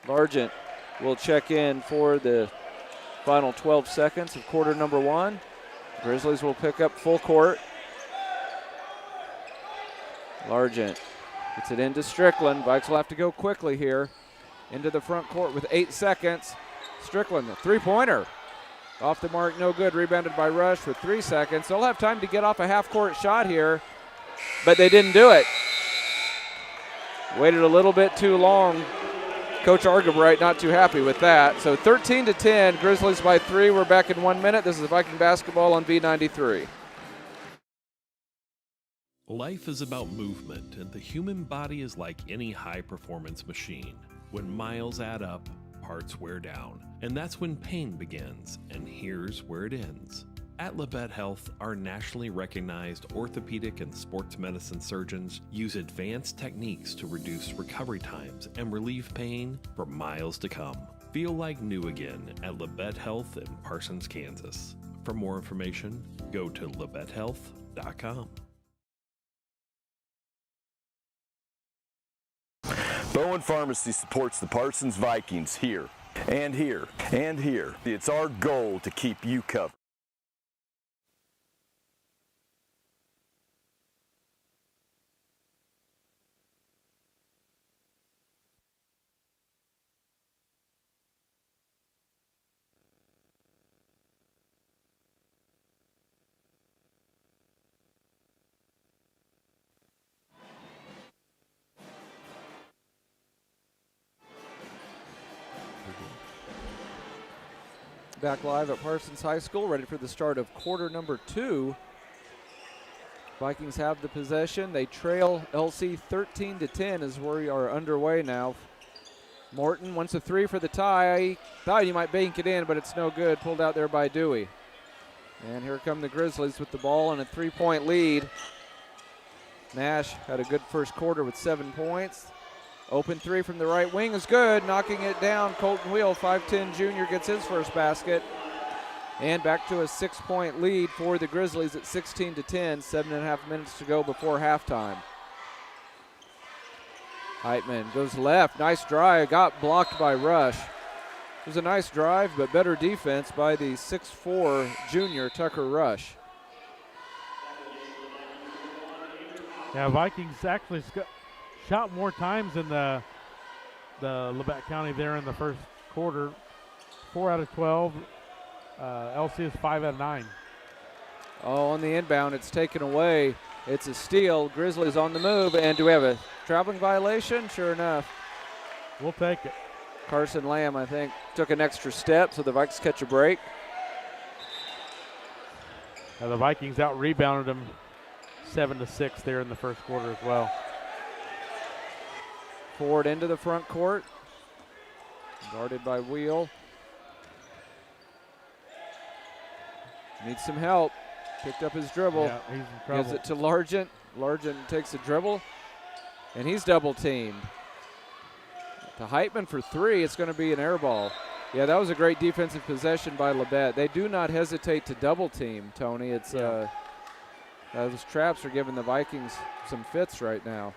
Largent will check in for the final 12 seconds of quarter number 1. Grizzlies will pick up full court. Largent gets it into Strickland. Vikes will have to go quickly here. Into the front court with 8 seconds. Strickland, the 3-pointer. Off the mark, no good. Rebounded by Rush with 3 seconds. They'll have time to get off a half-court shot here, but they didn't do it. Waited a little bit too long. Coach Argabright not too happy with that. So 13-10, Grizzlies by 3. We're back in 1 minute. This is Viking basketball on V93. Life is about movement, and the human body is like any high-performance machine. When miles add up, parts wear down, and that's when pain begins, and here's where it ends. At Labette Health, our nationally recognized orthopedic and sports medicine surgeons use advanced techniques to reduce recovery times and relieve pain for miles to come. Feel like new again at Labette Health in Parsons, Kansas. For more information, go to labettehealth.com. Bowen Pharmacy supports the Parsons Vikings here, and here, and here. It's our goal to keep you covered. Back live at Parsons High School, ready for the start of quarter number 2. Vikings have the possession. They trail LC 13-10 as we are underway now. Morton wants a 3 for the tie. Thought he might bank it in, but it's no good. Pulled out there by Dewey. And here come the Grizzlies with the ball and a 3-point lead. Nash had a good first quarter with 7 points. Open 3 from the right wing is good. Knocking it down, Colton Wheel, 5'10 junior, gets his first basket. And back to a 6-point lead for the Grizzlies at 16-10. 7.5 minutes to go before halftime. Heitman goes left. Nice drive. Got blocked by Rush. It was a nice drive, but better defense by the 6'4 junior Tucker Rush. Yeah, Vikings actually shot more times in the Labette County there in the first quarter. 4 out of 12. LC is 5 out of 9. Oh, on the inbound, it's taken away. It's a steal. Grizzlies on the move, and do we have a traveling violation? Sure enough. We'll take it. Carson Lamb, I think, took an extra step, so the Vikings catch a break. The Vikings out-rebounded them 7-6 there in the first quarter as well. Forward into the front court. Guarded by Wheel. Needs some help. Picked up his dribble. Yeah, he's in trouble. Gives it to Largent. Largent takes a dribble, and he's double teamed. To Heitman for 3, it's going to be an air ball. Yeah, that was a great defensive possession by Labette. They do not hesitate to double team, Tony. It's those traps are giving the Vikings some fits right now.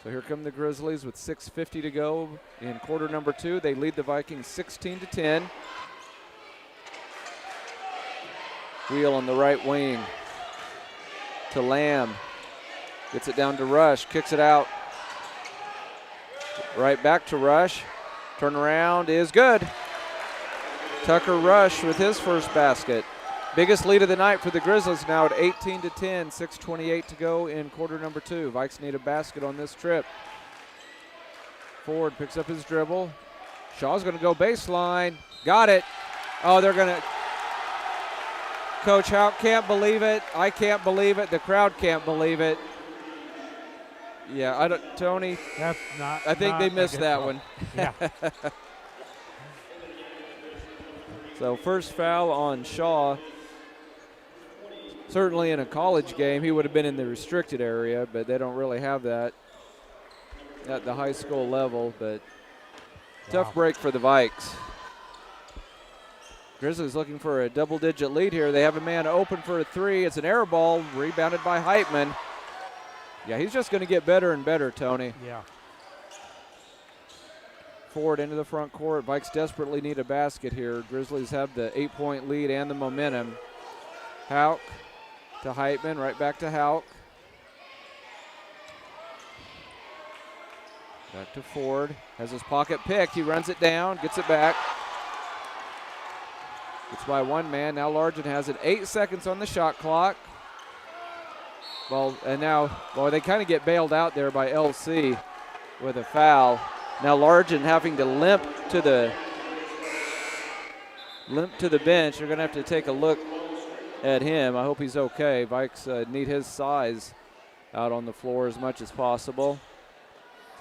So here come the Grizzlies with 6:50 to go in quarter number 2. They lead the Vikings 16-10. Wheel on the right wing to Lamb. Gets it down to Rush, kicks it out. Right back to Rush. Turnaround is good. Tucker Rush with his first basket. Biggest lead of the night for the Grizzlies now at 18-10, 6:28 to go in quarter number 2. Vikes need a basket on this trip. Ford picks up his dribble. Shaw's going to go baseline. Got it. Oh, they're going to. Coach Houck can't believe it. I can't believe it. The crowd can't believe it. Yeah, Tony. That's not. I think they missed that one. Yeah. So first foul on Shaw. Certainly in a college game, he would have been in the restricted area, but they don't really have that at the high school level. But tough break for the Vikes. Grizzlies looking for a double-digit lead here. They have a man open for a 3. It's an air ball, rebounded by Heitman. Yeah, he's just going to get better and better, Tony. Yeah. Forward into the front court. Vikes desperately need a basket here. Grizzlies have the 8-point lead and the momentum. Houck to Heitman, right back to Houck. Back to Ford. Has his pocket picked. He runs it down, gets it back. It's by one man. Now Largent has it. 8 seconds on the shot clock. Well, and now, boy, they kind of get bailed out there by LC with a foul. Now Largent having to limp to the bench. They're going to have to take a look at him. I hope he's okay. Vikes need his size out on the floor as much as possible.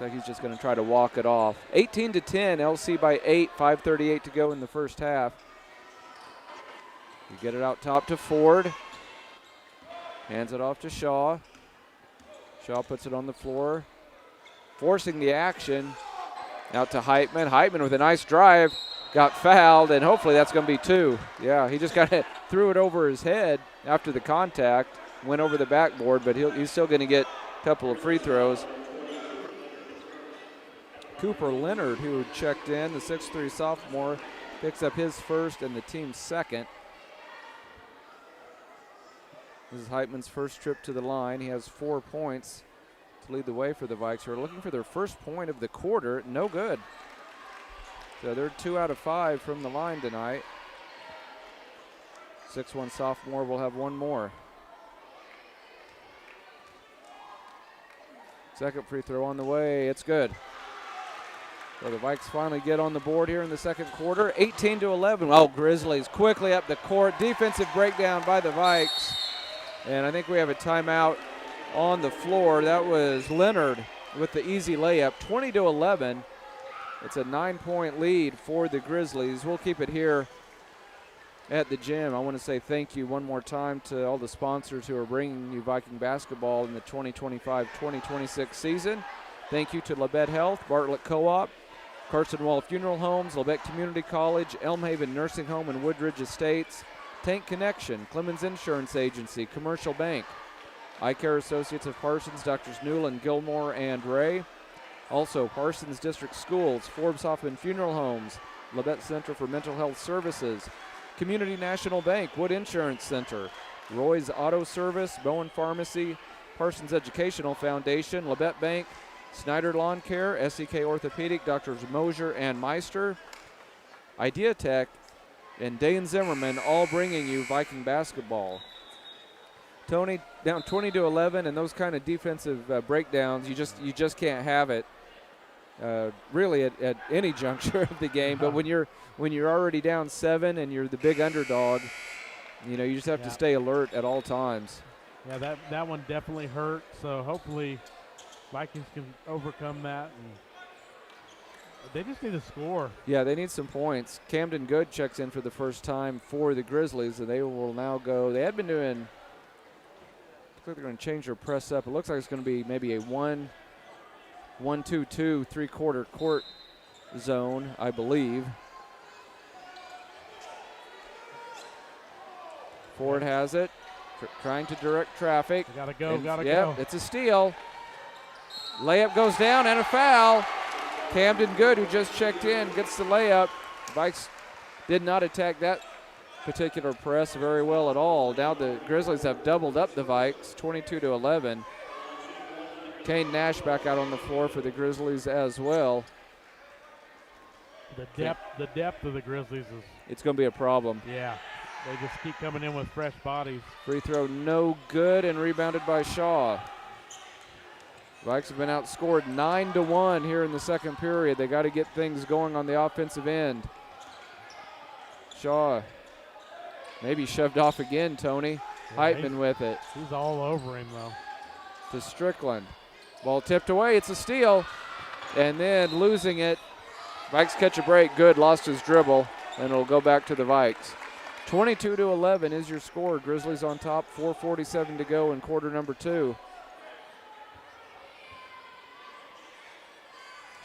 Looks like he's just going to try to walk it off. 18-10, LC by 8, 5:38 to go in the first half. You get it out top to Ford. Hands it off to Shaw. Shaw puts it on the floor, forcing the action. Out to Heitman. Heitman with a nice drive. Got fouled, and hopefully that's going to be 2. Yeah, he just kind of threw it over his head after the contact. Went over the backboard, but he's still going to get a couple of free throws. Cooper Leonard, who checked in, the 6'3 sophomore, picks up his first and the team's second. This is Heitman's first trip to the line. He has 4 points to lead the way for the Vikes, who are looking for their first point of the quarter. No good. So they're 2 out of 5 from the line tonight. 6'1 sophomore will have one more. Second free throw on the way. It's good. So the Vikes finally get on the board here in the second quarter, 18-11. Oh, Grizzlies quickly up the court. Defensive breakdown by the Vikes. And I think we have a timeout on the floor. That was Leonard with the easy layup, 20-11. It's a 9-point lead for the Grizzlies. We'll keep it here at the gym. I want to say thank you one more time to all the sponsors who are bringing you Viking basketball in the 2025-2026 season. Thank you to Labette Health, Bartlett Co-op, Carson Wall Funeral Homes, Labette Community College, Elmhaven Nursing Home and Woodridge Estates, Tank Connection, Clemens Insurance Agency, Commercial Bank, Eye Care Associates of Parsons, Drs. Newland, Gilmore, and Ray. Also, Parsons District Schools, Forbes Hoffman Funeral Homes, Labette Center for Mental Health Services, Community National Bank, Wood Insurance Center, Roy's Auto Service, Bowen Pharmacy, Parsons Educational Foundation, Labette Bank, Snyder Lawn Care, SEK Orthopedic, Drs. Mosier and Meister, Idea Tech, and Day and Zimmerman, all bringing you Viking basketball. Tony, down 20-11, and those kind of defensive breakdowns, you just can't have it. Really at any juncture of the game, but when you're already down 7 and you're the big underdog, you just have to stay alert at all times. Yeah, that one definitely hurt. So hopefully Vikings can overcome that, and they just need to score. Yeah, they need some points. Camden Good checks in for the first time for the Grizzlies, and they will now go. They had been doing. Looks like they're going to change their press up. It looks like it's going to be maybe a 1-2-2 three-quarter court zone, I believe. Ford has it, trying to direct traffic. Gotta go. Yeah, it's a steal. Layup goes down and a foul. Camden Good, who just checked in, gets the layup. Vikes did not attack that particular press very well at all. Now the Grizzlies have doubled up the Vikes, 22-11. Kane Nash back out on the floor for the Grizzlies as well. The depth of the Grizzlies is. It's going to be a problem. Yeah, they just keep coming in with fresh bodies. Free throw no good and rebounded by Shaw. Vikes have been outscored 9-1 here in the second period. They got to get things going on the offensive end. Shaw maybe shoved off again, Tony. Yeah, Heitman with it. He's all over him, though. To Strickland. Ball tipped away. It's a steal. And then losing it. Vikes catch a break. Good lost his dribble, and it'll go back to the Vikes. 22-11 is your score. Grizzlies on top. 4:47 to go in quarter number 2.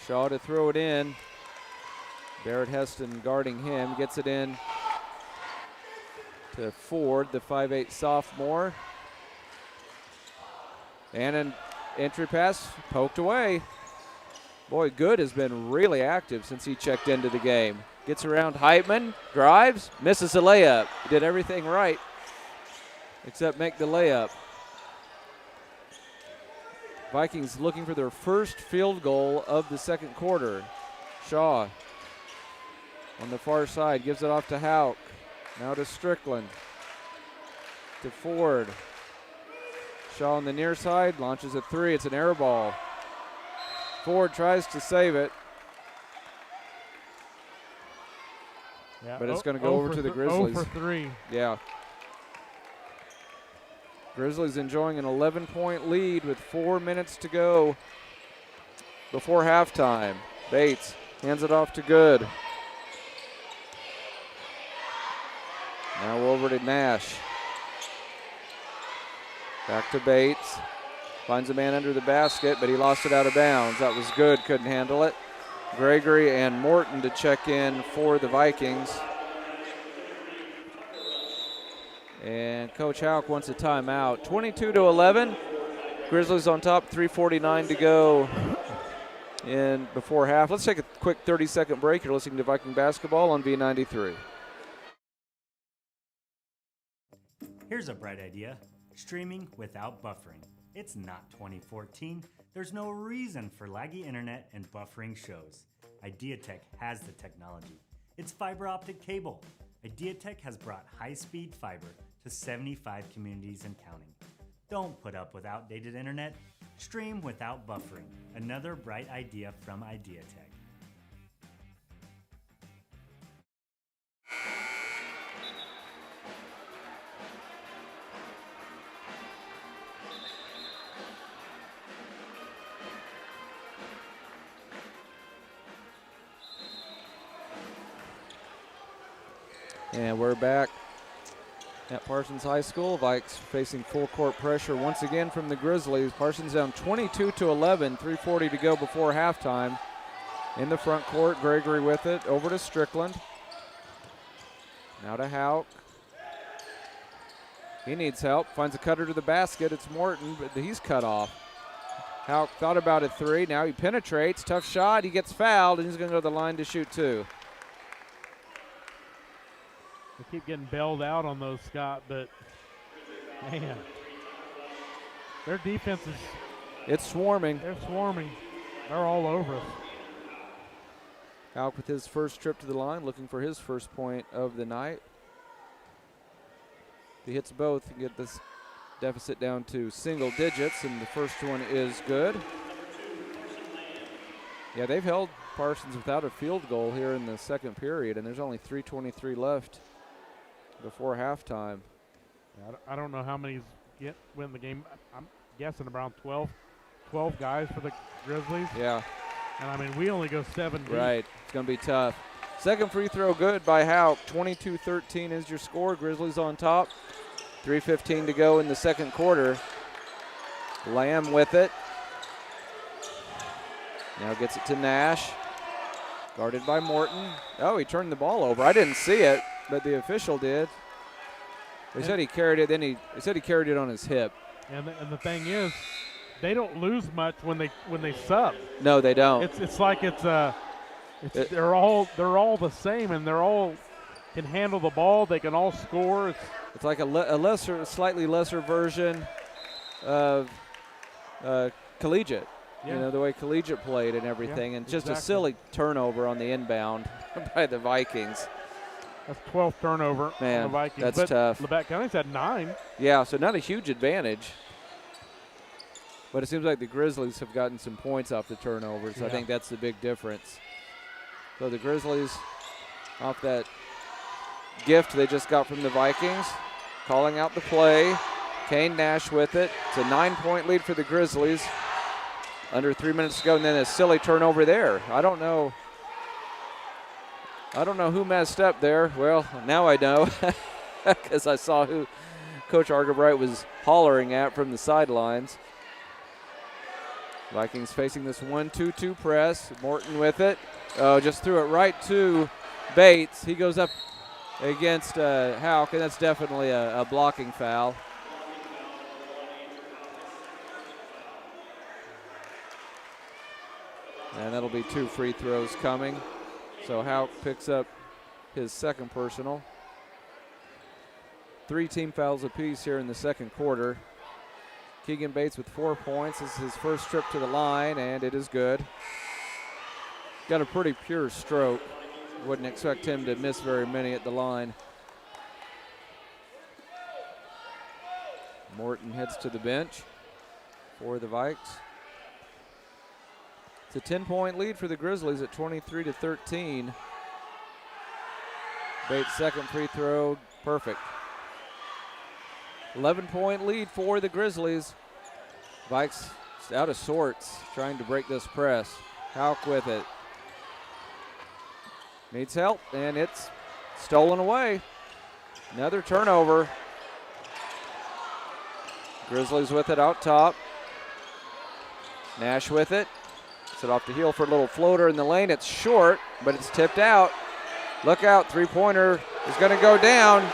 Shaw to throw it in. Barrett Heston guarding him. Gets it in to Ford, the 5'8 sophomore. And an entry pass poked away. Boy, Good has been really active since he checked into the game. Gets around Heitman, drives, misses a layup. He did everything right except make the layup. Vikings looking for their first field goal of the second quarter. Shaw on the far side gives it off to Hauk. Now to Strickland. To Ford. Shaw on the near side launches a three. It's an air ball. Ford tries to save it. Yeah, but it's going to go over to the Grizzlies. 0 for 3. Yeah. Grizzlies enjoying an 11-point lead with 4 minutes to go before halftime. Bates hands it off to Good. Now over to Nash. Back to Bates. Finds a man under the basket, but he lost it out of bounds. That was Good, couldn't handle it. Gregory and Morton to check in for the Vikings. And Coach Hauk wants a timeout. 22-11. Grizzlies on top, 3:49 to go in before half. Let's take a quick 30-second break. You're listening to Viking Basketball on V93. Here's a bright idea. Streaming without buffering. It's not 2014. There's no reason for laggy internet and buffering shows. IdeaTech has the technology. It's fiber optic cable. IdeaTech has brought high-speed fiber to 75 communities and counting. Don't put up with outdated internet. Stream without buffering. Another bright idea from IdeaTech. And we're back at Parsons High School. Vikes facing full court pressure once again from the Grizzlies. Parsons down 22-11, 3:40 to go before halftime. In the front court, Gregory with it, over to Strickland. Now to Hauk. He needs help, finds a cutter to the basket. It's Morton, but he's cut off. Hauk thought about a three, now he penetrates, tough shot, he gets fouled, and he's gonna go to the line to shoot two. We keep getting bailed out on those, Scott, but man, their defense is. It's swarming. They're swarming. They're all over us. Hauk with his first trip to the line, looking for his first point of the night. If he hits both, he can get this deficit down to single digits, and the first one is good. Yeah, they've held Parsons without a field goal here in the second period, and there's only 3:23 left before halftime. I don't know how many win the game. I'm guessing around 12 guys for the Grizzlies. Yeah. And, I mean, we only go 7 deep. Right. It's going to be tough. Second free throw good by Hauk. 22-13 is your score. Grizzlies on top. 3:15 to go in the second quarter. Lamb with it. Now gets it to Nash. Guarded by Morton. Oh, he turned the ball over. I didn't see it, but the official did. They said he carried it. They said he carried it on his hip. And the thing is, they don't lose much when they sub. No, they don't. It's like they're all the same, and they're all can handle the ball. They can all score. It's like a slightly lesser version of collegiate. Yeah. You know, the way collegiate played and everything, and just exactly. a silly turnover on the inbound by the Vikings. That's 12th turnover on the Vikings. That's tough. Labette County's had 9. Yeah, so not a huge advantage. But it seems like the Grizzlies have gotten some points off the turnovers. Yeah. I think that's the big difference. So the Grizzlies, off that gift they just got from the Vikings, calling out the play. Kane Nash with it. It's a 9-point lead for the Grizzlies. Under 3 minutes to go, and then a silly turnover there. I don't know who messed up there. Well, now I know, because I saw who Coach Argabright was hollering at from the sidelines. Vikings facing this 1-2-2 press. Morton with it. Oh, just threw it right to Bates. He goes up against Hauk, and that's definitely a blocking foul. And that'll be 2 free throws coming. So Hauk picks up his second personal. 3 team fouls apiece here in the second quarter. Keegan Bates with 4 points. This is his first trip to the line, and it is good. Got a pretty pure stroke. Wouldn't expect him to miss very many at the line. Morton heads to the bench for the Vikes. It's a 10-point lead for the Grizzlies at 23-13. Bates' second free throw, perfect. 11-point lead for the Grizzlies. Vikes out of sorts, trying to break this press. Hauk with it. Needs help, and it's stolen away. Another turnover. Grizzlies with it out top. Nash with it. It off the heel for a little floater in the lane. It's short, but it's tipped out. Look out, three-pointer is going to go down.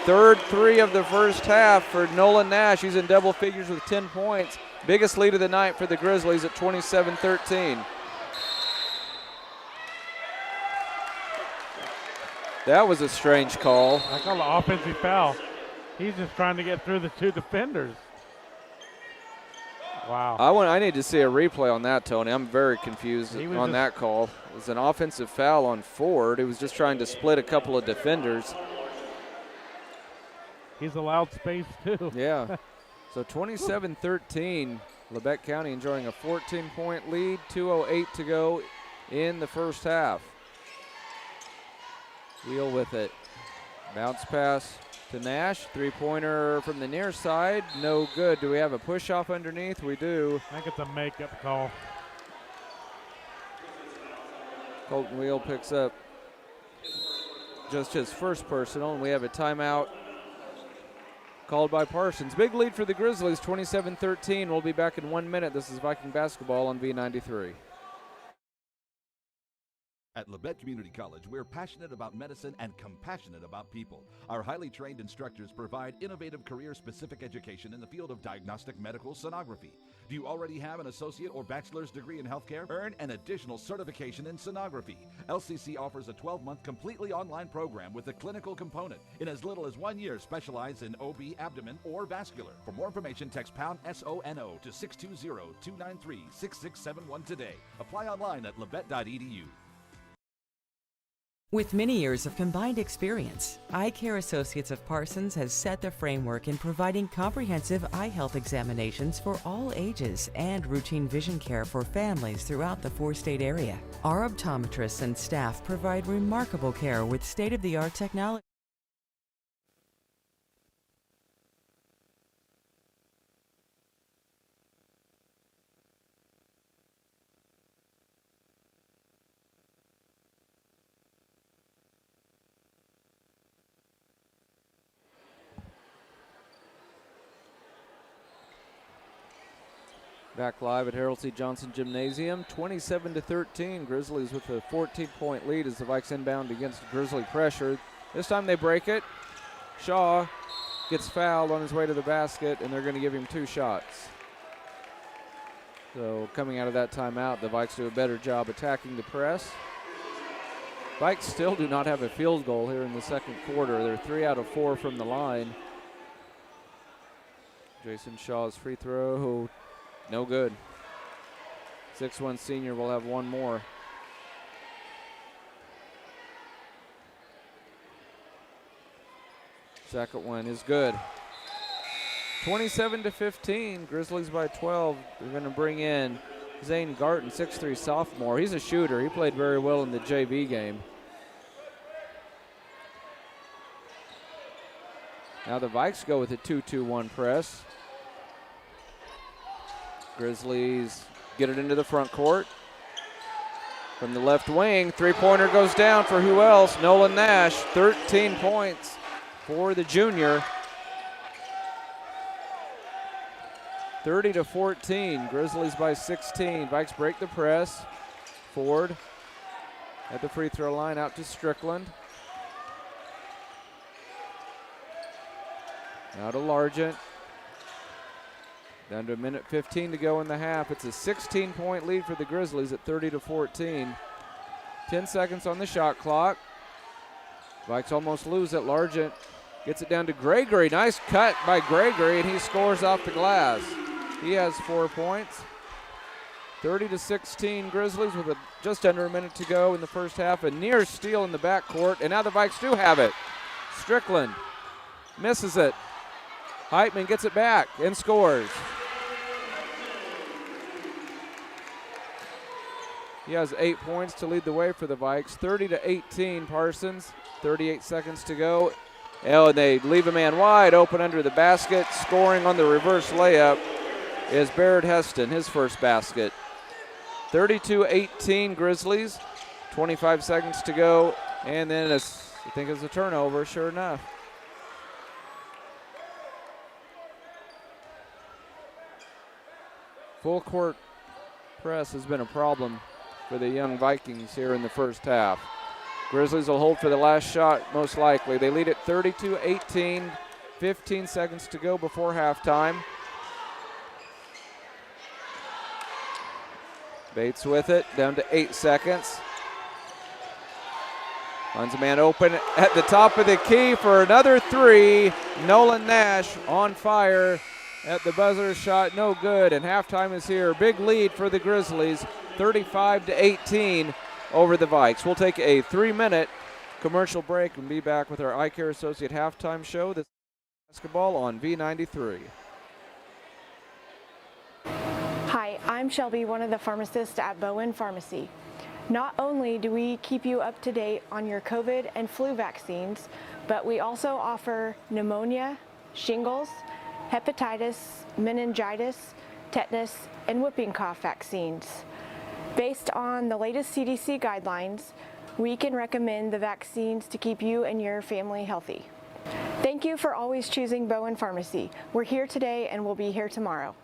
Third 3 of the first half for Nolan Nash. He's in double figures with 10 points. Biggest lead of the night for the Grizzlies at 27-13. That was a strange call. I call the offensive foul. He's just trying to get through the 2 defenders. Wow. I need to see a replay on that, Tony. I'm very confused on that call. It was an offensive foul on Ford. He was just trying to split a couple of defenders. He's allowed space, too. Yeah. So 27-13. Labette County enjoying a 14-point lead. 2:08 to go in the first half. Wheel with it. Bounce pass to Nash. Three-pointer from the near side. No good. Do we have a push-off underneath? We do. I think it's a makeup call. Colton Wheel picks up just his first personal, and we have a timeout called by Parsons. Big lead for the Grizzlies, 27-13. We'll be back in 1 minute. This is Viking basketball on V93. At Labette Community College, we're passionate about medicine and compassionate about people. Our highly trained instructors provide innovative career-specific education in the field of diagnostic medical sonography. Do you already have an associate or bachelor's degree in healthcare? Earn an additional certification in sonography. LCC offers a 12-month completely online program with a clinical component. In as little as 1 year, specialize in OB, abdomen, or vascular. For more information, text pound SONO to 620-293-6671 today. Apply online at labette.edu. With many years of combined experience, Eye Care Associates of Parsons has set the framework in providing comprehensive eye health examinations for all ages and routine vision care for families throughout the four-state area. Our optometrists and staff provide remarkable care with state-of-the-art technology. Back live at Harold C. Johnson Gymnasium, 27-13. Grizzlies with a 14-point lead as the Vikes inbound against Grizzly pressure. This time they break it. Shaw gets fouled on his way to the basket, and they're going to give him 2 shots. So coming out of that timeout, the Vikes do a better job attacking the press. Vikes still do not have a field goal here in the second quarter. They're 3 out of 4 from the line. Jason Shaw's free throw, no good. 6'1" senior will have one more. Second one is good. 27-15, Grizzlies by 12. They're going to bring in Zane Garton, 6'3" sophomore. He's a shooter. He played very well in the JV game. Now the Vikes go with a 2-2-1 press. Grizzlies get it into the front court. From the left wing, three-pointer goes down for who else? Nolan Nash, 13 points for the junior. 30-14, Grizzlies by 16. Vikes break the press. Ford at the free throw line, out to Strickland. Now to Largent. Down to 1:15 to go in the half. It's a 16-point lead for the Grizzlies at 30-14. 10 seconds on the shot clock. Vikes almost lose it. Largent gets it down to Gregory. Nice cut by Gregory, and he scores off the glass. He has 4 points. 30-16 Grizzlies with just under a minute to go in the first half. A near steal in the backcourt, and now the Vikes do have it. Strickland misses it. Heitman gets it back and scores. He has 8 points to lead the way for the Vikes. 30-18 Parsons. 38 seconds to go. Oh, and they leave a man wide open under the basket. Scoring on the reverse layup is Barrett Heston, his first basket. 32-18 Grizzlies. 25 seconds to go. And then I think it's a turnover, sure enough. Full court press has been a problem for the young Vikings here in the first half. Grizzlies will hold for the last shot, most likely. They lead at 32-18, 15 seconds to go before halftime. Bates with it, down to 8 seconds. Finds a man open at the top of the key for another three. Nolan Nash on fire at the buzzer shot, no good, and halftime is here. Big lead for the Grizzlies, 35-18 over the Vikes. We'll take a 3-minute commercial break and be back with our Eye Care Associate halftime show. This is basketball on V93. Hi, I'm Shelby, one of the pharmacists at Bowen Pharmacy. Not only do we keep you up to date on your COVID and flu vaccines, but we also offer pneumonia, shingles, hepatitis, meningitis, tetanus, and whooping cough vaccines. Based on the latest CDC guidelines, we can recommend the vaccines to keep you and your family healthy. Thank you for always choosing Bowen Pharmacy. We're here today and we'll be here tomorrow.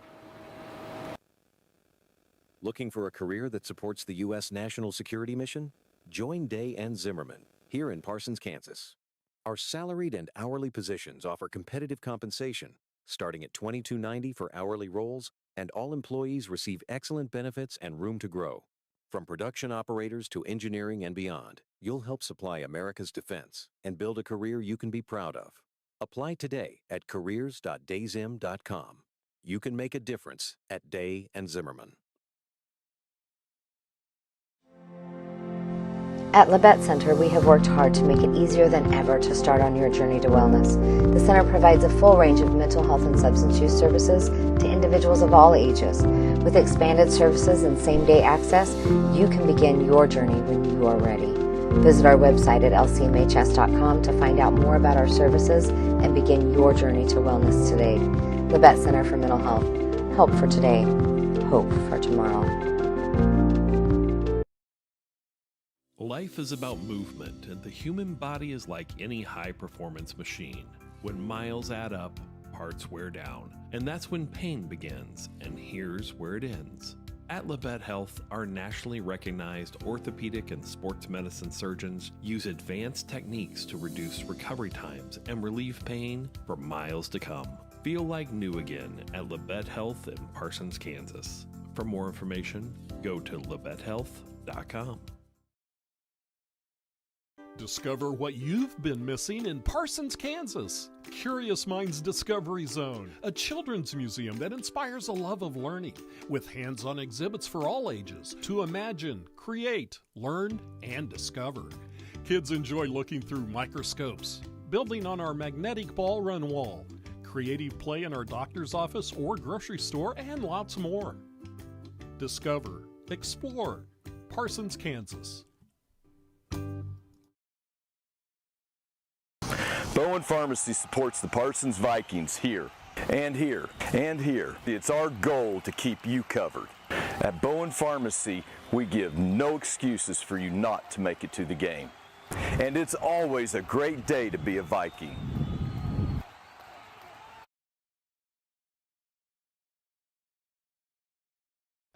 Looking for a career that supports the U.S. national security mission? Join Day and Zimmerman here in Parsons, Kansas. Our salaried and hourly positions offer competitive compensation, starting at $22.90 for hourly roles, and all employees receive excellent benefits and room to grow. From production operators to engineering and beyond, you'll help supply America's defense and build a career you can be proud of. Apply today at careers.dayzim.com. You can make a difference at Day and Zimmerman. At Labette Center, we have worked hard to make it easier than ever to start on your journey to wellness. The center provides a full range of mental health and substance use services to individuals of all ages. With expanded services and same-day access, you can begin your journey when you are ready. Visit our website at lcmhs.com to find out more about our services and begin your journey to wellness today. Labette Center for Mental Health. Help for today. Hope for tomorrow. Life is about movement, and the human body is like any high-performance machine. When miles add up, parts wear down, and that's when pain begins, and here's where it ends. At Labette Health, our nationally recognized orthopedic and sports medicine surgeons use advanced techniques to reduce recovery times and relieve pain for miles to come. Feel like new again at Labette Health in Parsons, Kansas. For more information, go to labettehealth.com. Discover what you've been missing in Parsons, Kansas. Curious Minds Discovery Zone, a children's museum that inspires a love of learning, with hands-on exhibits for all ages to imagine, create, learn, and discover. Kids enjoy looking through microscopes, building on our magnetic ball run wall, creative play in our doctor's office or grocery store, and lots more. Discover, explore, Parsons, Kansas. Bowen Pharmacy supports the Parsons Vikings here, and here, and here. It's our goal to keep you covered. At Bowen Pharmacy, we give no excuses for you not to make it to the game. And it's always a great day to be a Viking.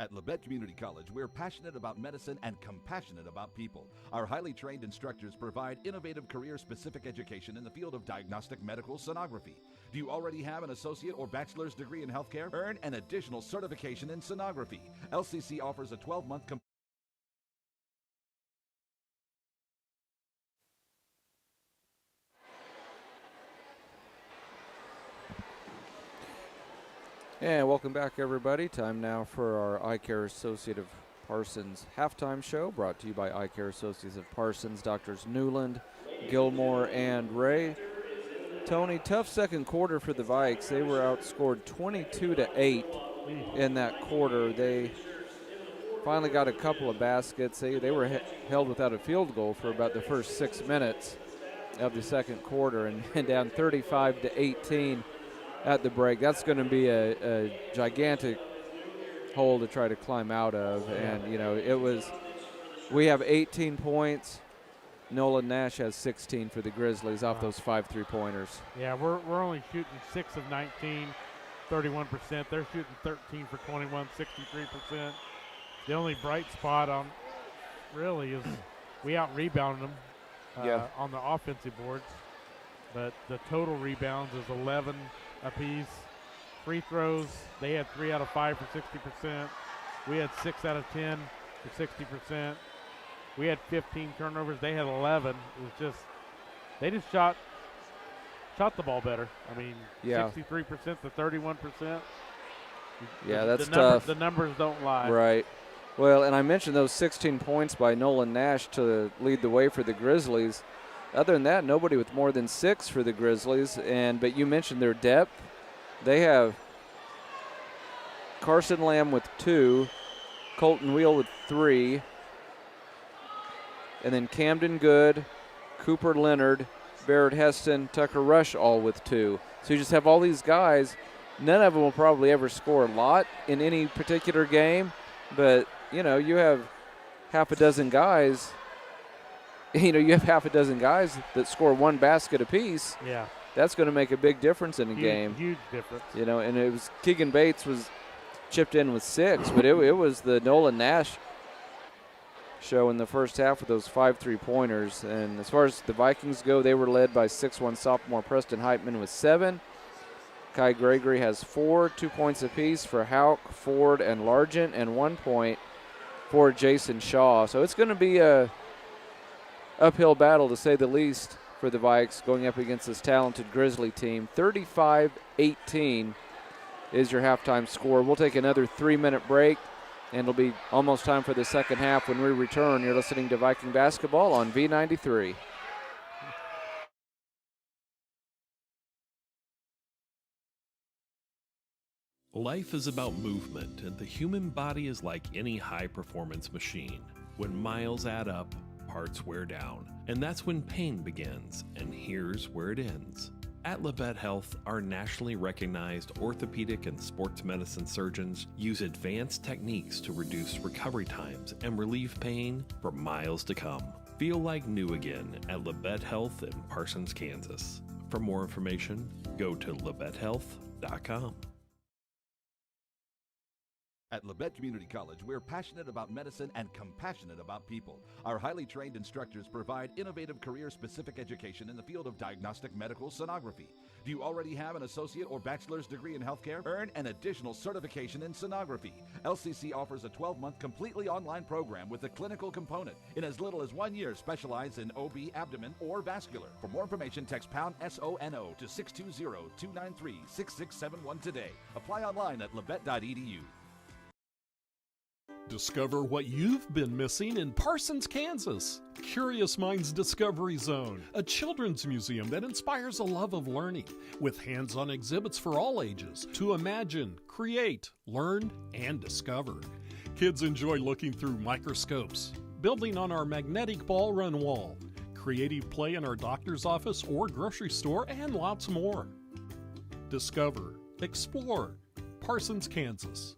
At Labette Community College, we're passionate about medicine and compassionate about people. Our highly trained instructors provide innovative career-specific education in the field of diagnostic medical sonography. Do you already have an associate or bachelor's degree in healthcare? Earn an additional certification in sonography. LCC offers a 12-month And welcome back, everybody. Time now for our Eye Care Associate of Parsons halftime show, brought to you by Eye Care Associates of Parsons, Doctors Newland, Gilmore, and Ray. Tony, tough second quarter for the Vikes. They were outscored 22-8 in that quarter. They finally got a couple of baskets. They were held without a field goal for about the first 6 minutes of the second quarter, and down 35-18. At the break. That's going to be a gigantic hole to try to climb out of. And, you know, we have 18 points. Nolan Nash has 16 for the Grizzlies off those 5 3-pointers. Yeah, we're only shooting 6 of 19, 31%. They're shooting 13 for 21, 63%. The only bright spot really is we out-rebounded them on the offensive boards. But the total rebounds is 11 apiece. Free throws, they had 3 out of 5 for 60%. We had 6 out of 10 for 60%. We had 15 turnovers. They had 11. It was just, they just shot the ball better. I mean, 63% to 31%. Yeah, that's tough. The numbers don't lie. Right. Well, and I mentioned those 16 points by Nolan Nash to lead the way for the Grizzlies. Other than that, nobody with more than 6 for the Grizzlies. But you mentioned their depth. They have Carson Lamb with 2, Colton Wheel with 3, and then Camden Good, Cooper Leonard, Barrett Heston, Tucker Rush all with 2. So you just have all these guys. None of them will probably ever score a lot in any particular game, but, you know, you have half a dozen guys you have half a dozen guys that score one basket apiece. Yeah. That's going to make a big difference in a game. Huge difference. And it was Keegan Bates was chipped in with 6, but it was the Nolan Nash show in the first half with those 5 3-pointers. And as far as the Vikings go, they were led by 6'1" sophomore Preston Heitman with 7. Kai Gregory has 4, 2 points apiece for Hauk, Ford, and Largent, and 1 point for Jason Shaw. So it's going to be a uphill battle, to say the least, for the Vikes going up against this talented Grizzly team. 35-18 is your halftime score. We'll take another 3-minute break, and it'll be almost time for the second half. When we return, you're listening to Viking Basketball on V93. Life is about movement, and the human body is like any high-performance machine. When miles add up, parts wear down, and that's when pain begins, and here's where it ends. At Labette Health, our nationally recognized orthopedic and sports medicine surgeons use advanced techniques to reduce recovery times and relieve pain for miles to come. Feel like new again at Labette Health in Parsons, Kansas. For more information, go to labettehealth.com. At Labette Community College, we're passionate about medicine and compassionate about people. Our highly trained instructors provide innovative career-specific education in the field of diagnostic medical sonography. Do you already have an associate or bachelor's degree in healthcare? Earn an additional certification in sonography. LCC offers a 12-month completely online program with a clinical component. In as little as 1 year, specialize in OB, abdomen, or vascular. For more information, text pound SONO to 620-293-6671 today. Apply online at labette.edu. Discover what you've been missing in Parsons, Kansas. Curious Minds Discovery Zone, a children's museum that inspires a love of learning, with hands-on exhibits for all ages to imagine, create, learn, and discover. Kids enjoy looking through microscopes, building on our magnetic ball run wall, creative play in our doctor's office or grocery store, and lots more. Discover, explore, Parsons, Kansas.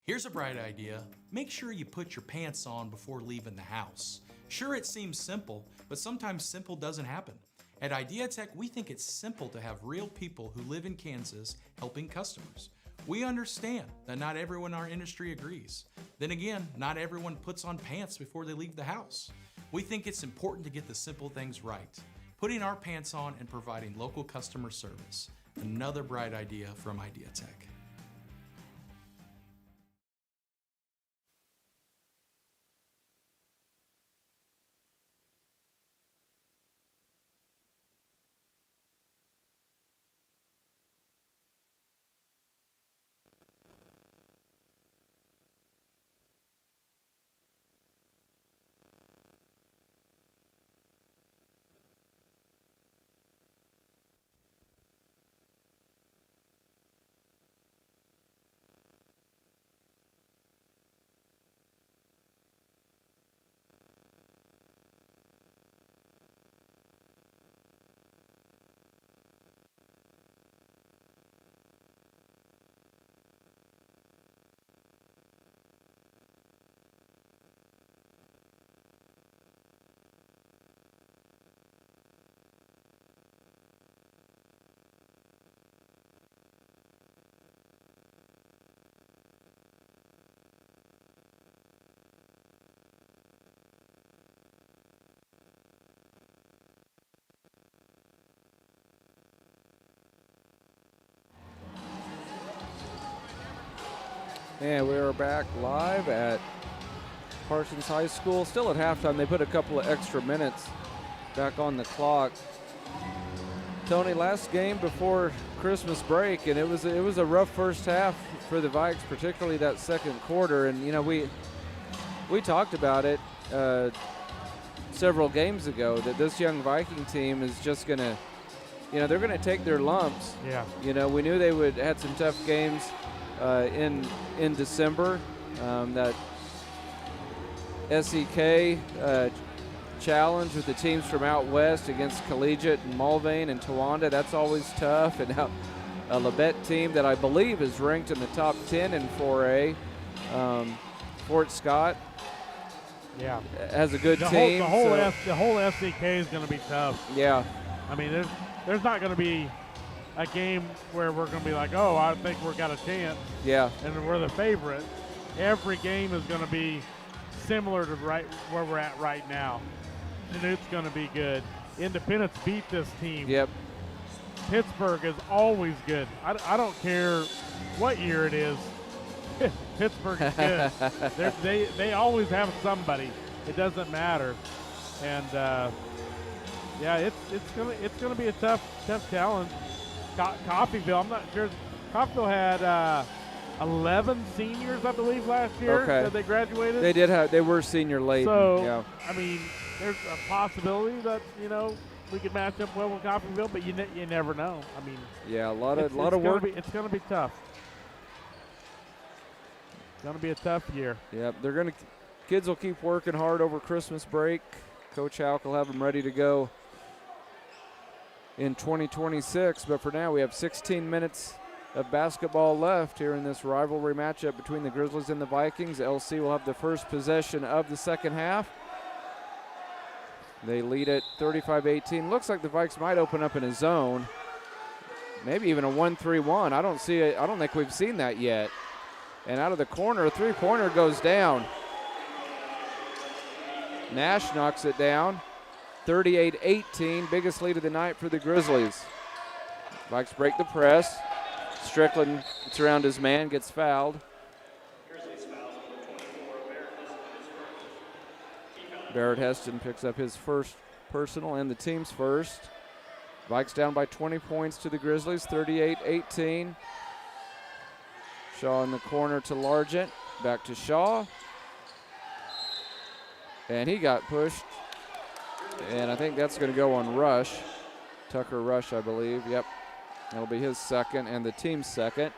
Here's a bright idea. Make sure you put your pants on before leaving the house. Sure, it seems simple, but sometimes simple doesn't happen. At IdeaTech, we think it's simple to have real people who live in Kansas helping customers. We understand that not everyone in our industry agrees. Then again, not everyone puts on pants before they leave the house. We think it's important to get the simple things right. Putting our pants on and providing local customer service. Another bright idea from IdeaTech. And we are back live at Parsons High School. Still at halftime. They put a couple of extra minutes back on the clock. Tony, last game before Christmas break, and it was a rough first half for the Vikes, particularly that second quarter. And we talked about it several games ago that this young Viking team is just gonna, they're gonna take their lumps. Yeah. We knew they would had some tough games in December. That SEK challenge with the teams from out west against Collegiate and Mulvane and Towanda, that's always tough. And now a Labette team that I believe is ranked in the top 10 in 4A. Fort Scott has a good team. The whole SCK is going to be tough. Yeah. I mean, there's not going to be a game where we're going to be like, oh, I think we've got a chance. Yeah. And we're the favorite. Every game is going to be similar to right where we're at right now. Chanute's going to be good. Independence beat this team. Yep. Pittsburgh is always good. I don't care what year it is. Pittsburgh is good. they always have somebody. It doesn't matter. And it's gonna be a tough challenge. Coffeyville, I'm not sure. Coffeyville had 11 seniors, I believe, last year that they graduated. They did have. They were senior laden. So yeah. I mean, there's a possibility that we could match up well with Coffeyville, but you never know. I mean, yeah, a lot of work. It's gonna be tough. It's gonna be a tough year. Yep, kids will keep working hard over Christmas break. Coach Houck will have them ready to go in 2026. But for now, we have 16 minutes of basketball left here in this rivalry matchup between the Grizzlies and the Vikings. LC will have the first possession of the second half. They lead it 35-18. Looks like the Vikes might open up in a zone. Maybe even a 1-3-1. I don't see it. I don't think we've seen that yet. And out of the corner, a three-pointer goes down. Nash knocks it down. 38-18, biggest lead of the night for the Grizzlies. Vikes break the press. Strickland gets around his man, gets fouled. Barrett Heston picks up his first personal and the team's first. Vikes down by 20 points to the Grizzlies, 38-18. Shaw in the corner to Largent, back to Shaw. And he got pushed. And I think that's going to go on Rush. Tucker Rush, I believe. Yep. That'll be his second and the team's second.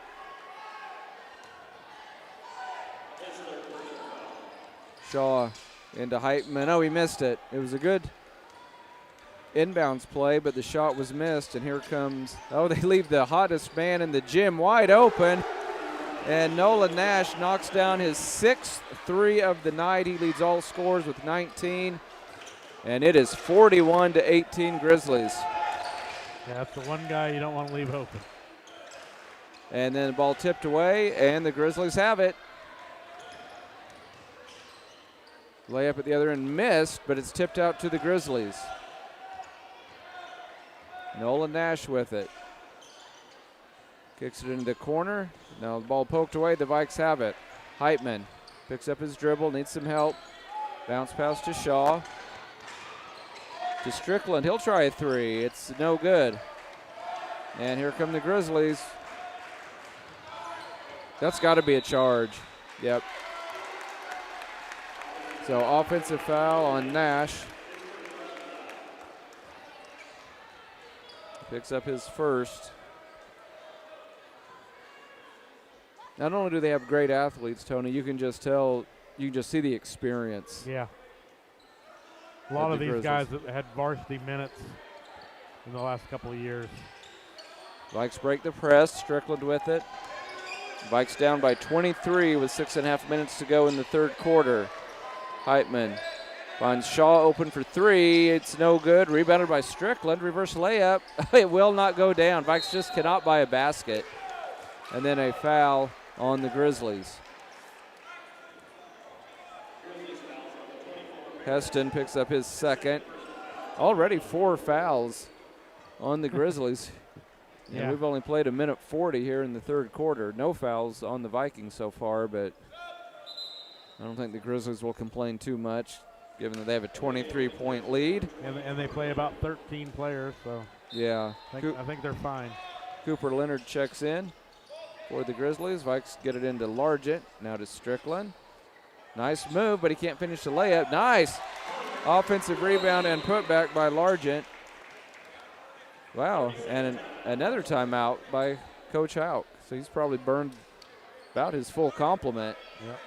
Shaw into Heitman. Oh, he missed it. It was a good inbounds play, but the shot was missed. And here comes, they leave the hottest man in the gym wide open. And Nolan Nash knocks down his 6th three of the night. He leads all scorers with 19. And it is 41-18 Grizzlies. Yeah, that's the one guy you don't want to leave open. And then the ball tipped away, and the Grizzlies have it. Layup at the other end missed, but it's tipped out to the Grizzlies. Nolan Nash with it. Kicks it into the corner. Now the ball poked away. The Vikes have it. Heitman picks up his dribble, needs some help. Bounce pass to Shaw. To Strickland. He'll try a three. It's no good. And here come the Grizzlies. That's got to be a charge. Yep. So offensive foul on Nash. Picks up his first. Not only do they have great athletes, Tony, you can just tell, you can just see the experience. Yeah. A lot of these guys that had varsity minutes in the last couple of years. Vikes break the press. Strickland with it. Vikes down by 23 with 6.5 minutes to go in the third quarter. Heitman finds Shaw open for three. It's no good. Rebounded by Strickland. Reverse layup. It will not go down. Vikes just cannot buy a basket. And then a foul on the Grizzlies. Heston picks up his second. Already 4 fouls on the Grizzlies. Yeah. And we've only played a minute 40 here in the third quarter. No fouls on the Vikings so far, but I don't think the Grizzlies will complain too much, given that they have a 23-point lead. And they play about 13 players, so yeah, I think they're fine. Cooper Leonard checks in for the Grizzlies. Vikes get it into Largent, now to Strickland. Nice move, but he can't finish the layup. Nice offensive rebound and putback by Largent. Wow, and another timeout by Coach Houck. So he's probably burned about his full complement. Yep.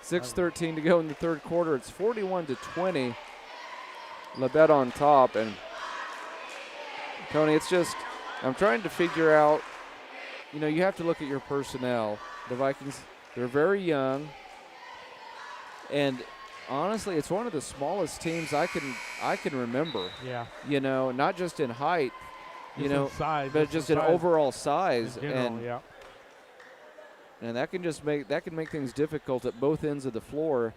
6:13 to go in the third quarter. It's 41-20. Labette on top. And Tony, it's just, I'm trying to figure out, you have to look at your personnel. The Vikings, they're very young. And honestly, it's one of the smallest teams I can remember. Yeah. You know, not just in height, just in size, but just in overall size. In general, yeah. And that can make things difficult at both ends of the floor.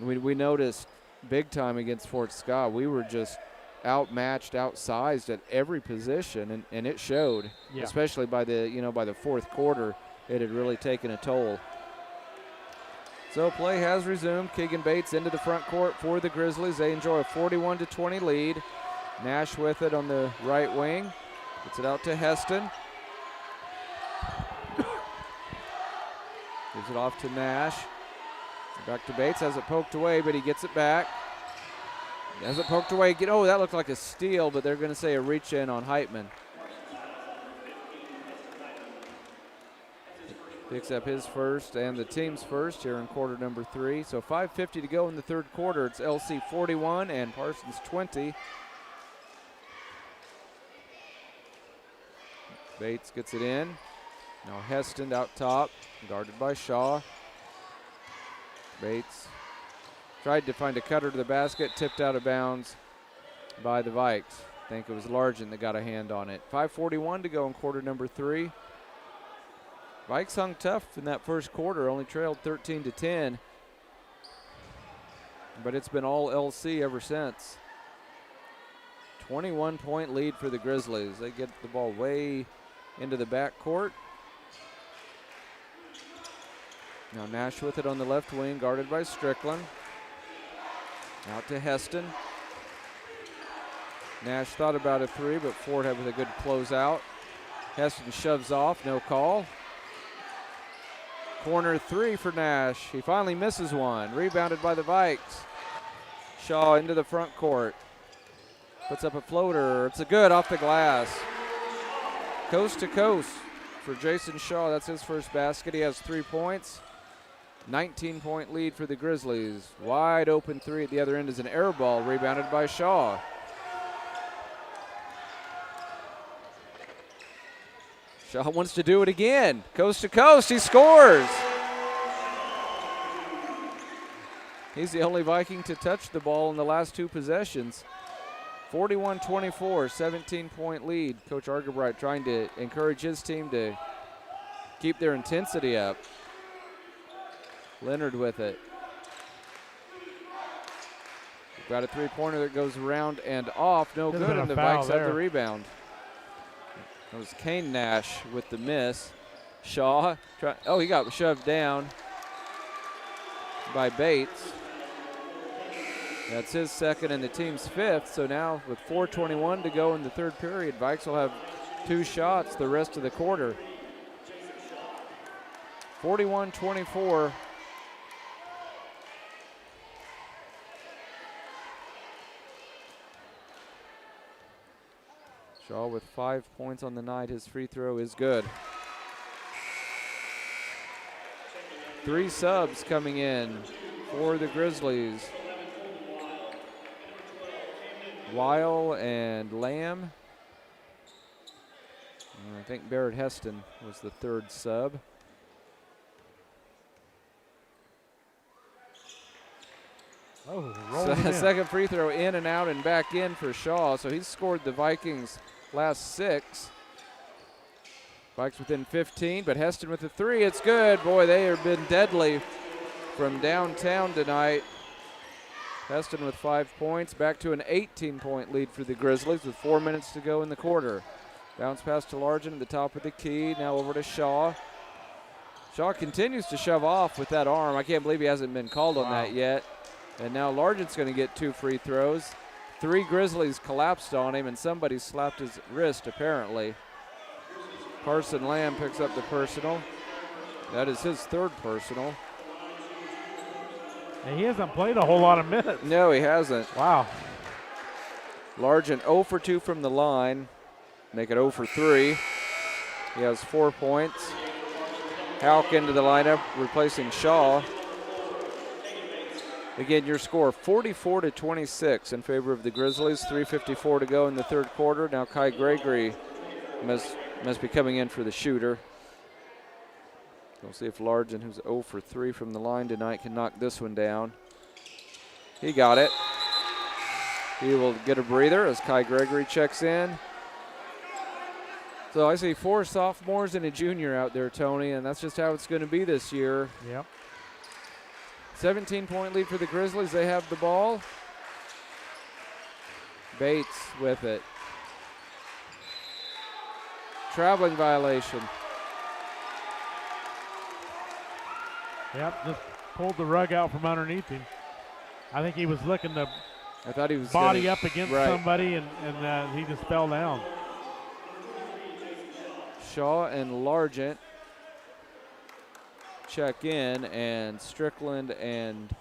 We noticed big time against Fort Scott. We were just outmatched, outsized at every position, and it showed. Yeah. Especially by the fourth quarter, it had really taken a toll. So play has resumed. Keegan Bates into the front court for the Grizzlies. They enjoy a 41-20 lead. Nash with it on the right wing. Gets it out to Heston. Gives it off to Nash. Back to Bates. Has it poked away, but he gets it back. Has it poked away. That looked like a steal, but they're going to say a reach in on Heitman. Picks up his first and the team's first here in quarter number 3. So 5:50 to go in the third quarter. It's LC 41 and Parsons 20. Bates gets it in. Now Heston out top, guarded by Shaw. Bates tried to find a cutter to the basket, tipped out of bounds by the Vikes. I think it was Largent that got a hand on it. 5:41 to go in quarter number 3. Vikes hung tough in that first quarter, only trailed 13-10. But it's been all LC ever since. 21-point lead for the Grizzlies. They get the ball way into the backcourt. Now Nash with it on the left wing, guarded by Strickland. Out to Heston. Nash thought about a three, but Ford had with a good closeout. Heston shoves off, no call. Corner three for Nash. He finally misses one. Rebounded by the Vikes. Shaw into the front court. Puts up a floater. It's a good off the glass. Coast to coast for Jason Shaw. That's his first basket. He has 3 points. 19-point lead for the Grizzlies. Wide open three at the other end is an air ball, rebounded by Shaw. Shaw wants to do it again. Coast to coast, he scores. He's the only Viking to touch the ball in the last 2 possessions. 41-24, 17-point lead. Coach Argerbright trying to encourage his team to keep their intensity up. Leonard with it. Got a three-pointer that goes around and off. No good, and the Vikes have the rebound. That was Kane Nash with the miss. Shaw, he got shoved down by Bates. That's his second and the team's fifth. So now with 4:21 to go in the third period, Vikes will have 2 shots the rest of the quarter. 41-24. Shaw with 5 points on the night. His free throw is good. 3 subs coming in for the Grizzlies. Weil and Lamb. And I think Barrett Heston was the 3rd sub. Second free throw in and out and back in for Shaw. So he's scored the Vikings' last 6. Vikes within 15, but Heston with the 3. It's good. Boy, they have been deadly from downtown tonight. Heston with 5 points. Back to an 18-point lead for the Grizzlies with 4 minutes to go in the quarter. Bounce pass to Largent at the top of the key. Now over to Shaw. Shaw continues to shove off with that arm. I can't believe he hasn't been called on that yet. And now Largent's going to get 2 free throws. 3 Grizzlies collapsed on him, and somebody slapped his wrist, apparently. Carson Lamb picks up the personal. That is his 3rd personal. And he hasn't played a whole lot of minutes. No, he hasn't. Wow. Largent 0 for 2 from the line. Make it 0 for 3. He has 4 points. Houck into the lineup, replacing Shaw. Again, your score 44-26 in favor of the Grizzlies. 3:54 to go in the third quarter. Now Kai Gregory must be coming in for the shooter. So we'll see if Largent, who's 0 for 3 from the line tonight, can knock this one down. He got it. He will get a breather as Kai Gregory checks in. So I see 4 sophomores and a junior out there, Tony, and that's just how it's going to be this year. Yep. 17-point lead for the Grizzlies. They have the ball. Bates with it. Traveling violation. Yep, just pulled the rug out from underneath him. I think he was looking to I thought he was body up against somebody, and he just fell down. Shaw and Largent check in, and Strickland and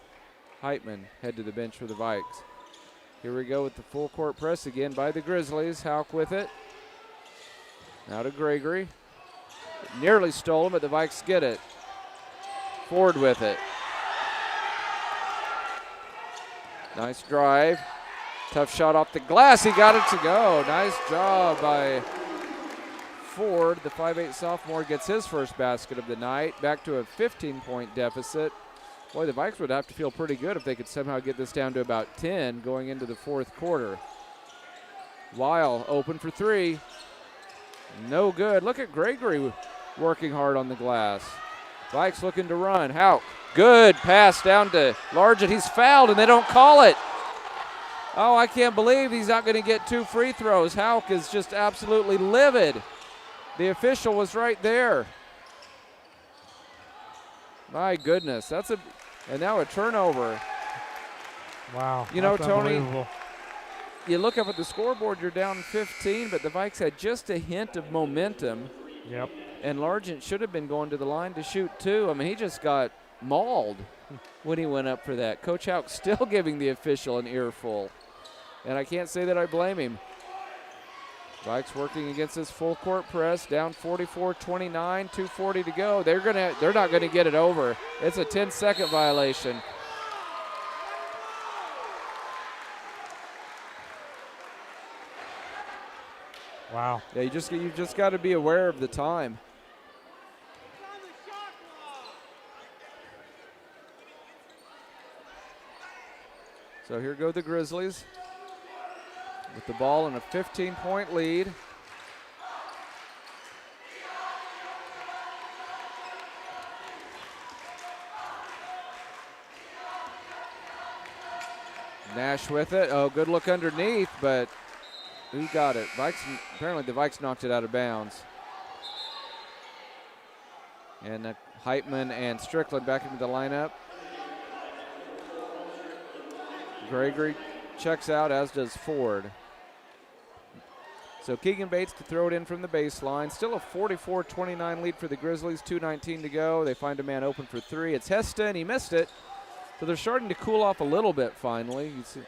Heitman head to the bench for the Vikes. Here we go with the full court press again by the Grizzlies. Hauk with it. Now to Gregory. Nearly stole him, but the Vikes get it. Ford with it. Nice drive. Tough shot off the glass. He got it to go. Nice job by Ford. The 5'8 sophomore gets his first basket of the night. Back to a 15-point deficit. Boy, the Vikes would have to feel pretty good if they could somehow get this down to about 10 going into the fourth quarter. Weil open for 3. No good. Look at Gregory working hard on the glass. Vikes looking to run. Hauk. Good pass down to Largent. He's fouled and they don't call it. Oh, I can't believe he's not going to get 2 free throws. Hauk is just absolutely livid. The official was right there. My goodness, and now a turnover. Wow. You know, Tony, you look up at the scoreboard, you're down 15, but the Vikes had just a hint of momentum. Yep. And Largent should have been going to the line to shoot 2. I mean, he just got mauled when he went up for that. Coach Hauk still giving the official an earful. And I can't say that I blame him. Vikes working against this full court press, down 44-29, 2:40 to go. They're not gonna get it over. It's a 10-second violation. Wow. Yeah, you just got to be aware of the time. So here go the Grizzlies with the ball in a 15-point lead. Nash with it. Oh, good look underneath, but who got it? Apparently the Vikes knocked it out of bounds. And Heitman and Strickland back into the lineup. Gregory checks out, as does Ford. So Keegan Bates to throw it in from the baseline. Still a 44-29 lead for the Grizzlies, 2:19 to go. They find a man open for 3. It's Heston, he missed it. So they're starting to cool off a little bit finally. You see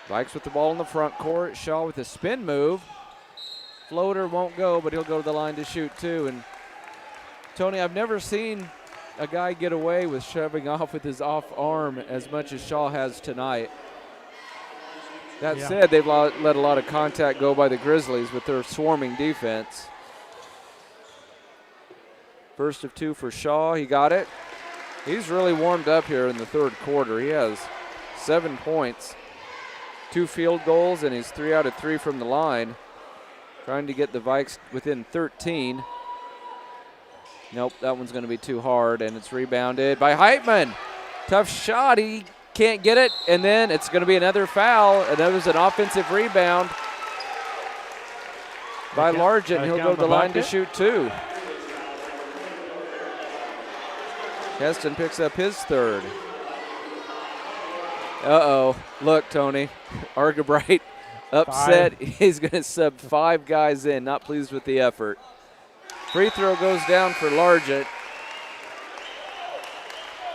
Vikes with the ball in the front court. Shaw with a spin move. Floater won't go, but he'll go to the line to shoot 2. And Tony, I've never seen a guy get away with shoving off with his off arm as much as Shaw has tonight. That said, they've let a lot of contact go by the Grizzlies with their swarming defense. First of 2 for Shaw. He got it. He's really warmed up here in the third quarter. He has 7 points, 2 field goals, and he's 3 out of 3 from the line. Trying to get the Vikes within 13. Nope, that one's going to be too hard, and it's rebounded by Heitman. Tough shot. He can't get it, and then it's going to be another foul, and that was an offensive rebound by Largent. He'll go to the line to shoot 2. Heston picks up his 3rd. Uh-oh. Look, Tony. Argabright upset. 5. He's going to sub 5 guys in. Not pleased with the effort. Free throw goes down for Largent.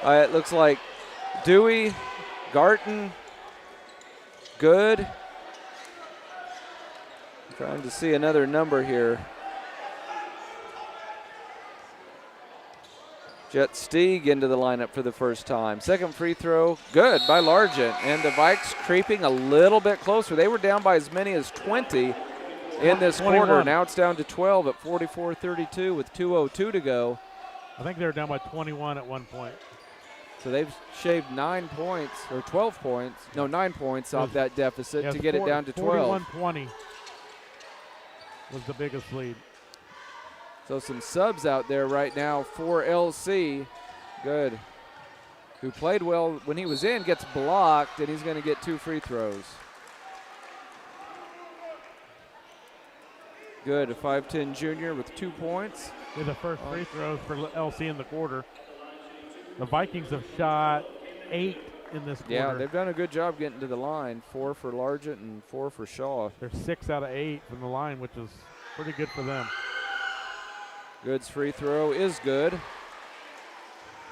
It looks like Dewey, Garton, good. I'm trying to see another number here. Jet Steeg into the lineup for the first time. Second free throw, good by Largent. And the Vikes creeping a little bit closer. They were down by as many as 20 in this 21. quarter. Now it's down to 12 at 44-32 with 2:02 to go. I think they were down by 21 at one point. So they've shaved 9 points, or 12 points, no, 9 points off that deficit to get it down to 12. 41-20 was the biggest lead. So some subs out there right now for LC. Good. Who played well when he was in, gets blocked, and he's going to get 2 free throws. Good, a 5'10 junior with 2 points. They're the first free throws for LC in the quarter. The Vikings have shot 8 in this quarter. Yeah, they've done a good job getting to the line. 4 for Largent and 4 for Shaw. They're 6 out of 8 from the line, which is pretty good for them. Good's free throw is good.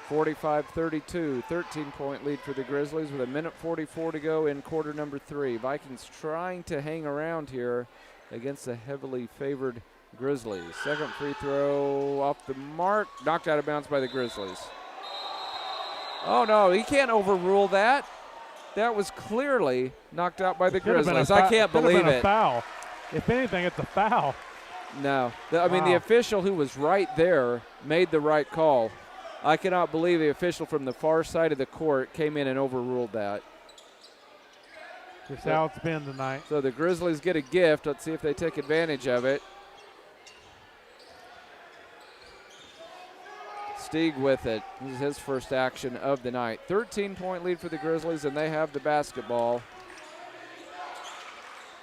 45-32, 13-point lead for the Grizzlies with 1:44 to go in quarter number 3. Vikings trying to hang around here against the heavily favored Grizzlies. Second free throw off the mark, knocked out of bounds by the Grizzlies. Oh no, he can't overrule that. That was clearly knocked out by the Grizzlies. I can't believe it. Foul. If anything, it's a foul. No, I mean the official who was right there made the right call. I cannot believe the official from the far side of the court came in and overruled that. Just how it's been tonight. So the Grizzlies get a gift. Let's see if they take advantage of it. Stieg with it. This is his first action of the night. 13-point lead for the Grizzlies, and they have the basketball.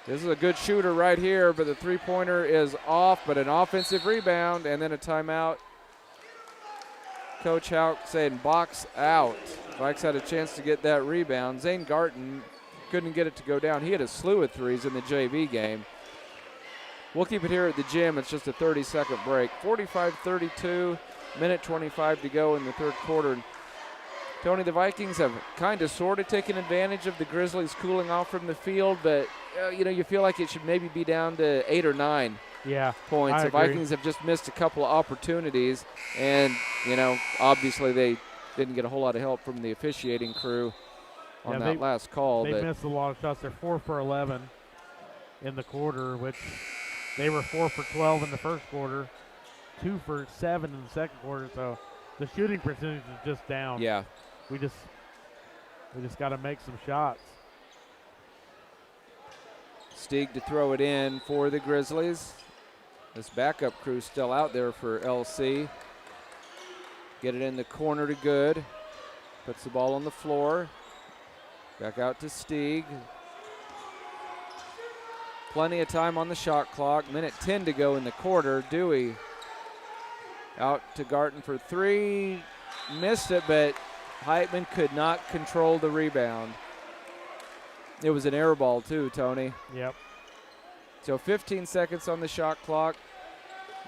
This is a good shooter right here, but the three-pointer is off, but an offensive rebound, and then a timeout. Coach Houck saying box out. Vikes had a chance to get that rebound. Zane Garton couldn't get it to go down. He had a slew of threes in the JV game. We'll keep it here at the gym. It's just a 30-second break. 45-32, minute 25 to go in the third quarter. And Tony, the Vikings have kind of sort of taken advantage of the Grizzlies cooling off from the field, but you feel like it should maybe be down to 8 or 9 points. The Vikings have just missed a couple of opportunities, and obviously they didn't get a whole lot of help from the officiating crew on that last call. They missed a lot of shots. They're 4 for 11 in the quarter, which they were 4 for 12 in the first quarter, 2 for 7 in the second quarter. So the shooting percentage is just down. Yeah, we just got to make some shots. Stieg to throw it in for the Grizzlies. This backup crew still out there for LC. Get it in the corner to Good. Puts the ball on the floor. Back out to Stieg. Plenty of time on the shot clock. Minute 10 to go in the quarter. Dewey out to Garton for 3. Missed it, but Heitman could not control the rebound. It was an air ball too, Tony. Yep. So 15 seconds on the shot clock.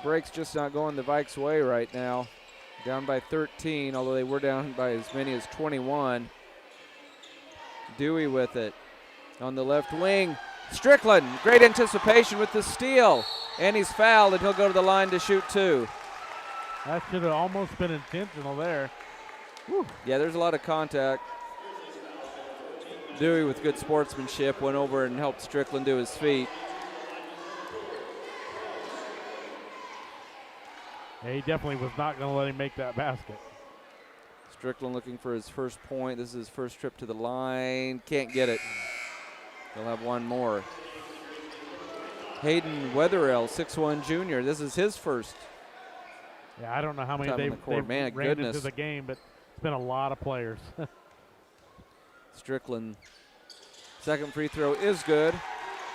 Break's just not going the Vikes' way right now. Down by 13, although they were down by as many as 21. Dewey with it on the left wing. Strickland, great anticipation with the steal. And he's fouled, and he'll go to the line to shoot 2. That should have almost been intentional there. Whew. Yeah, there's a lot of contact. Dewey with good sportsmanship went over and helped Strickland to his feet. Yeah, he definitely was not going to let him make that basket. Strickland looking for his first point. This is his first trip to the line. Can't get it. He'll have one more. Hayden Wetherell, 6'1 junior. This is his first. Yeah, I don't know how many they've ran into the game, but it's been a lot of players. Strickland, second free throw is good.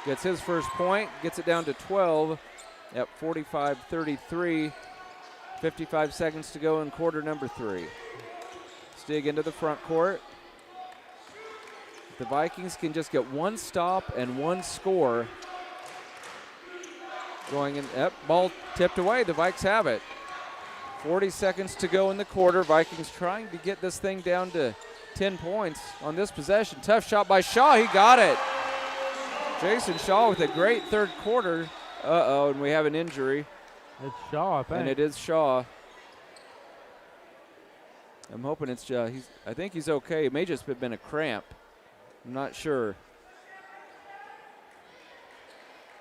Gets his first point, gets it down to 12 at 45-33. 55 seconds to go in quarter number 3. Stieg into the front court. If the Vikings can just get one stop and one score going in. Ball tipped away. The Vikes have it. 40 seconds to go in the quarter. Vikings trying to get this thing down to 10 points on this possession. Tough shot by Shaw. He got it. Jason Shaw with a great third quarter. Uh-oh, and we have an injury. It's Shaw, I think. And it is Shaw. I'm hoping it's I think he's okay. It may just have been a cramp. I'm not sure.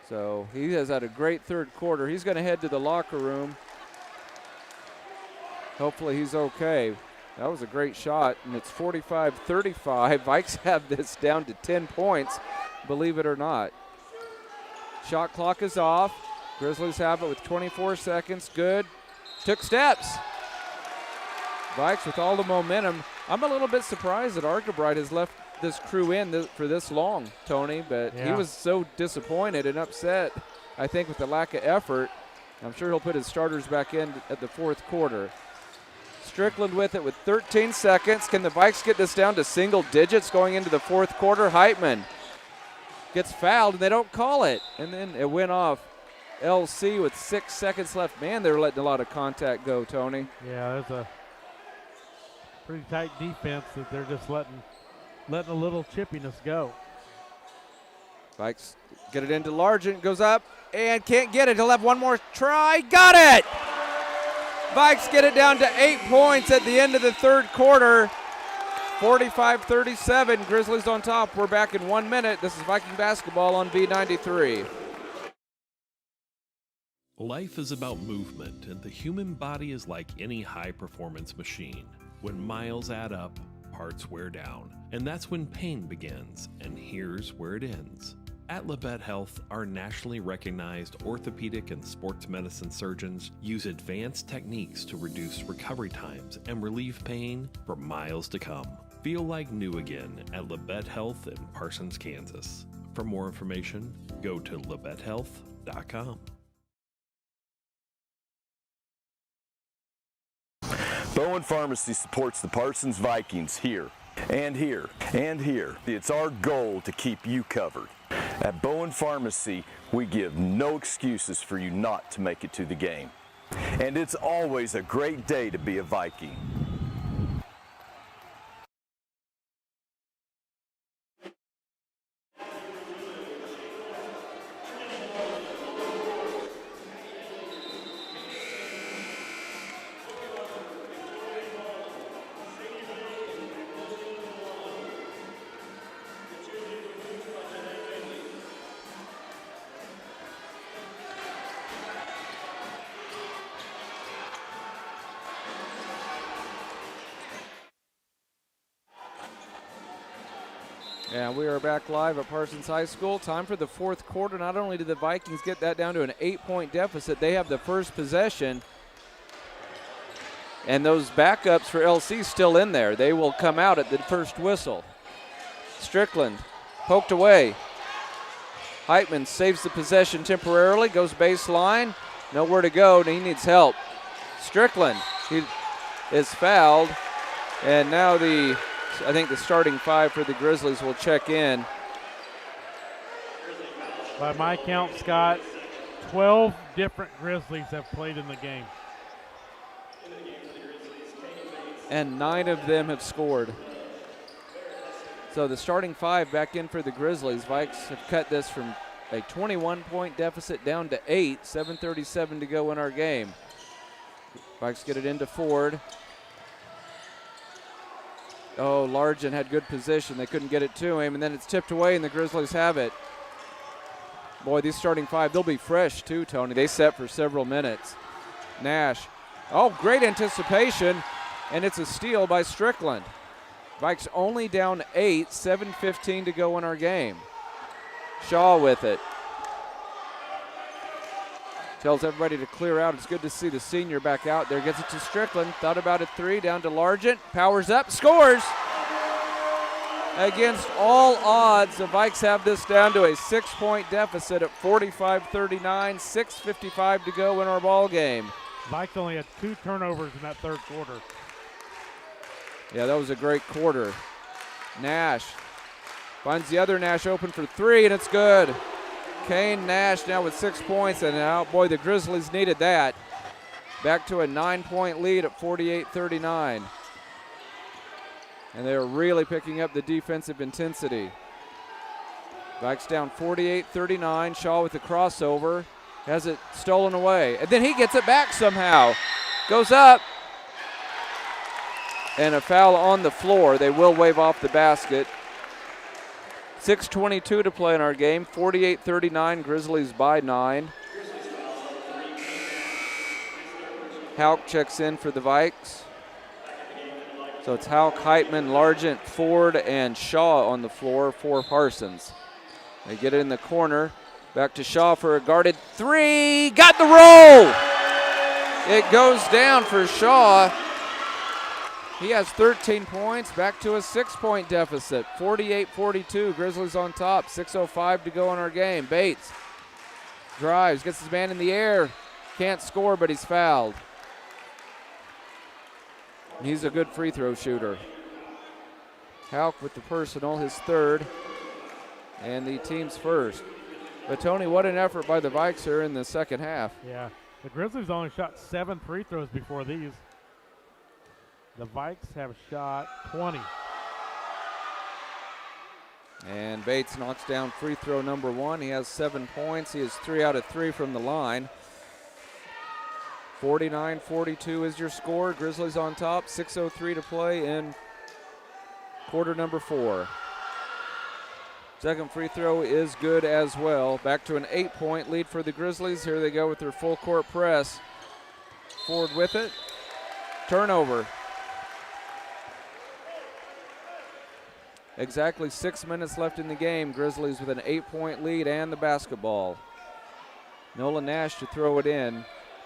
So he has had a great third quarter. He's going to head to the locker room. Hopefully he's okay. That was a great shot, and it's 45-35. Vikes have this down to 10 points, believe it or not. Shot clock is off. Grizzlies have it with 24 seconds. Good. Took steps. Vikes with all the momentum. I'm a little bit surprised that Archebright has left this crew in for this long, Tony, but he was so disappointed and upset, I think, with the lack of effort. I'm sure he'll put his starters back in at the fourth quarter. Strickland with it with 13 seconds. Can the Vikes get this down to single digits going into the fourth quarter? Heitman gets fouled, and they don't call it. And then it went off LC with 6 seconds left. Man, they're letting a lot of contact go, Tony. Yeah, there's a pretty tight defense that they're just letting a little chippiness go. Vikes get it into Largent, goes up, and can't get it. He'll have one more try. Got it! Vikes get it down to 8 points at the end of the third quarter. 45-37, Grizzlies on top. We're back in 1 minute. This is Viking basketball on V93. Life is about movement, and the human body is like any high-performance machine. When miles add up, parts wear down, and that's when pain begins, and here's where it ends. At Labette Health, our nationally recognized orthopedic and sports medicine surgeons use advanced techniques to reduce recovery times and relieve pain for miles to come. Feel like new again at Labette Health in Parsons, Kansas. For more information, go to labettehealth.com. Bowen Pharmacy supports the Parsons Vikings here, and here, and here. It's our goal to keep you covered. At Bowen Pharmacy, we give no excuses for you not to make it to the game. And it's always a great day to be a Viking. And we are back live at Parsons High School. Time for the fourth quarter. Not only did the Vikings get that down to an 8-point deficit, they have the first possession. And those backups for LC still in there. They will come out at the first whistle. Strickland poked away. Heitman saves the possession temporarily, goes baseline. Nowhere to go, and he needs help. Strickland, he is fouled. And now I think the starting five for the Grizzlies will check in. By my count, Scott, 12 different Grizzlies have played in the game. And 9 of them have scored. So the starting five back in for the Grizzlies. Vikes have cut this from a 21-point deficit down to 8, 7:37 to go in our game. Vikes get it into Ford. Oh, Largent had good position. They couldn't get it to him, and then it's tipped away, and the Grizzlies have it. Boy, these starting five, they'll be fresh too, Tony. They set for several minutes. Nash. Oh, great anticipation, and it's a steal by Strickland. Vikes only down 8, 7:15 to go in our game. Shaw with it. Tells everybody to clear out. It's good to see the senior back out there. Gets it to Strickland. Thought about it, 3, down to Largent. Powers up, scores! Against all odds, the Vikes have this down to a 6-point deficit at 45-39, 6:55 to go in our ball game. Vikes only had 2 turnovers in that third quarter. Yeah, that was a great quarter. Nash finds the other Nash open for 3, and it's good. Kane Nash now with 6 points, and now, boy, the Grizzlies needed that. Back to a 9-point lead at 48-39. And they're really picking up the defensive intensity. Vikes down 48-39. Shaw with the crossover. Has it stolen away. And then he gets it back somehow. Goes up. And a foul on the floor. They will wave off the basket. 6:22 to play in our game. 48-39, Grizzlies by 9. Hauk checks in for the Vikes. So it's Hauk, Heitman, Largent, Ford, and Shaw on the floor for Parsons. They get it in the corner. Back to Shaw for a guarded three. Got the roll! It goes down for Shaw. He has 13 points, back to a 6-point deficit. 48-42, Grizzlies on top. 6:05 to go in our game. Bates drives, gets his man in the air. Can't score, but he's fouled. He's a good free throw shooter. Hauk with the personal, his third, and the team's first. But Tony, what an effort by the Vikes here in the second half. Yeah, the Grizzlies only shot 7 free throws before these. The Vikes have shot 20. And Bates knocks down free throw number 1. He has 7 points. He is 3 out of 3 from the line. 49-42 is your score. Grizzlies on top. 6:03 to play in quarter number 4. Second free throw is good as well. Back to an 8-point lead for the Grizzlies. Here they go with their full court press. Ford with it. Turnover. Exactly 6 minutes left in the game. Grizzlies with an 8-point lead and the basketball. Nolan Nash to throw it in.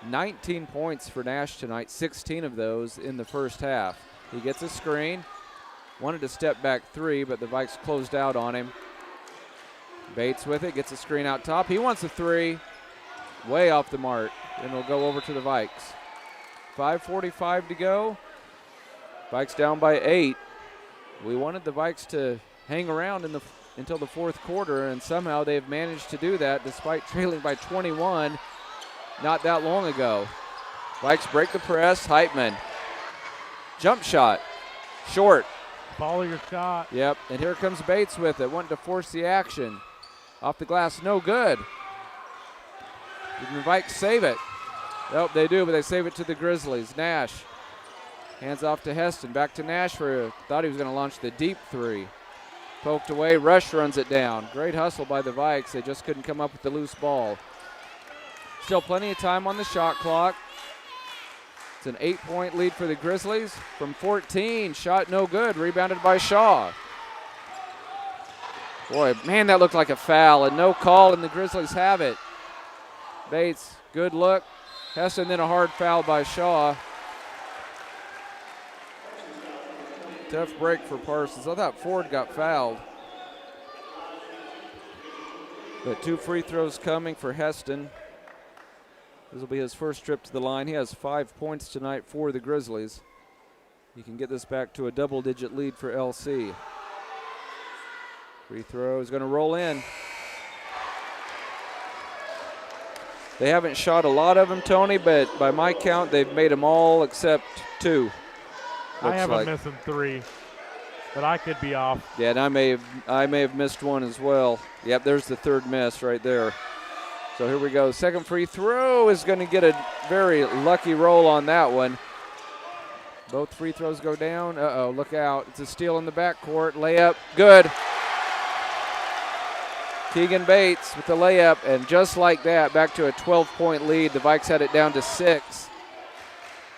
19 points for Nash tonight, 16 of those in the first half. He gets a screen. Wanted to step back 3, but the Vikes closed out on him. Bates with it, gets a screen out top. He wants a 3. Way off the mark, and it'll go over to the Vikes. 5:45 to go. Vikes down by 8. We wanted the Vikes to hang around until the fourth quarter, and somehow they've managed to do that despite trailing by 21 not that long ago. Vikes break the press. Heitman. Jump shot. Short. Follow your shot. Yep, and here comes Bates with it, wanting to force the action. Off the glass, no good. Did the Vikes save it? Nope, they do, but they save it to the Grizzlies. Nash. Hands off to Heston. Back to Nash thought he was going to launch the deep 3. Poked away. Rush runs it down. Great hustle by the Vikes. They just couldn't come up with the loose ball. Still plenty of time on the shot clock. It's an 8-point lead for the Grizzlies. From 14, shot no good. Rebounded by Shaw. Boy, man, that looked like a foul. And no call, and the Grizzlies have it. Bates, good look. Heston, then a hard foul by Shaw. Tough break for Parsons. I thought Ford got fouled. But 2 free throws coming for Heston. This will be his first trip to the line. He has 5 points tonight for the Grizzlies. He can get this back to a double-digit lead for LC. Free throw is going to roll in. They haven't shot a lot of them, Tony, but by my count, they've made them all except 2. I have a missing 3, but I could be off. Yeah, and I may have missed one as well. Yep, there's the third miss right there. So here we go. Second free throw is going to get a very lucky roll on that one. Both free throws go down. Uh-oh, look out. It's a steal in the backcourt. Layup, good. Keegan Bates with the layup, and just like that, back to a 12-point lead. The Vikes had it down to 6.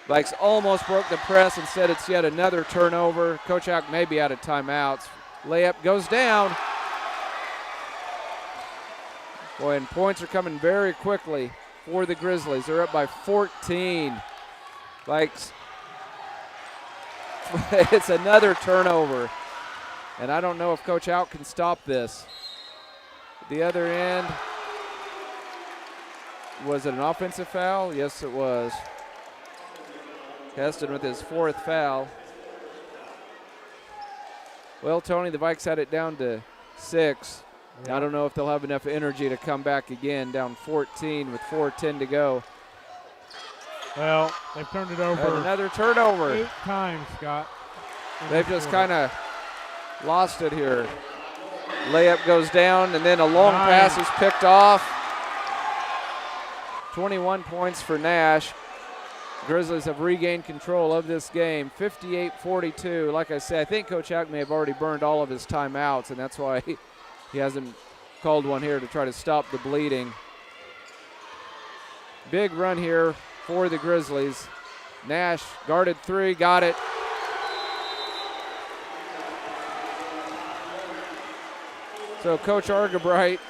Vikes almost broke the press. Instead, it's yet another turnover. Coach Hauk may be out of timeouts. Layup goes down. Boy, and points are coming very quickly for the Grizzlies. They're up by 14. Vikes. It's another turnover. And I don't know if Coach Hauk can stop this. The other end. Was it an offensive foul? Yes, it was. Heston with his 4th foul. Well, Tony, the Vikes had it down to 6. Yeah. I don't know if they'll have enough energy to come back again, down 14 with 4:10 to go. Well, they've turned it over. And another turnover. 8 times, Scott. They've just kind of lost it here. Layup goes down, and then a long pass is picked off. 21 points for Nash. Grizzlies have regained control of this game, 58-42. Like I said, I think Coach Hauk may have already burned all of his timeouts, and that's why he hasn't called one here to try to stop the bleeding. Big run here for the Grizzlies. Nash guarded 3, got it. So Coach Argabright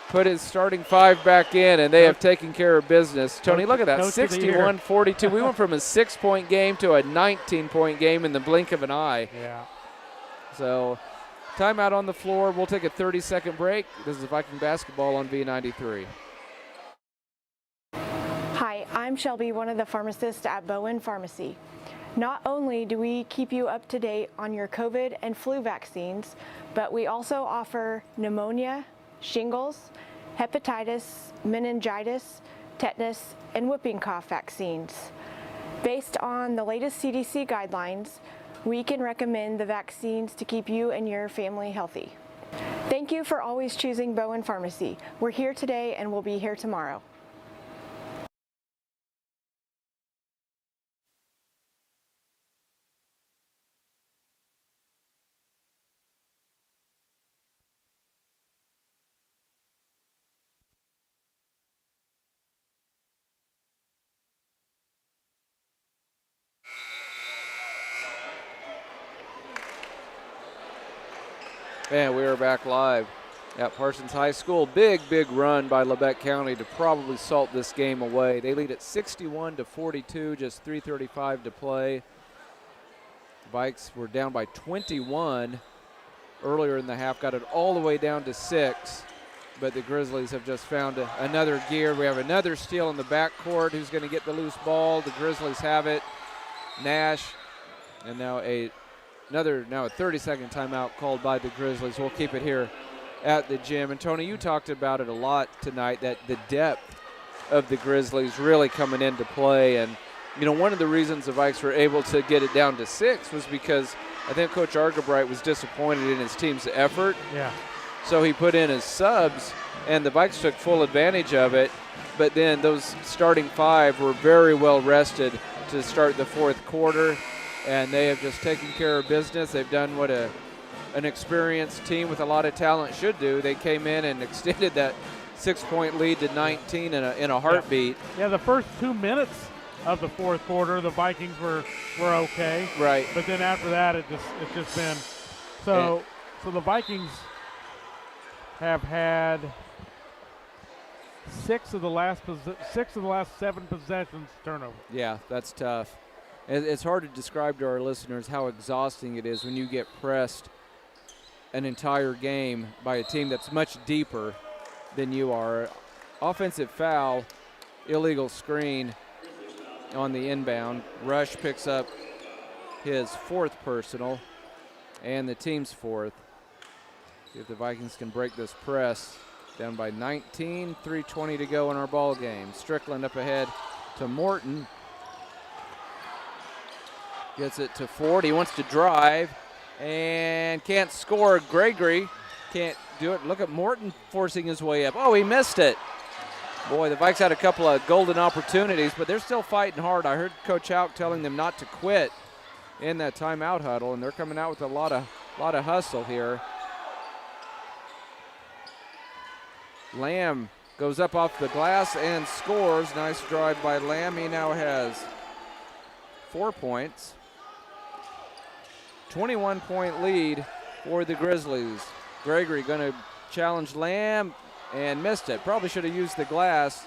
put his starting 5 back in, and they have taken care of business. Tony, look at that, 61-42. We went from a 6-point game to a 19-point game in the blink of an eye. Yeah. So timeout on the floor. We'll take a 30-second break. This is Viking basketball on V93. Hi, I'm Shelby, one of the pharmacists at Bowen Pharmacy. Not only do we keep you up to date on your COVID and flu vaccines, but we also offer pneumonia, shingles, hepatitis, meningitis, tetanus, and whooping cough vaccines. Based on the latest CDC guidelines, we can recommend the vaccines to keep you and your family healthy. Thank you for always choosing Bowen Pharmacy. We're here today and we'll be here tomorrow. And we are back live at Parsons High School. Big run by Labette County to probably salt this game away. They lead at 61-42, just 3:35 to play. The Vikes were down by 21 earlier in the half, got it all the way down to 6. But the Grizzlies have just found another gear. We have another steal in the backcourt. Who's going to get the loose ball? The Grizzlies have it. Nash, and now a 30-second timeout called by the Grizzlies. We'll keep it here at the gym. And Tony, you talked about it a lot tonight, that the depth of the Grizzlies really coming into play. And, you know, one of the reasons the Vikes were able to get it down to 6 was because I think Coach Argabright was disappointed in his team's effort. Yeah. So he put in his subs, and the Vikes took full advantage of it. But then those starting 5 were very well rested to start the fourth quarter, and they have just taken care of business. They've done what an experienced team with a lot of talent should do. They came in and extended that 6-point lead to 19 in a heartbeat. Yeah, the first 2 minutes of the fourth quarter, the Vikings were okay. Right. But then after that, it's just been so the Vikings have had 6 of the last 7 possessions turnover. Yeah, that's tough. It's hard to describe to our listeners how exhausting it is when you get pressed an entire game by a team that's much deeper than you are. Offensive foul, illegal screen on the inbound. Rush picks up his 4th personal and the team's 4th. See if the Vikings can break this press. Down by 19, 3:20 to go in our ball game. Strickland up ahead to Morton. Gets it to Ford. He wants to drive and can't score. Gregory can't do it. Look at Morton forcing his way up. Oh, he missed it. Boy, the Vikes had a couple of golden opportunities, but they're still fighting hard. I heard Coach Hauk telling them not to quit in that timeout huddle, and they're coming out with a lot of hustle here. Lamb goes up off the glass and scores. Nice drive by Lamb. He now has 4 points. 21-point lead for the Grizzlies. Gregory going to challenge Lamb and missed it. Probably should have used the glass.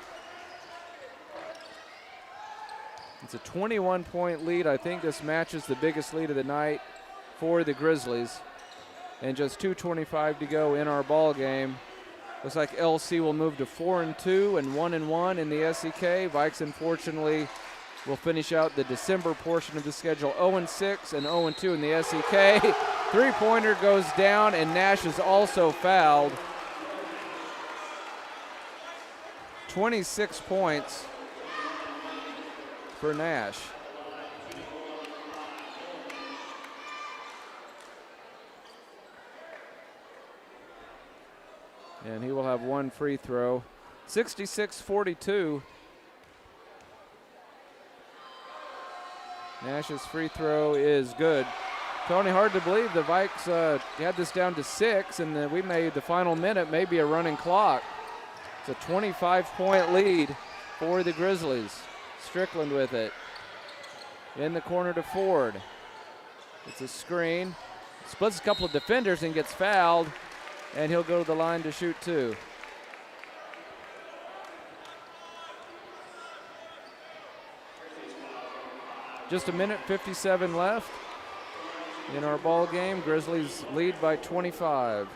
It's a 21-point lead. I think this matches the biggest lead of the night for the Grizzlies. And just 2:25 to go in our ball game. Looks like LC will move to 4-2 and 1-1 in the SEK. Vikes, unfortunately, will finish out the December portion of the schedule 0-6 and 0-2 in the SEK. Three-pointer goes down, and Nash is also fouled. 26 points for Nash. And he will have one free throw. 66-42. Nash's free throw is good. Tony, hard to believe the Vikes had this down to 6, and we made the final minute maybe a running clock. It's a 25-point lead for the Grizzlies. Strickland with it. In the corner to Ford. It's a screen. Splits a couple of defenders and gets fouled, and he'll go to the line to shoot 2. Just a minute 57 left in our ball game. Grizzlies lead by 25.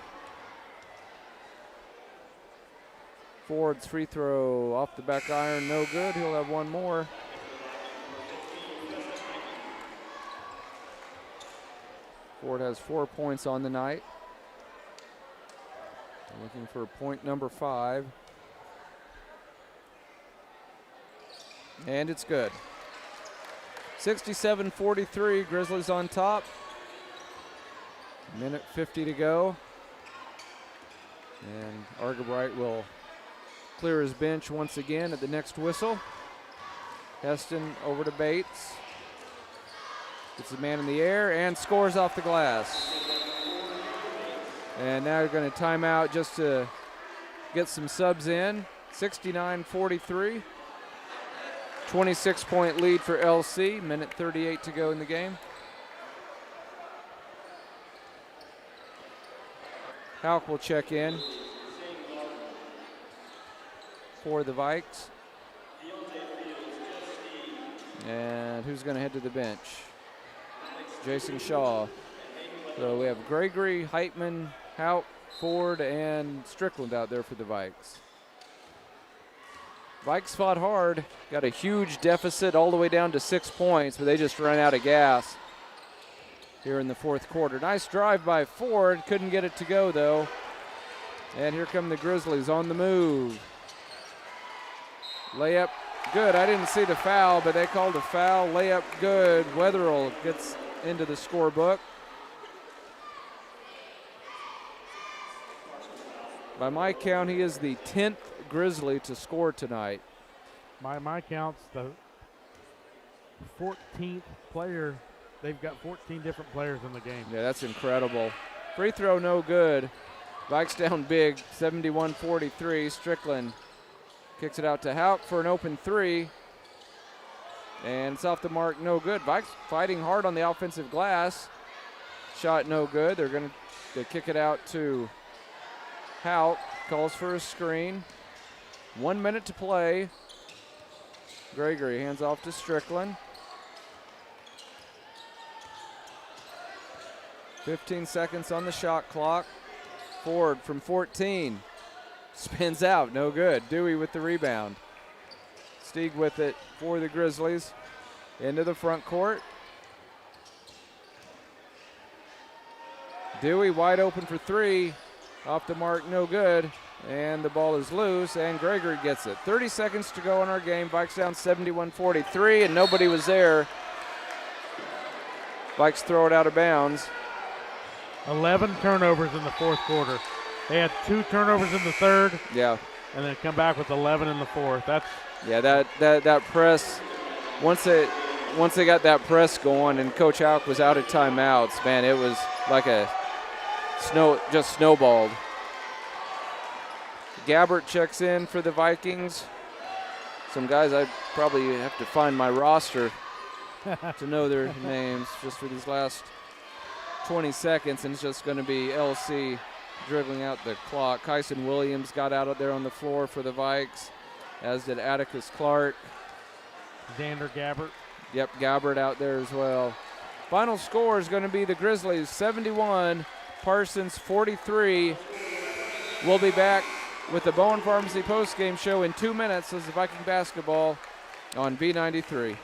Ford's free throw off the back iron, no good. He'll have one more. Ford has 4 points on the night. Looking for point number 5. And it's good. 67-43, Grizzlies on top. Minute 50 to go. And Argabright will clear his bench once again at the next whistle. Heston over to Bates. Gets the man in the air and scores off the glass. And now you're going to time out just to get some subs in. 69-43. 26-point lead for LC. Minute 38 to go in the game. Hauk will check in for the Vikes. And who's going to head to the bench? Jason Shaw. So we have Gregory, Heitman, Hauk, Ford, and Strickland out there for the Vikes. Vikes fought hard, got a huge deficit all the way down to 6 points, but they just ran out of gas here in the fourth quarter. Nice drive by Ford, couldn't get it to go though. And here come the Grizzlies on the move. Layup good, I didn't see the foul, but they called a foul. Layup good, Wetherell gets into the scorebook. By my count, he is the 10th Grizzly to score tonight. By my counts, the 14th player. They've got 14 different players in the game. Yeah, that's incredible. Free throw no good. Vikes down big, 71-43. Strickland kicks it out to Hauk for an open 3. And it's off the mark, no good. Vikes fighting hard on the offensive glass. Shot no good. They're going to kick it out to Hauk. Calls for a screen. 1 minute to play. Gregory hands off to Strickland. 15 seconds on the shot clock. Ford from 14. Spins out, no good. Dewey with the rebound. Stieg with it for the Grizzlies. Into the front court. Dewey wide open for 3. Off the mark, no good. And the ball is loose, and Gregory gets it. 30 seconds to go in our game. Vikes down 71-43, and nobody was there. Vikes throw it out of bounds. 11 turnovers in the fourth quarter. They had 2 turnovers in the third. Yeah. And then come back with 11 in the fourth. That's that press. Once they got that press going, and Coach Hauk was out of timeouts, man, it was like just snowballed. Gabbert checks in for the Vikings. Some guys I probably have to find my roster to know their names just for these last 20 seconds, and it's just going to be LC dribbling out the clock. Kyson Williams got out there on the floor for the Vikes, as did Atticus Clark. Xander Gabbert. Yep, Gabbert out there as well. Final score is going to be the Grizzlies 71, Parsons 43. We'll be back with the Bowen Pharmacy postgame show in 2 minutes as the Viking basketball on B93.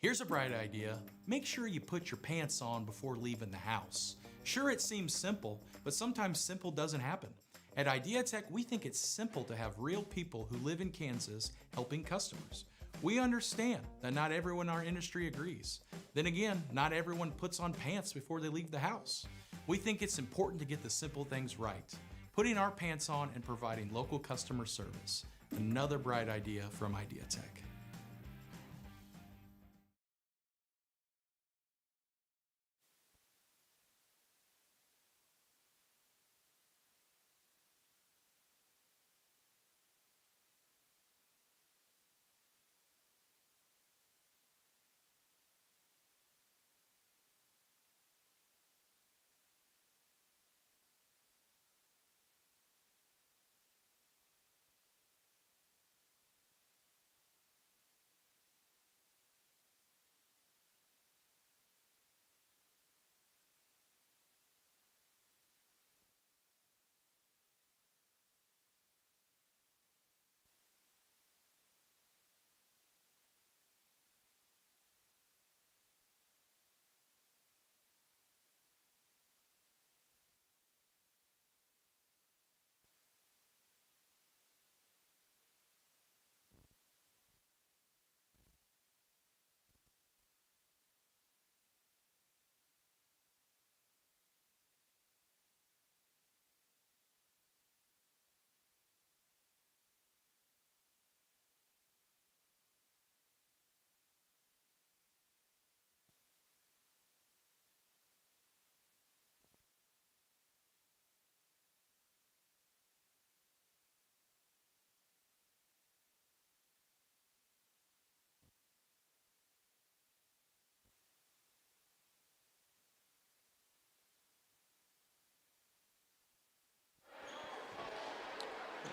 Here's a bright idea. Make sure you put your pants on before leaving the house. Sure, it seems simple, but sometimes simple doesn't happen. At IdeaTech, we think it's simple to have real people who live in Kansas helping customers. We understand that not everyone in our industry agrees. Then again, not everyone puts on pants before they leave the house. We think it's important to get the simple things right, putting our pants on and providing local customer service. Another bright idea from Idea Tech.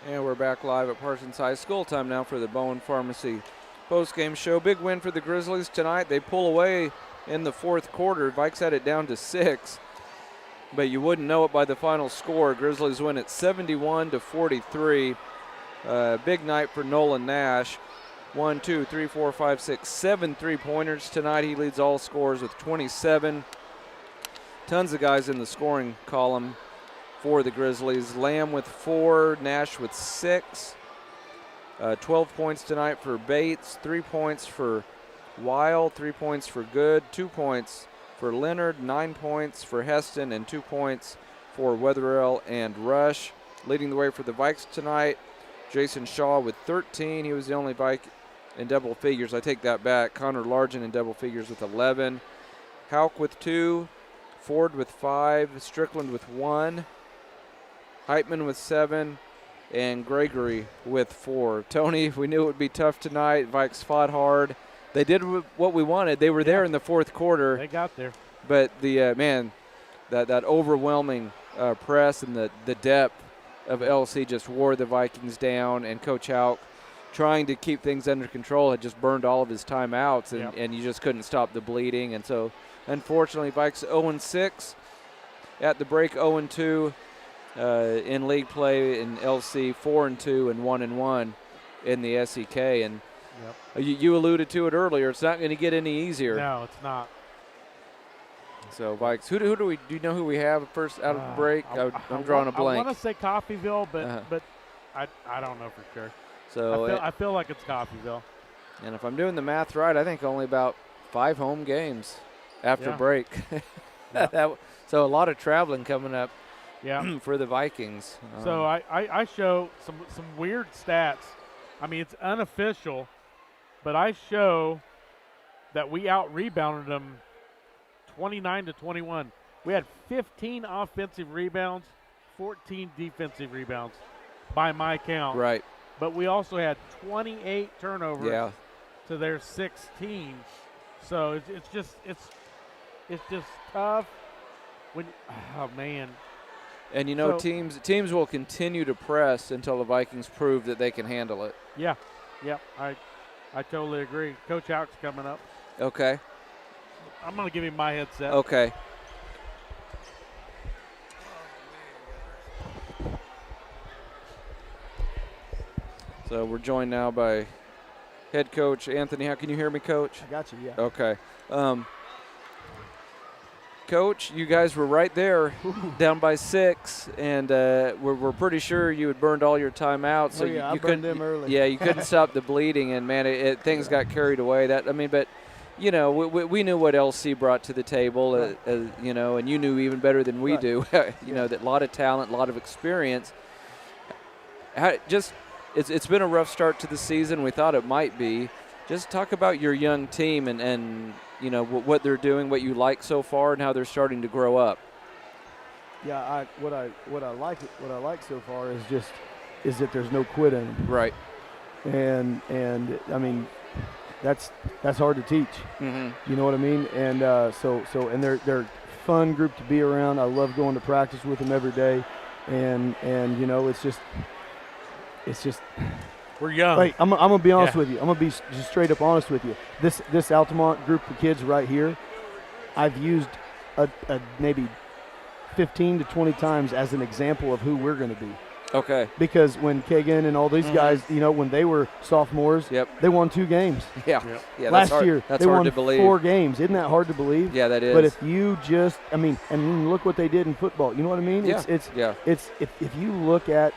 And we're back live at Parsons High School. Time now for the Bowen Pharmacy postgame show. Big win for the Grizzlies tonight. They pull away in the fourth quarter. Vikes had it down to 6, but you wouldn't know it by the final score. Grizzlies win it 71-43. Big night for Nolan Nash. 1, 2, 3, 4, 5, 6, 7 3-pointers tonight. He leads all scorers with 27. Tons of guys in the scoring column for the Grizzlies. Lamb with 4, Nash with 6. 12 points tonight for Bates, 3 points for Weil, 3 points for Good, 2 points for Leonard, 9 points for Heston, and 2 points for Wetherell and Rush. Leading the way for the Vikes tonight, Jason Shaw with 13. He was the only Vike in double figures. I take that back. Connor Largent in double figures with 11. Hauk with 2. Ford with 5. Strickland with 1. Heitman with 7. And Gregory with 4. Tony, we knew it would be tough tonight. Vikes fought hard. They did what we wanted. They were there in the fourth quarter. They got there. But the that overwhelming press and the depth of LC just wore the Vikings down. And Coach Hauk, trying to keep things under control, had just burned all of his timeouts, and you just couldn't stop the bleeding. And so, unfortunately, Vikes 0-6 at the break, 0-2 in league play in LC, 4-2 and 1-1 in the SEK. And you alluded to it earlier. It's not going to get any easier. No, it's not. So Vikes, who do you know who we have first out of the break? I'm drawing a blank. I want to say Coffeyville, but I don't know for sure. So I feel like it's Coffeyville. And if I'm doing the math right, I think only about 5 home games after break. So a lot of traveling coming up. Yeah. For the Vikings. So I show some weird stats. I mean, it's unofficial, but I show that we out-rebounded them 29-21. We had 15 offensive rebounds, 14 defensive rebounds by my count. Right. But we also had 28 turnovers to their 16. So it's just tough when man. And teams will continue to press until the Vikings prove that they can handle it. Yeah. I totally agree. Coach Hauk's coming up. Okay. I'm going to give him my headset. Okay. So we're joined now by head coach Anthony. How can you hear me, Coach? I got you, yeah. Okay. Coach, you guys were right there, down by 6, and we're pretty sure you had burned all your timeouts. So I burned them early. Yeah, you couldn't stop the bleeding, and man, things got carried away. But we knew what LC brought to the table, right. And you knew even better than we do. That a lot of talent, a lot of experience. it's been a rough start to the season. We thought it might be. Just talk about your young team and you know what they're doing, what you like so far, and how they're starting to grow up. Yeah, what I like so far is that there's no quit in them. Right. And I mean, that's hard to teach. Mm-hmm. You know what I mean? And and they're a fun group to be around. I love going to practice with them every day, and you know it's just we're young. Like, I'm gonna be honest with you. I'm gonna be just straight up honest with you. This Altamont group of kids right here, I've used a maybe 15 to 20 times as an example of who we're going to be. Okay. Because when Kagan and all these guys, you know, when they were sophomores, they won 2 games. Yeah. Yeah. Last year, that's they hard won to believe. 4 games. Isn't that hard to believe? Yeah, that is. But if you just, I mean, and look what they did in football. You know what I mean? Yeah. It's if you look at,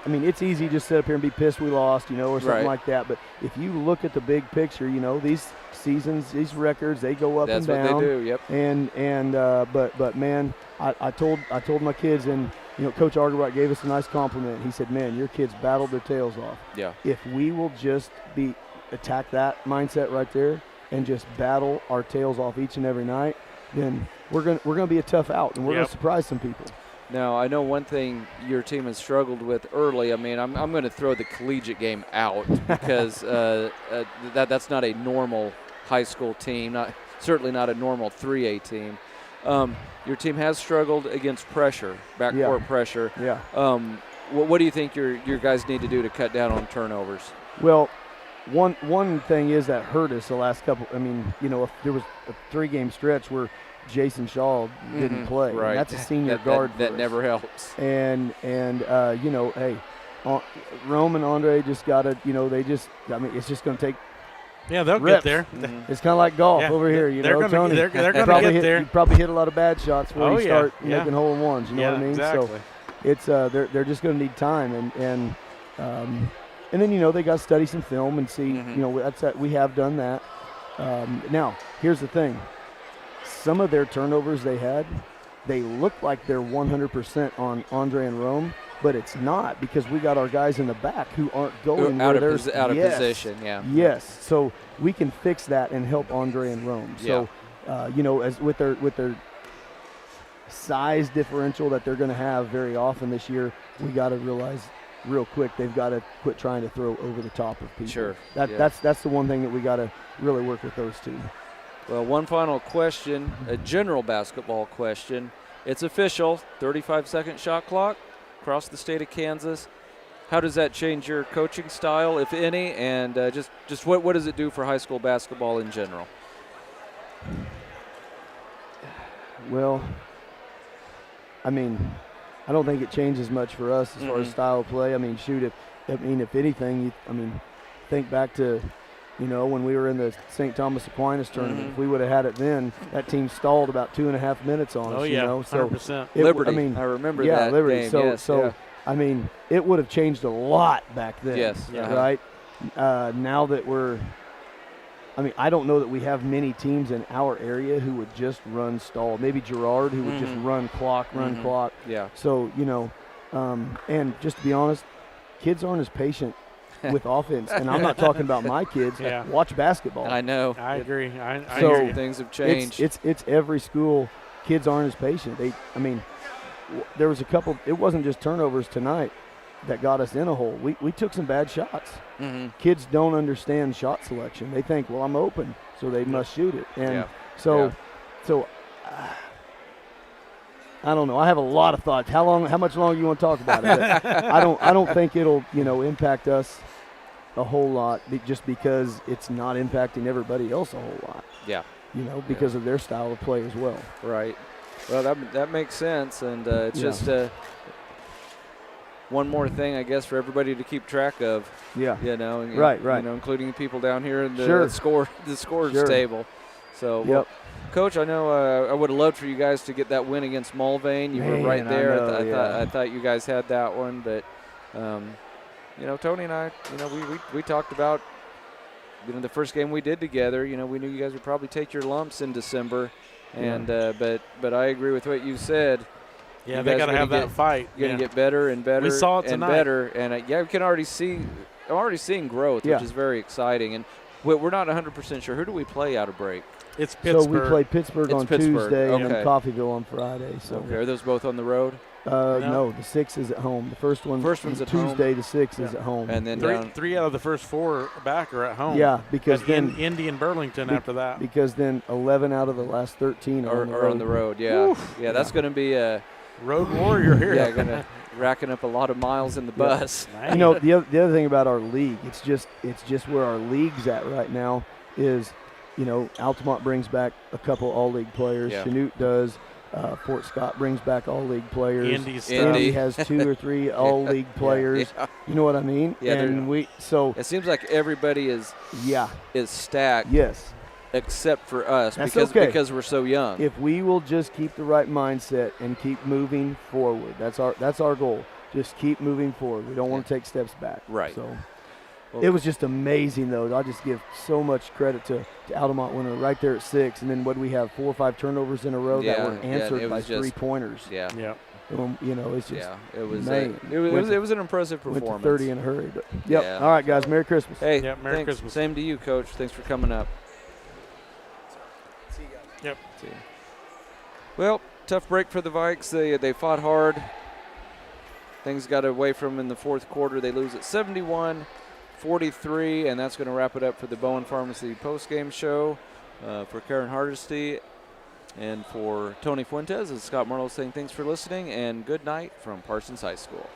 I mean, it's easy to just sit up here and be pissed we lost, you know, or something like that. But if you look at the big picture, you know, these seasons, these records, they go up and down. That's what they do. Yep. But man, I told my kids, and you know, Coach Argerbright gave us a nice compliment. He said, "Man, your kids battled their tails off." Yeah. If we will just attack that mindset right there and just battle our tails off each and every night, then we're gonna be a tough out, and we're gonna surprise some people. Now, I know one thing your team has struggled with early. I mean, I'm going to throw the collegiate game out because that's not a normal high school team, certainly not a normal 3A team. Your team has struggled against pressure, backcourt pressure. Yeah. What do you think your guys need to do to cut down on turnovers? Well, one thing is that hurt us the last couple. I mean, you know, if there was a 3-game stretch where Jason Shaw didn't play. Right. That's a senior guard. That never helps. And you know, hey, Rome and Andre just got to, you know, I mean, it's just going to take. Yeah, they'll reps. get there. It's kind of like golf over here, you know, Tony. They're going to get there. You probably hit a lot of bad shots before you start making hole-in-ones. You know what I mean? Exactly. So it's they're just going to need time, and then you know they got to study some film and see. You know, we have done that. Now here's the thing. Some of their turnovers they look like they're 100% on Andre and Rome, but it's not, because we got our guys in the back who aren't going out of position. Yeah. Yes. So we can fix that and help Andre and Rome. So, you know, as with their size differential that they're going to have very often this year, we got to realize real quick they've got to quit trying to throw over the top of people. Sure. That's the one thing that we got to really work with those two. Well, one final question, a general basketball question. It's official, 35-second shot clock across the state of Kansas. How does that change your coaching style, if any, and just what does it do for high school basketball in general? Well, I mean, I don't think it changes much for us as far as style of play. I mean, shoot, if anything, think back to, you know, when we were in the St. Thomas Aquinas tournament. If we would have had it then, that team stalled about 2.5 minutes on us. Oh, yeah, you know? So 100%. Liberty, I remember that Liberty. game. I mean, it would have changed a lot back then. Yes. Right? Now that I don't know that we have many teams in our area who would just run stall. Maybe Girard, who would just run clock. Yeah. So, you know, and just to be honest, kids aren't as patient with offense, and I'm not talking about my kids. Watch basketball. I know. I agree. So things have changed. It's every school. Kids aren't as patient. There was a couple. It wasn't just turnovers tonight that got us in a hole. We took some bad shots. Kids don't understand shot selection. They think, well, I'm open, so they must shoot it. And so I don't know. I have a lot of thoughts. How much longer you want to talk about it? I don't think it'll, you know, impact us a whole lot, just because it's not impacting everybody else a whole lot. Yeah. You know, because of their style of play as well. Right. Well, that makes sense, and it's just one more thing, I guess, for everybody to keep track of. Yeah. You know, right. You know, including the people down here in the scores table. So, well, Coach, I know I would have loved for you guys to get that win against Mulvane. You were right there. I thought you guys had that one, but you know, Tony and I, you know, we talked about, you know, the first game we did together. You know, we knew you guys would probably take your lumps in December, and but I agree with what you said. Yeah, you they guys got to are have gonna that fight. You're going to get better and better. We saw it and tonight. better. And we can already see. I'm already seeing growth, Yeah. which is very exciting. And we're not 100% sure. Who do we play out of break? It's Pittsburgh. So we play Pittsburgh It's on Pittsburgh. Tuesday and Okay. then Coffeyville on Friday. So Okay, are those both on the road? No, the 6 is at home. The first one's at Tuesday. home. The 6 is at home. And then three out of the first 4 back are at home. Yeah, because And then Indy and Burlington after that. Because then 11 out of the last 13 are on the road. Yeah, Oof. yeah, that's going to be a road warrior here. Yeah, going to racking up a lot of miles in the bus. You know, the other thing about our league, it's just where our league's at right now is, you know, Altamont brings back a couple all-league players. Yeah. Chanute does. Fort Scott brings back all-league players. Indy has 2 or 3 all-league players. Yeah. You know what I mean? Yeah, and it seems like everybody is stacked. Yes. Except for us, That's because we're so young. If we will just keep the right mindset and keep moving forward, that's our goal. Just keep moving forward. We don't want to take steps back. Right. So it was just amazing, though. I just give so much credit to Altamont when we were right there at 6, and then what we have 4 or 5 turnovers in a row that were answered by 3-pointers. Yeah. Yeah. You know, it's just it was man, it was an impressive performance. Went to 30 in a hurry, but yep. Yeah. All right, guys. Merry Christmas. Hey, Yeah, Merry thanks. Christmas. Same to you, Coach. Thanks for coming up. Yep. See you. Well, tough break for the Vikes. They fought hard. Things got away from them in the fourth quarter. They lose at 71-43, and that's going to wrap it up for the Bowen Pharmacy postgame show. For Karen Hardesty and for Tony Fuentes, and Scott Marlowe saying thanks for listening, and good night from Parsons High School.